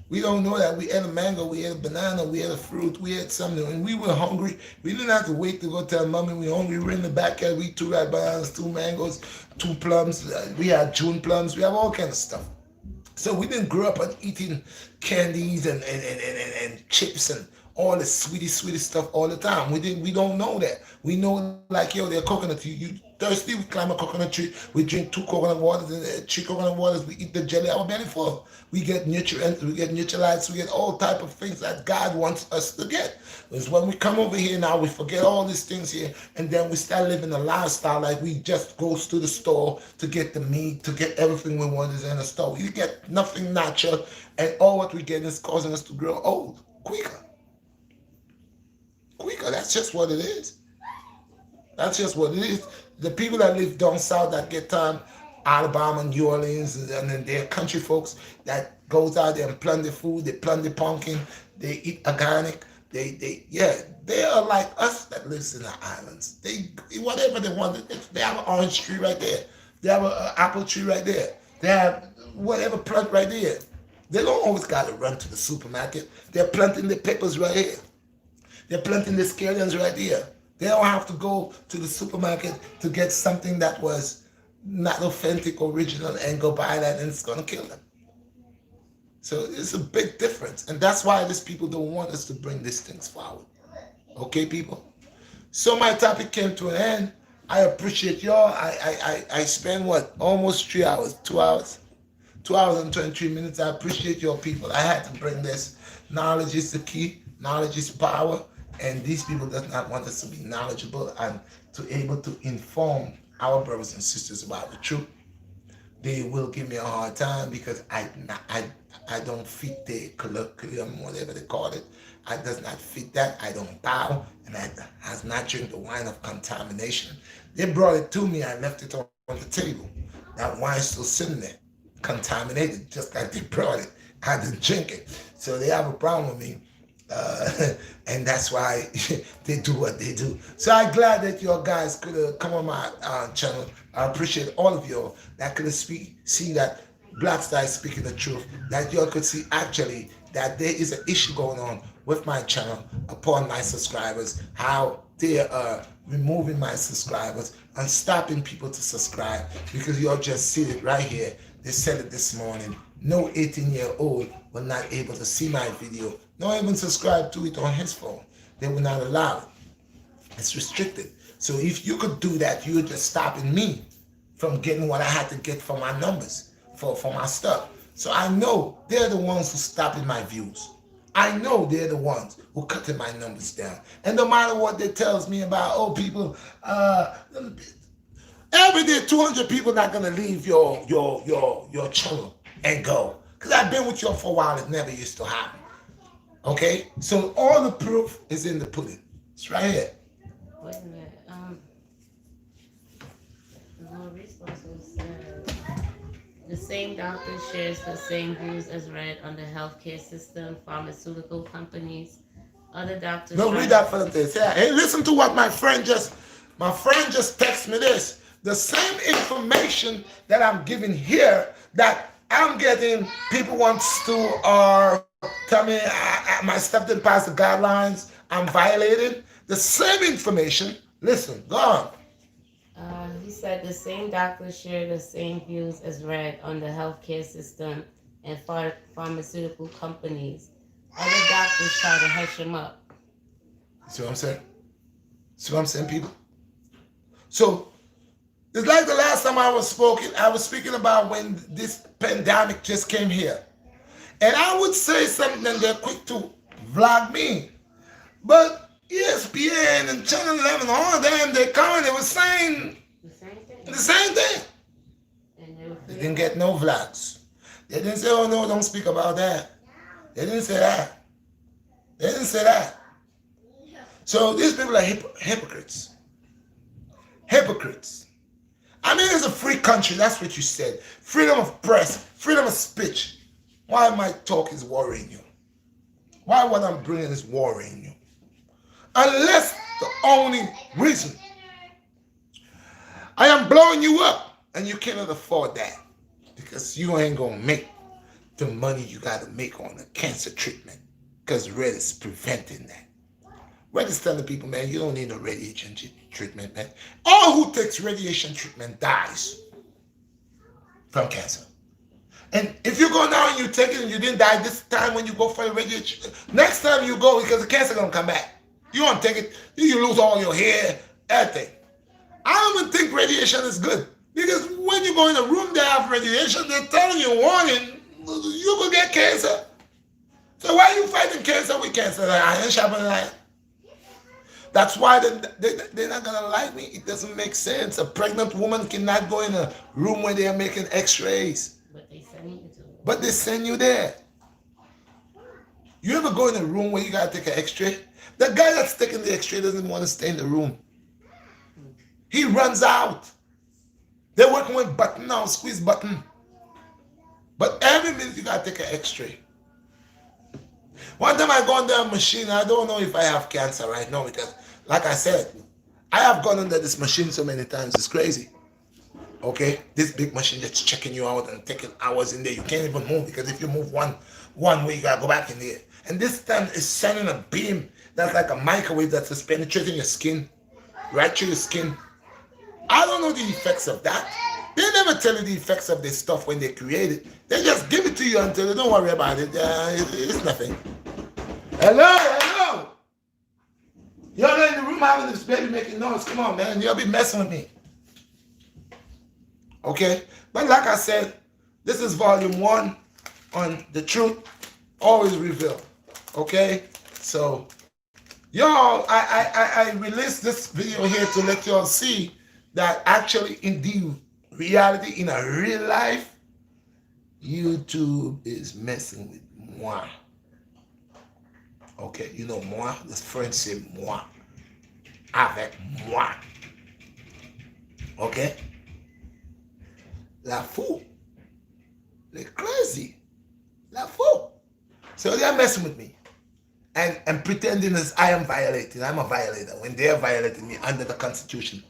We don't know that we ate a mango, we ate a banana, we ate a fruit, we ate something. When we were hungry, we didn't have to wait to go tell mommy we're hungry. We were in the backyard, we eat 2 red bananas, 2 mangoes, 2 plums. We had June plums. We have all kind of stuff. So we didn't grow up on eating candies and chips and all the sweetie stuff all the time. We don't know that. We know like, yo, they're coconut tree. You thirsty, we climb a coconut tree. We drink 2 coconut waters and 3 coconut waters. We eat the jelly, our belly full. We get nutrients, we get nutrients, we get all type of things that God wants us to get. Because when we come over here now, we forget all these things here, and then we start living a lifestyle like we just goes to the store to get the meat, to get everything we want is in the store. We get nothing natural, and all what we get is causing us to grow old quicker. That's just what it is. That's just what it is. The people that live down south that get Alabama, New Orleans, and then their country folks that goes out there and plant the food, they plant the pumpkin, they eat organic, they are like us that lives in the islands. They whatever they want, they have an orange tree right there. They have an apple tree right there. They have whatever plant right there. They don't always got to run to the supermarket. They're planting the peppers right here. They're planting the scallions right here. They don't have to go to the supermarket to get something that was not authentic, original, and go buy that, and it's going to kill them. So it's a big difference. And that's why these people don't want us to bring these things forward. Okay, people? So my topic came to an end. I appreciate y'all. I spent, almost 3 hours, 2 hours? 2 hours and 23 minutes. I appreciate your people. I had to bring this. Knowledge is the key. Knowledge is power. And these people does not want us to be knowledgeable and to able to inform our brothers and sisters about the truth. They will give me a hard time because I don't fit the colloquium, whatever they call it. I does not fit that. I don't bow, and I has not drink the wine of contamination. They brought it to me. I left it on the table. That wine's still sitting there, contaminated, just like they brought it. I didn't drink it, so they have a problem with me. And that's why they do what they do. So I'm glad that you guys could come on my channel. I appreciate all of you that could see that BlackStar is speaking the truth, that you all could see actually that there is an issue going on with my channel upon my subscribers, how they are removing my subscribers and stopping people to subscribe, because you all just see it right here. They said it this morning. No 18-year-old will not able to see my video, nor even subscribe to it on his phone. They will not allow it. It's restricted. So if you could do that, you're just stopping me from getting what I had to get for my numbers, for my stuff. So I know they're the ones who stopping my views. I know they're the ones who cutting my numbers down. And no matter what they tells me about, oh, people, every day 200 people not gonna leave your channel and go. Because I've been with you for a while, it never used to happen. Okay? So all the proof is in the pudding. It's right here. Wait a minute. No resources. The same doctor shares the same views as read on the healthcare system, pharmaceutical companies, other doctors. No, read that for the this. Yeah. Hey, listen to what my friend just texted me this. The same information that I'm giving here that I'm getting, people wants to tell me my stuff didn't pass the guidelines, I'm violated. The same information, listen, go on. He said the same doctors share the same views as read on the healthcare system and pharmaceutical companies. Other doctors try to hush him up. See what I'm saying? See what I'm saying, people? So, it's like the last time I was speaking about when this pandemic just came here. And I would say something and they're quick to vlog me. But ESPN and Channel 11, all of them, they come and they were saying the same thing. And they didn't get no vlogs. They didn't say, oh no, don't speak about that. They didn't say that. They didn't say that. So these people are hypocrites. Hypocrites. I mean, it's a free country. That's what you said. Freedom of press, freedom of speech. Why my talk is worrying you? Why what I'm bringing is worrying you? Unless the only reason I am blowing you up and you cannot afford that because you ain't going to make the money you got to make on the cancer treatment because Red is preventing that. Red is telling people, man, you don't need no radiation treatment, man. All who takes radiation treatment dies from cancer. And if you go now and you take it and you didn't die this time when you go for the radiation, next time you go because the cancer going to come back. You don't take it, you lose all your hair, everything. I don't even think radiation is good. Because when you go in a room that have radiation, they're telling you, warning, you could get cancer. So why are you fighting cancer with cancer? I ain't sharpening like. That's why they're not going to like me. It doesn't make sense. A pregnant woman cannot go in a room where they are making x-rays. But they send you to it. But they send you there. You ever go in a room where you got to take an x-ray? The guy that's taking the x-ray doesn't want to stay in the room. He runs out. They're working with button now, squeeze button. But every minute you got to take an x-ray. One time I go under a machine, I don't know if I have cancer right now because, like I said, I have gone under this machine so many times, it's crazy. Okay? This big machine that's checking you out and taking hours in there. You can't even move because if you move one way, you got to go back in there. And this time it's sending a beam that's like a microwave that's penetrating your skin, right through your skin. I don't know the effects of that. They never tell you the effects of this stuff when they create it. They just give it to you until they don't worry about it. It's nothing. Hello. You're not in the room having this baby making noise. Come on, man. You'll be messing with me. Okay? But like I said, this is volume 1 on the truth always revealed. Okay? So, y'all, I released this video here to let y'all see that actually, indeed, reality in a real life, YouTube is messing with moi. Okay, you know moi? The French say moi. Avec moi. Okay? La fou. They're crazy. La fou. So they're messing with me. And pretending as I am violating. I'm a violator when they're violating me under the Constitution.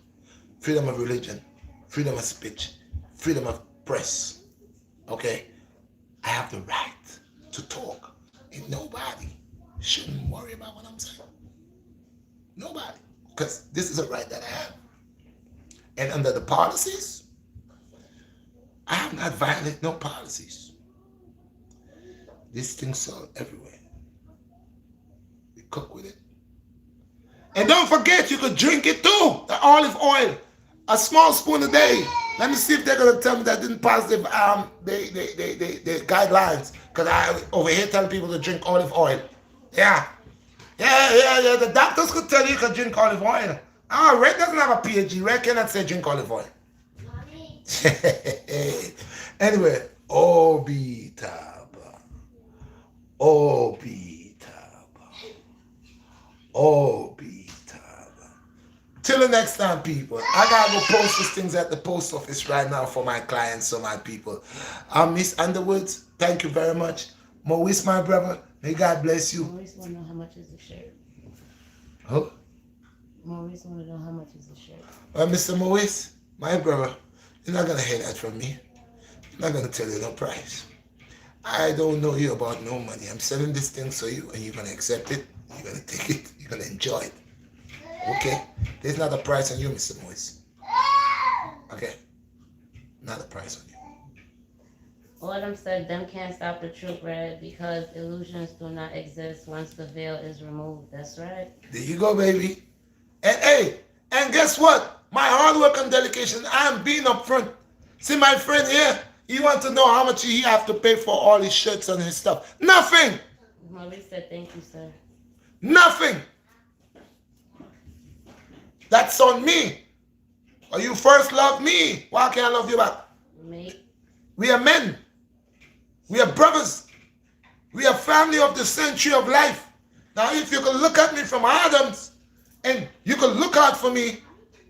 Freedom of religion, freedom of speech, freedom of press. Okay? I have the right to talk. And nobody shouldn't worry about what I'm saying. Nobody. Because this is a right that I have. And under the policies, I have not violated no policies. These things are everywhere. We cook with it. And don't forget, you could drink it too. The olive oil. A small spoon a day. Let me see if they're going to tell me that didn't pass the guidelines. Because I over here telling people to drink olive oil. Yeah. Yeah. The doctors could tell you could drink olive oil. Ah, Red doesn't have a PhD. Red cannot say drink olive oil. Anyway, Obitaba. Till the next time, people. I gotta go post these things at the post office right now for my clients, so my people. Miss Underwoods, thank you very much. Maurice, my brother, may God bless you. Maurice want to know how much is the shirt. Huh? Maurice want to know how much is the shirt. Mr. Maurice, my brother, you're not gonna hear that from me. I'm not gonna tell you no price. I don't know you about no money. I'm selling this thing for you, and you're gonna accept it. You're gonna take it. You're gonna enjoy it. Okay? There's not a price on you, Mr. Moise. Okay? Not a price on you. Autumn said, them can't stop the truth, Red, because illusions do not exist once the veil is removed. That's right. There you go, baby. And hey, and guess what? My hard work and dedication, I'm being upfront. See my friend here? He wants to know how much he have to pay for all his shirts and his stuff. Nothing. Maurice said, thank you, sir. Nothing. That's on me. Or you first love me. Why can't I love you back? Mate. We are men. We are brothers. We are family of the century of life. Now, if you could look at me from Adams and you could look out for me,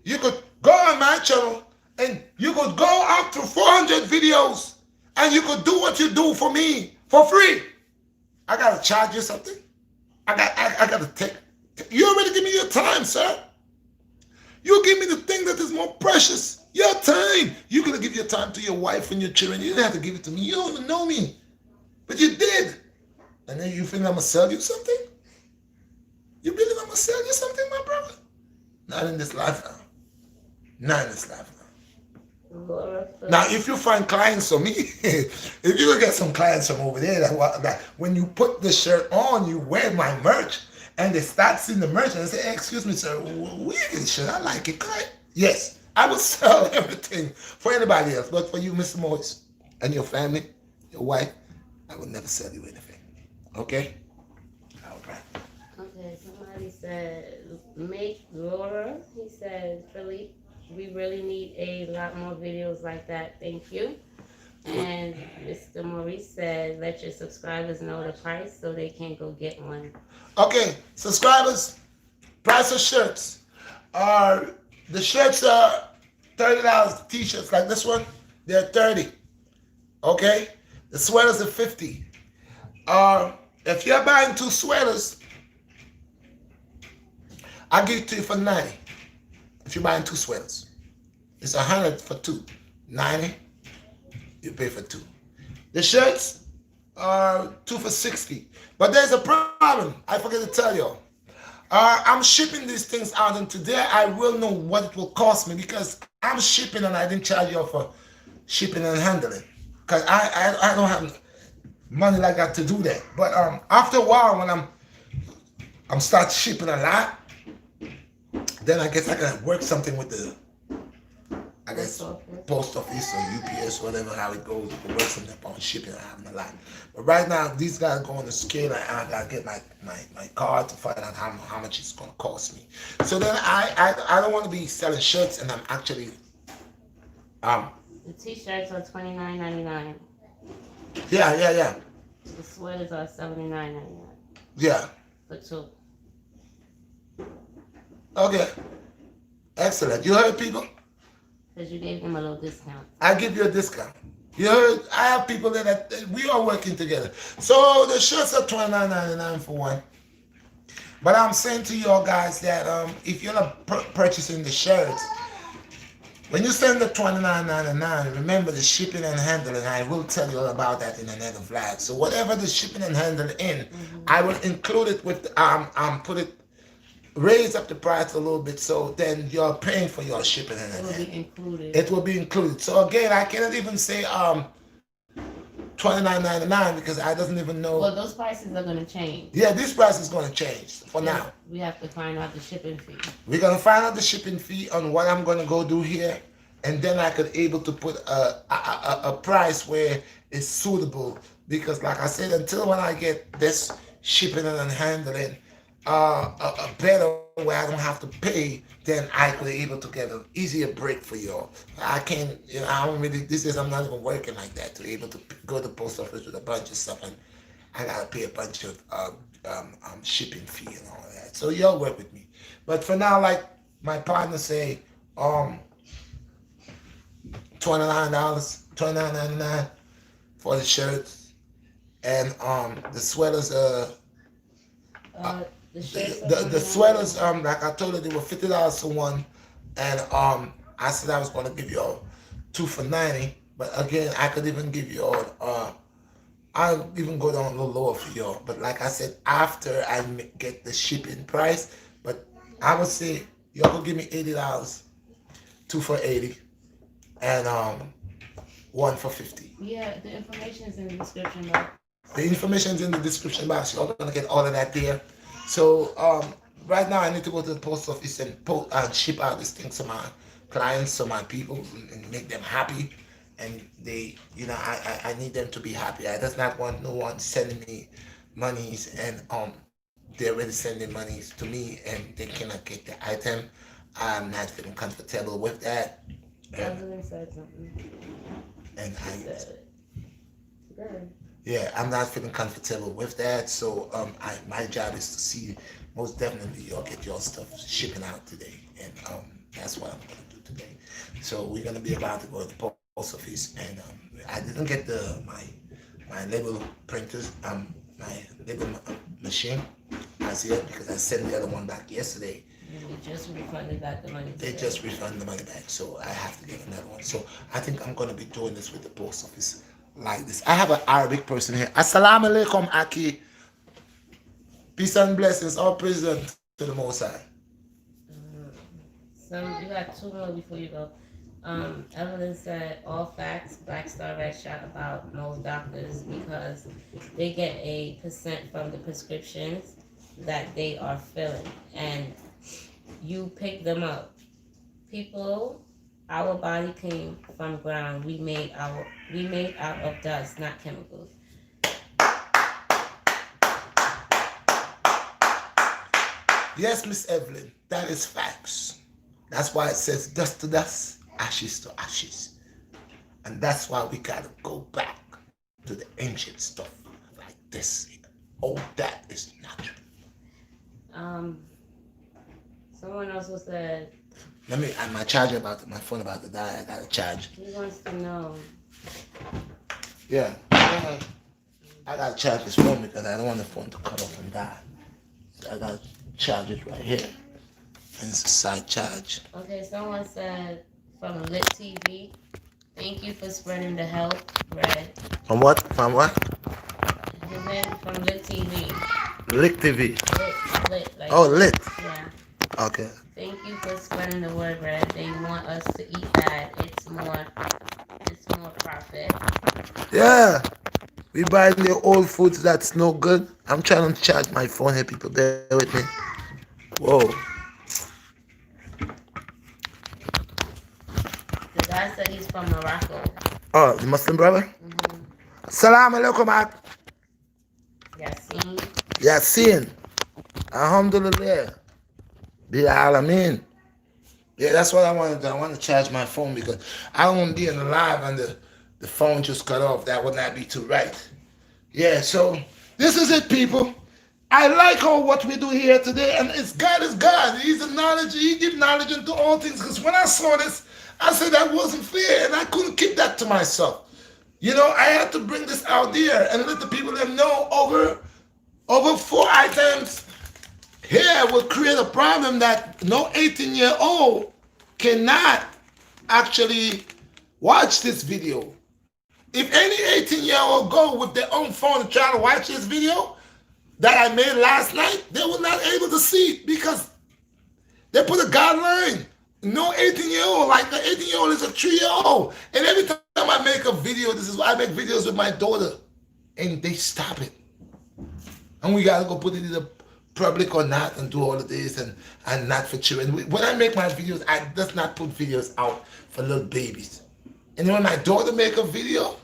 you could go on my channel and you could go up to 400 videos and you could do what you do for me for free. I gotta charge you something. I gotta take. You already give me your time, sir. You give me the thing that is more precious. Your time. You're gonna give your time to your wife and your children. You didn't have to give it to me. You don't even know me. But you did. And then you think I'm gonna sell you something? You really I'm gonna sell you something, my brother? Not in this lifetime. Not in this lifetime. Now, if you find clients from me, if you could get some clients from over there, that when you put the shirt on, you wear my merch, and they start seeing the merch and they say, hey, excuse me, sir, where is this shirt? I like it. Yes, I will sell everything for anybody else, but for you, Mr. Morris, and your family, your wife, I will never sell you anything. Okay? All right. Okay, somebody said, make Laura, he said, Philippe, we really need a lot more videos like that. Thank you. And Mr. Maurice said, let your subscribers know the price so they can go get one. Okay, subscribers, price of shirts. The shirts are $30. T-shirts like this one, they're $30. Okay? The sweaters are $50. If you're buying 2 sweaters, I'll give it to you for $90. If you're buying 2 sweaters, it's $100 for 2. $90, you pay for 2. The shirts are 2 for $60. But there's a problem. I forget to tell you. I'm shipping these things out, and today I will know what it will cost me because I'm shipping and I didn't charge you for shipping and handling because I don't have money like that to do that. But after a while, when I'm start shipping a lot, then I guess I can work something with the, I guess, post office or UPS, whatever, how it goes. You can work something on shipping and having a lot. But right now, these guys go on the scale and I gotta get my card to find out how much it's gonna cost me. So then I don't want to be selling shirts and I'm actually The t-shirts are $29.99. Yeah. The sweaters are $79.99. Yeah. For 2. Okay. Excellent. You heard, people? Because you gave them a little discount. I give you a discount. You heard? I have people there that we are working together. So the shirts are $29.99 for one. But I'm saying to you all guys that if you're not purchasing the shirts, when you send the $29.99, remember the shipping and handling. I will tell you all about that in another vlog. So whatever the shipping and handling in, I will include it with put it. Raise up the price a little bit so then you're paying for your shipping and it will be included. It will be included. So again, I cannot even say $29.99 because I doesn't even know. Well, those prices are going to change. Yeah, this price is going to change for now. We have to find out the shipping fee. We're going to find out the shipping fee on what I'm going to go do here, and then I could able to put a price where it's suitable because like I said, until when I get this shipping and handling a better way I don't have to pay, then I could able to get an easier break for y'all. I can't, I don't really, I'm not even working like that to able to go to the post office with a bunch of stuff and I gotta pay a bunch of shipping fee and all that. So y'all work with me. But for now, like my partner say, $29, $29.99 for the shirts, and the sweaters. The shirts. The sweaters. Like I told her, they were $50 for one, and I said I was gonna give you all two for $90. But again, I could even give you all. I'll even go down a little lower for y'all. But like I said, after I get the shipping price, but I would say y'all could give me $80, two for $80, and one for $50. Yeah, the information is in the description box. The information is in the description box. You're gonna get all of that there. So right now I need to go to the post office and ship out this thing to my clients, to my people, and make them happy. And they, I need them to be happy. I does not want no one sending me monies and they're already sending monies to me and they cannot get the item. I'm not feeling comfortable with that. President said something. And Good. yeah, I'm not feeling comfortable with that. So my job is to see most definitely y'all get your stuff shipping out today, and that's what I'm gonna do today. So we're gonna be about to go to the post office, and I didn't get my label printers, my label machine as yet because I sent the other one back yesterday. They just refunded back the money. They just refunded the money back, so I have to get another one. So I think I'm gonna be doing this with the post office like this. I have an Arabic person here. Assalamu alaikum, Aki. Peace and blessings. All praise to the Most High. So you got two more before you go. Evelyn said all facts, BlackStar Redshot about most doctors because they get a % from the prescriptions that they are filling, and you pick them up. People, our body came from ground. We made out of dust, not chemicals. Yes, Miss Evelyn, that is facts. That's why it says dust to dust, ashes to ashes. And that's why we gotta go back to the ancient stuff like this. All that is natural. Someone also said My phone about to die. I gotta charge. he wants to know. Yeah. I gotta charge this phone because I don't want the phone to cut off and die. So I gotta charge it right here. And it's a side charge. Okay, someone said from Lit TV, thank you for spreading the health, Red. From what? From what? His name from Lit TV. Lick TV. Lit, like, Oh, lit. yeah. Okay. Thank you for spreading the word, Red. They want us to eat that. It's more profit. Yeah. We buying the old foods that's no good. I'm trying to charge my phone here, people. Bear with me. Whoa. The guy said he's from Morocco. Oh, the Muslim brother? Mm-hmm. Assalamu alaikum, Ak. Yassine. Yasin. Alhamdulillah. Bil Alameen. Yeah, that's what I want to do. I want to charge my phone because I don't want to be in the live and the phone just cut off. That would not be too right. Yeah, so this is it, people. I like what we do here today, and God is God. He's the knowledge. He gives knowledge into all things. Because when I saw this, I said that wasn't fair, and I couldn't keep that to myself. I had to bring this out there and let the people them know over 4 items here will create a problem that no 18-year-old cannot actually watch this video. If any 18-year-old go with their own phone and try to watch this video that I made last night, they were not able to see it because they put a guideline. No 18-year-old, like the 18-year-old is a 3-year-old. And every time I make a video, this is why I make videos with my daughter, and they stop it. And we gotta go put it in the public or not and do all of this and not for children. When I make my videos, I does not put videos out for little babies. And when my daughter make a video,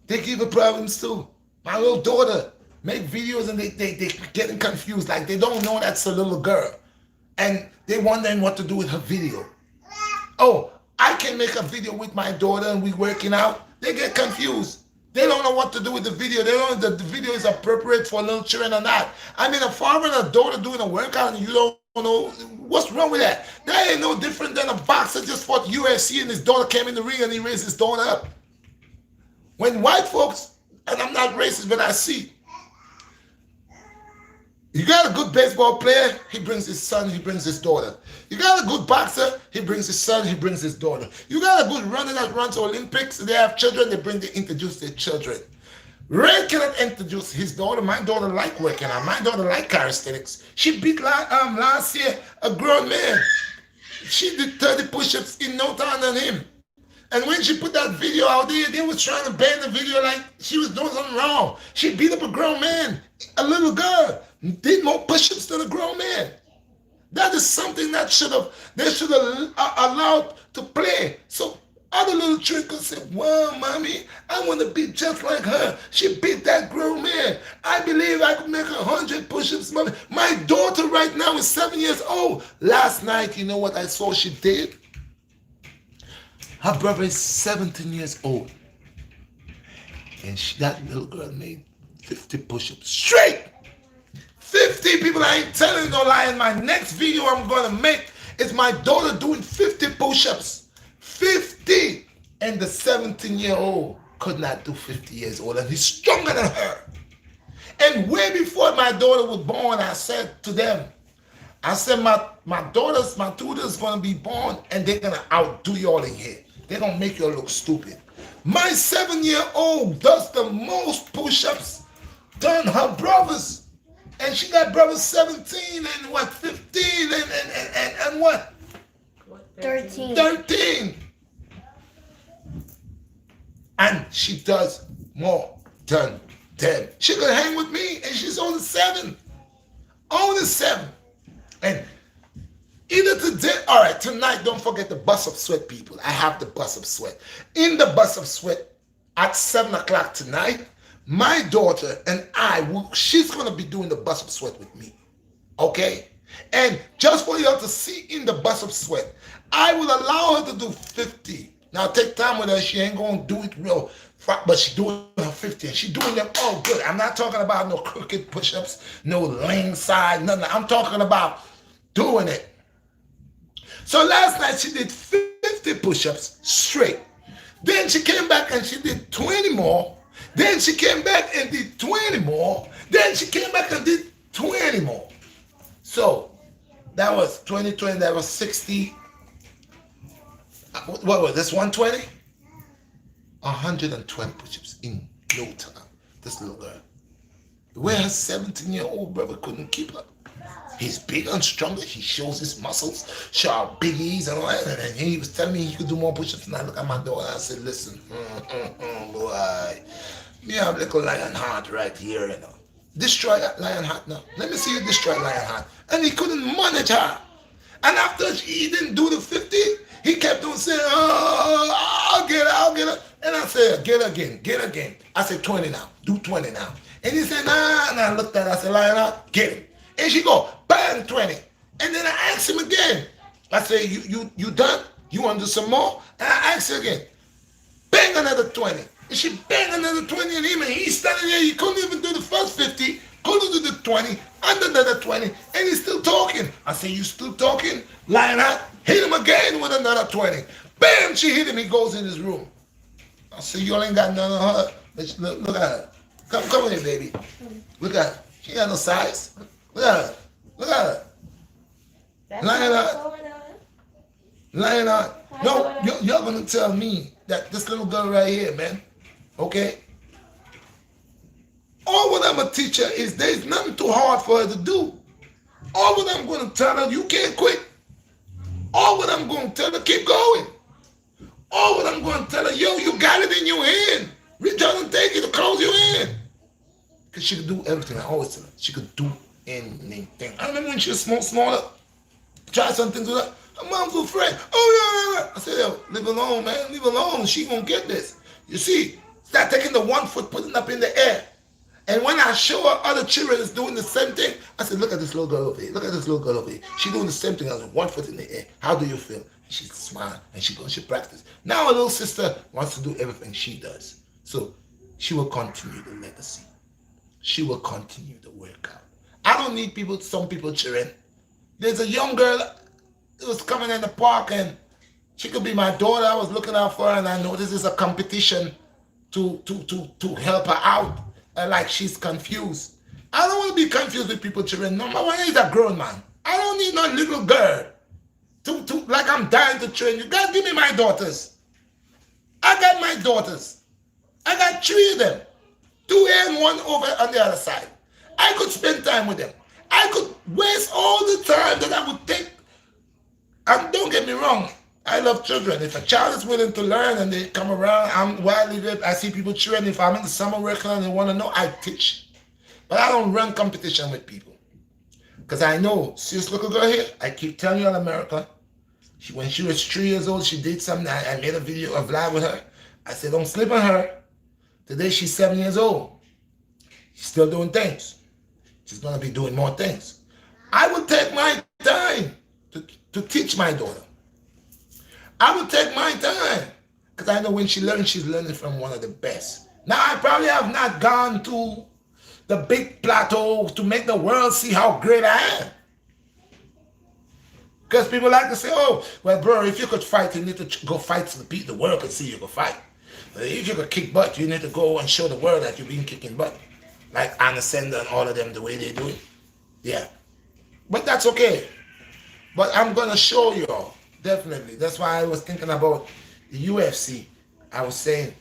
they give her problems too. My little daughter, make videos and they getting confused, like they don't know that's a little girl. And they wondering what to do with her video. Oh, I can make a video with my daughter and we working out. They get confused. They don't know what to do with the video. They don't know that the video is appropriate for little children or not. I mean, a father and a daughter doing a workout and you don't know, what's wrong with that? That ain't no different than a boxer just fought UFC and his daughter came in the ring and he raised his daughter up. When white folks, and I'm not racist, but I see, you got a good baseball player, he brings his son, he brings his daughter. You got a good boxer, he brings his son, he brings his daughter. You got a good runner that runs Olympics, they have children, they introduce their children. Ray cannot introduce his daughter. My daughter like working out. My daughter like calisthenics. She beat last year a grown man. She did 30 push-ups in no time than him. And when she put that video out there, they was trying to ban the video like she was doing something wrong. She beat up a grown man, a little girl, did more push-ups than a grown man. That is something that they should have allowed to play. So other little children could say, well, mommy, I want to be just like her. She beat that grown man. I believe I could make 100 push-ups, mommy. My daughter right now is 7 years old. Last night, you know what I saw she did? Her brother is 17 years old. And that little girl made 50 push-ups straight. 50 people, I ain't telling no lie. In my next video I'm going to make is my daughter doing 50 push-ups. 50. And the 17-year-old could not do 50 years old. And he's stronger than her. And way before my daughter was born, I said to them, I said, my daughter's going to be born and they're going to outdo you all in here. They're going to make you look stupid. My 7-year-old does the most push-ups than her brothers. And she got brothers 17 and what, 15 and what? 13. 13. And she does more than them. She could hang with me and she's only 7. Only 7. And either today, all right, tonight, don't forget the bus of sweat, people. I have the bus of sweat. In the bus of sweat at 7 o'clock tonight, my daughter and she's going to be doing the bus of sweat with me. Okay? And just for y'all to see in the bus of sweat, I will allow her to do 50. Now, take time with her. She ain't going to do it real, but she's doing her 50. And she's doing them all good. I'm not talking about no crooked push-ups, no lane side, nothing. I'm talking about doing it. So last night she did 50 push-ups straight. Then she came back and she did 20 more. Then she came back and did 20 more. Then she came back and did 20 more. So that was 2020, that was 60. What was this, 120? 120 push-ups in no time. This little girl. Where her 17-year-old brother couldn't keep up. He's big and stronger. He shows his muscles, show biggies and all that. And he was telling me he could do more push-ups. And I look at my daughter and I said, listen, boy, me have a little lion heart right here, you know. Destroy that lion heart now. Let me see you destroy lion heart. And he couldn't manage her. And after he didn't do the 50, he kept on saying, oh, I'll get her. And I said, get again. I said, 20 now. Do 20 now. And he said, nah. And I looked at her. I said, lion heart, get him. And she go, bang, 20. And then I asked him again. I said, you done? You want to do some more? And I asked her again. Bang another 20. And she banged another 20 on him. And he's standing there. He couldn't even do the first 50. Couldn't do the 20. And another 20. And he's still talking. I said, you still talking? Lion heart, hit him again with another 20. Bam, she hit him. He goes in his room. I said, you ain't got none of her. Look at her. Come here, baby. Look at her. She ain't got no size. Look at her. Look at her. Lion heart. No, you're going to tell me that this little girl right here, man, okay? All what I'm going to teach her is there's nothing too hard for her to do. All what I'm going to tell her, you can't quit. All what I'm going to tell her, keep going. All what I'm going to tell her, yo, you got it in your hand. Reach out and take it to close your hand. Because she could do everything. I always tell her, she could do anything. I remember when she was smaller, try something to her. Her mom's afraid. Oh, yeah. I said, yo, leave alone, man. Leave alone. She gonna get this. You see, start taking the one foot, putting it up in the air. And when I show her other children is doing the same thing, I said, look at this little girl over here. Look at this little girl over here. She doing the same thing. I was 1 foot in the air. How do you feel? She smiled and she goes, she practice. Now her little sister wants to do everything she does. So she will continue the legacy. She will continue the workout. I don't need people, some people cheering. There's a young girl who was coming in the park and she could be my daughter. I was looking out for her and I know this is a competition to help her out. Like she's confused. I don't want to be confused with people cheering. Number one, he's a grown man. I don't need no little girl to like I'm dying to train you. Guys, give me my daughters. I got my daughters. I got 3 of them. 2 here and 1 over on the other side. I could spend time with them. I could waste all the time that I would take. And don't get me wrong, I love children. If a child is willing to learn and they come around, while I live, I see people cheering. If I'm in the summer working and they want to know, I teach. But I don't run competition with people. Because I know, see this little girl here? I keep telling you in America, when she was 3 years old, she did something. I made a video, a vlog with her. I said, don't sleep on her. Today she's 7 years old. She's still doing things. She's going to be doing more things. I will take my time to teach my daughter. I will take my time. Because I know when she learns, she's learning from one of the best. Now, I probably have not gone to the big plateau to make the world see how great I am. Because people like to say, oh, well, bro, if you could fight, you need to go fight so the world could see you could fight. If you could kick butt, you need to go and show the world that you've been kicking butt. Like Anna Sender and all of them, the way they do it. Yeah. But that's okay. But I'm going to show you all. Definitely. That's why I was thinking about the UFC. I was saying,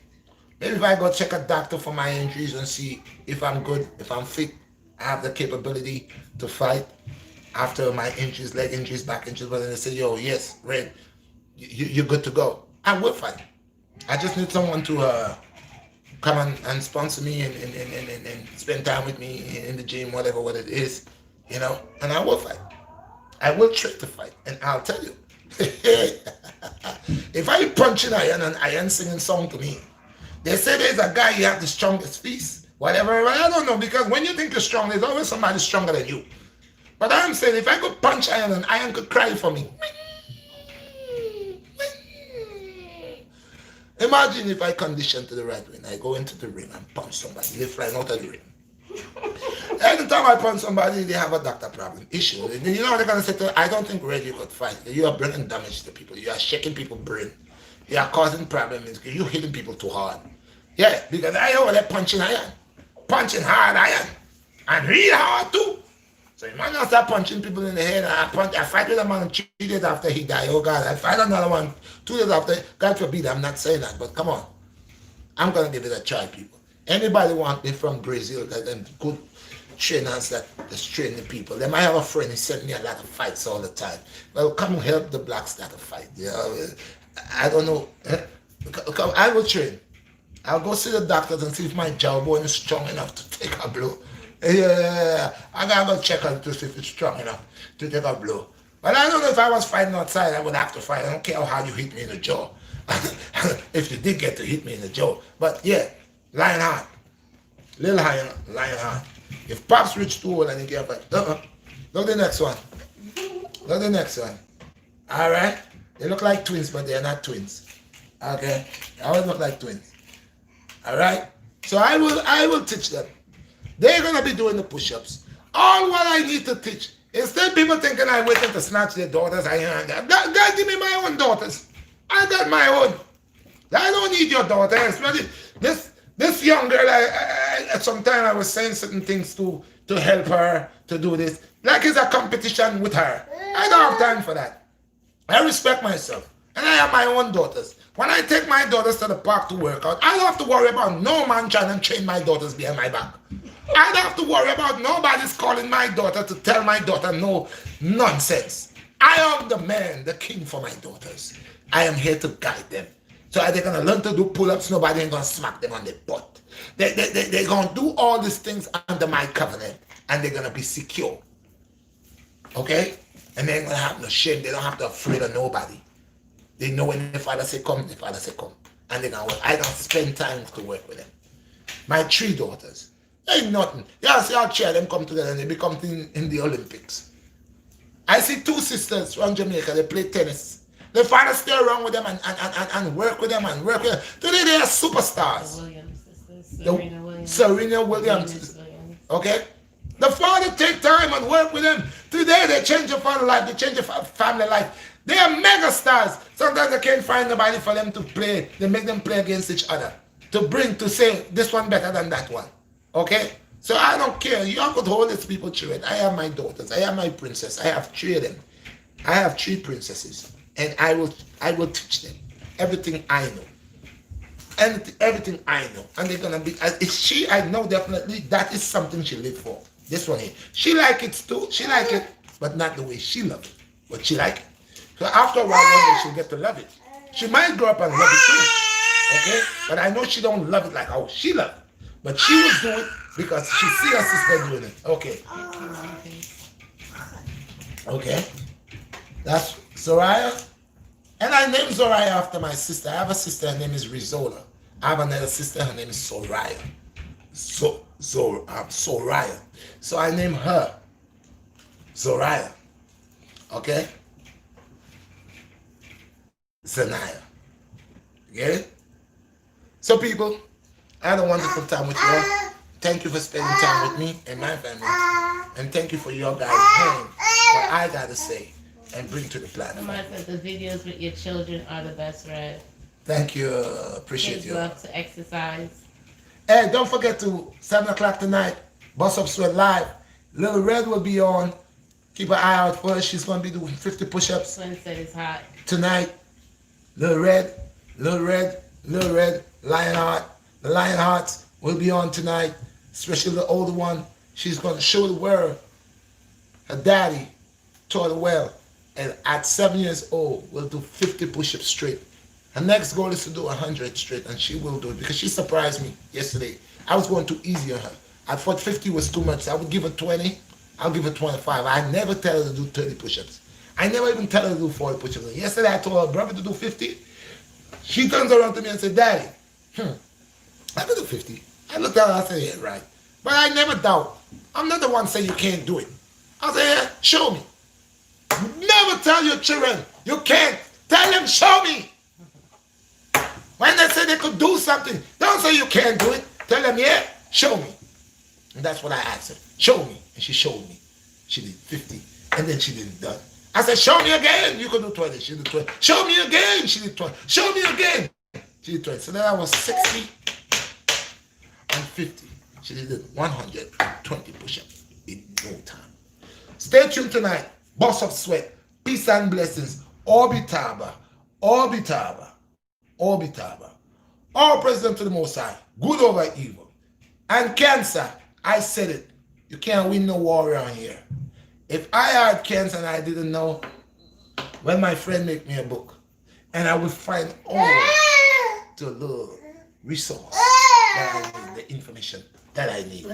maybe if I go check a doctor for my injuries and see if I'm good, if I'm fit, I have the capability to fight after my injuries, leg injuries, back injuries. But then they say, yo, yes, Red, you're good to go. I will fight. I just need someone to come and sponsor me and spend time with me in the gym, whatever what it is, you know, and I will fight. I will try to fight. And I'll tell you, if I punching iron and iron singing song to me, they say there's a guy, you have the strongest fist, whatever. I don't know, because when you think you're strong, there's always somebody stronger than you. But I'm saying, if I could punch iron and iron could cry for me. Imagine if I condition to the right ring. I go into the ring and punch somebody. They flying out of the ring. Anytime I punch somebody, they have a doctor problem, issue. You know what they're going to say to them? I don't think Red you could fight. You are bringing damage to people. You are shaking people's brain. You are causing problems. You're hitting people too hard. Yeah, because I over there punching iron. Punching hard iron. And real hard too. So you might not start punching people in the head. I fight with a man 3 days after he died. Oh God, I fight another one 2 days after. God forbid, I'm not saying that, but come on. I'm going to give it a try, people. Anybody want me from Brazil, that them good trainers that just train the people. They might have a friend who sent me a lot of fights all the time. Well, come help the BlackStar to fight. You know? I don't know. Come, I will train. I'll go see the doctors and see if my jawbone is strong enough to take a blow. Yeah, I gotta go check out to see if it's strong enough to take a blow. But I don't know if I was fighting outside, I would have to fight. I don't care how hard you hit me in the jaw. If you did get to hit me in the jaw. But yeah, lion heart. Little lion heart. If Pops reach too old and he can't fight, look the next one. Look the next one. Alright? They look like twins, but they are not twins. Okay? They always look like twins. Alright? So I will teach them. They're going to be doing the push-ups. All what I need to teach. Instead people thinking I'm waiting to snatch their daughters. God, give me my own daughters. I got my own. I don't need your daughter. Especially this young girl, sometimes I was saying certain things to help her to do this. Like it's a competition with her. I don't have time for that. I respect myself. And I have my own daughters. When I take my daughters to the park to work out, I don't have to worry about no man trying to train my daughters behind my back. I don't have to worry about nobody's calling my daughter to tell my daughter no nonsense. I am the man, the king for my daughters. I am here to guide them. So they're going to learn to do pull-ups. Nobody ain't going to smack them on the butt. They're going to do all these things under my covenant. And they're going to be secure. Okay? And they ain't going to have no shame. They don't have to afraid of nobody. They know when the father say come, the father say come. And they're going to work. I don't spend time to work with them. My 3 daughters. Ain't nothing. Yeah, see how three of them come together and they become in the Olympics. I see two sisters from Jamaica, they play tennis. The father stay around with them and work with them and work with them. Today they are superstars. The Williams sisters, Serena Williams. Serena Williams. Venus Williams. Okay? The father take time and work with them. Today they change your father life, they change your family life. They are mega stars. Sometimes they can't find nobody for them to play. They make them play against each other. To say this one better than that one. Okay? So I don't care. You could hold these people children. I have my daughters. I have my princess. I have three of them. I have three princesses. And I will teach them everything I know. And everything I know. And they're gonna be I know definitely that is something she live for. This one here. She like it too. She like it, but not the way she love it. But she like it. So after a while, one day she'll get to love it. She might grow up and love it too. Okay? But I know she don't love it like how she love it. But she will do it because she see her sister doing it. Okay. Okay. That's Zoraya. And I named Zoraya after my sister. I have a sister, her name is Rizola. I have another sister, her name is Soraya. Soraya. So I named her Zoraya. Okay? Zanaya. Get it? So people, I had a wonderful time with you all. Thank you for spending time with me and my family. And thank you for your guys' hearing what I gotta say and bring to the platform. Somebody said the videos with your children are the best, Red. Thank you. Appreciate Kids you. love to exercise. Hey, don't forget to 7 o'clock tonight, Bust Up Sweat Live. Little Red will be on. Keep an eye out for her. She's going to be doing 50 push-ups Swin said it's hot. tonight. Little Red, Lionheart. The Lionhearts will be on tonight, especially the older one. She's going to show the world her daddy taught her well. And at 7 years old, will do 50 push-ups straight. Her next goal is to do 100 straight, and she will do it because she surprised me yesterday. I was going too easy on her. I thought 50 was too much. I would give her 20. I'll give her 25. I never tell her to do 30 push-ups. I never even tell her to do 40 push-ups. Yesterday I told her brother to do 50. She turns around to me and said, Daddy, I can do 50. I looked at her and I said, yeah, right. But I never doubt. I'm not the one saying you can't do it. I said, yeah, show me. Never tell your children you can't. Tell them, show me. When they say they could do something, don't say you can't do it. Tell them, yeah, show me. And that's what I asked her. Show me. And she showed me. She did 50. And then she didn't done. I said, show me again. You can do 20. She did 20. Show me again. She did 20. Show me again. She did 20. So then I was 60 and 50. She did 120 push-ups in no time. Stay tuned tonight. Boss of Sweat. Peace and blessings. Orbitaba. Orbitaba. Orbitaba. All president to the Most High. Good over evil. And cancer. I said it. You can't win no war around here. If I had cancer and I didn't know, well, my friend make me a book. And I would find all the little resource that I need, the information that I need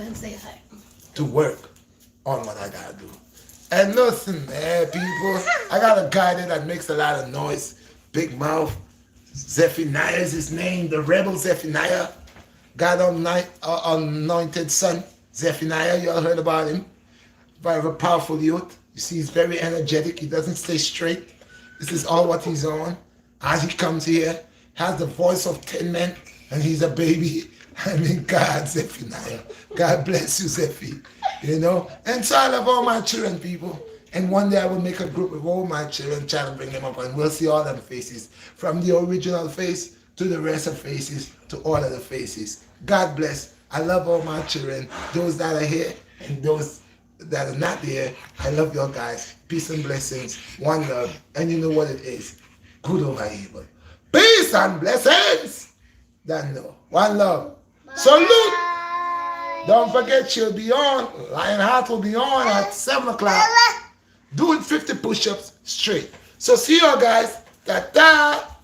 to work on what I gotta do. And listen, people, I got a guy there that makes a lot of noise, big mouth. Zephaniah is his name, the rebel Zephaniah. God anointed son, Zephaniah, you all heard about him. Very powerful youth. You see, he's very energetic. He doesn't stay straight. This is all what he's on. As he comes here, has the voice of 10 men, and he's a baby. I mean, God, Zephaniah. God bless you, Zephy. You know? And so I love all my children, people. And one day I will make a group with all my children, try to bring them up, and we'll see all them faces. From the original face to the rest of faces to all of the faces. God bless. I love all my children. Those that are here and those that are not there, I love your guys. Peace and blessings. One love. And you know what it is. Good over evil. Peace and blessings. Then no. One love. Salute. Don't forget she'll be on. Lionheart will be on at 7 o'clock. Doing 50 push-ups straight. So see you guys. Ta-ta.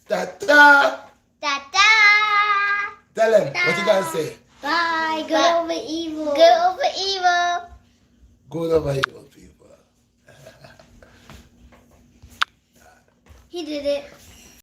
Ta-ta. Ta-ta. Tell them what you guys say. Bye. Good over evil. Good over evil. Good over evil, people. He did it.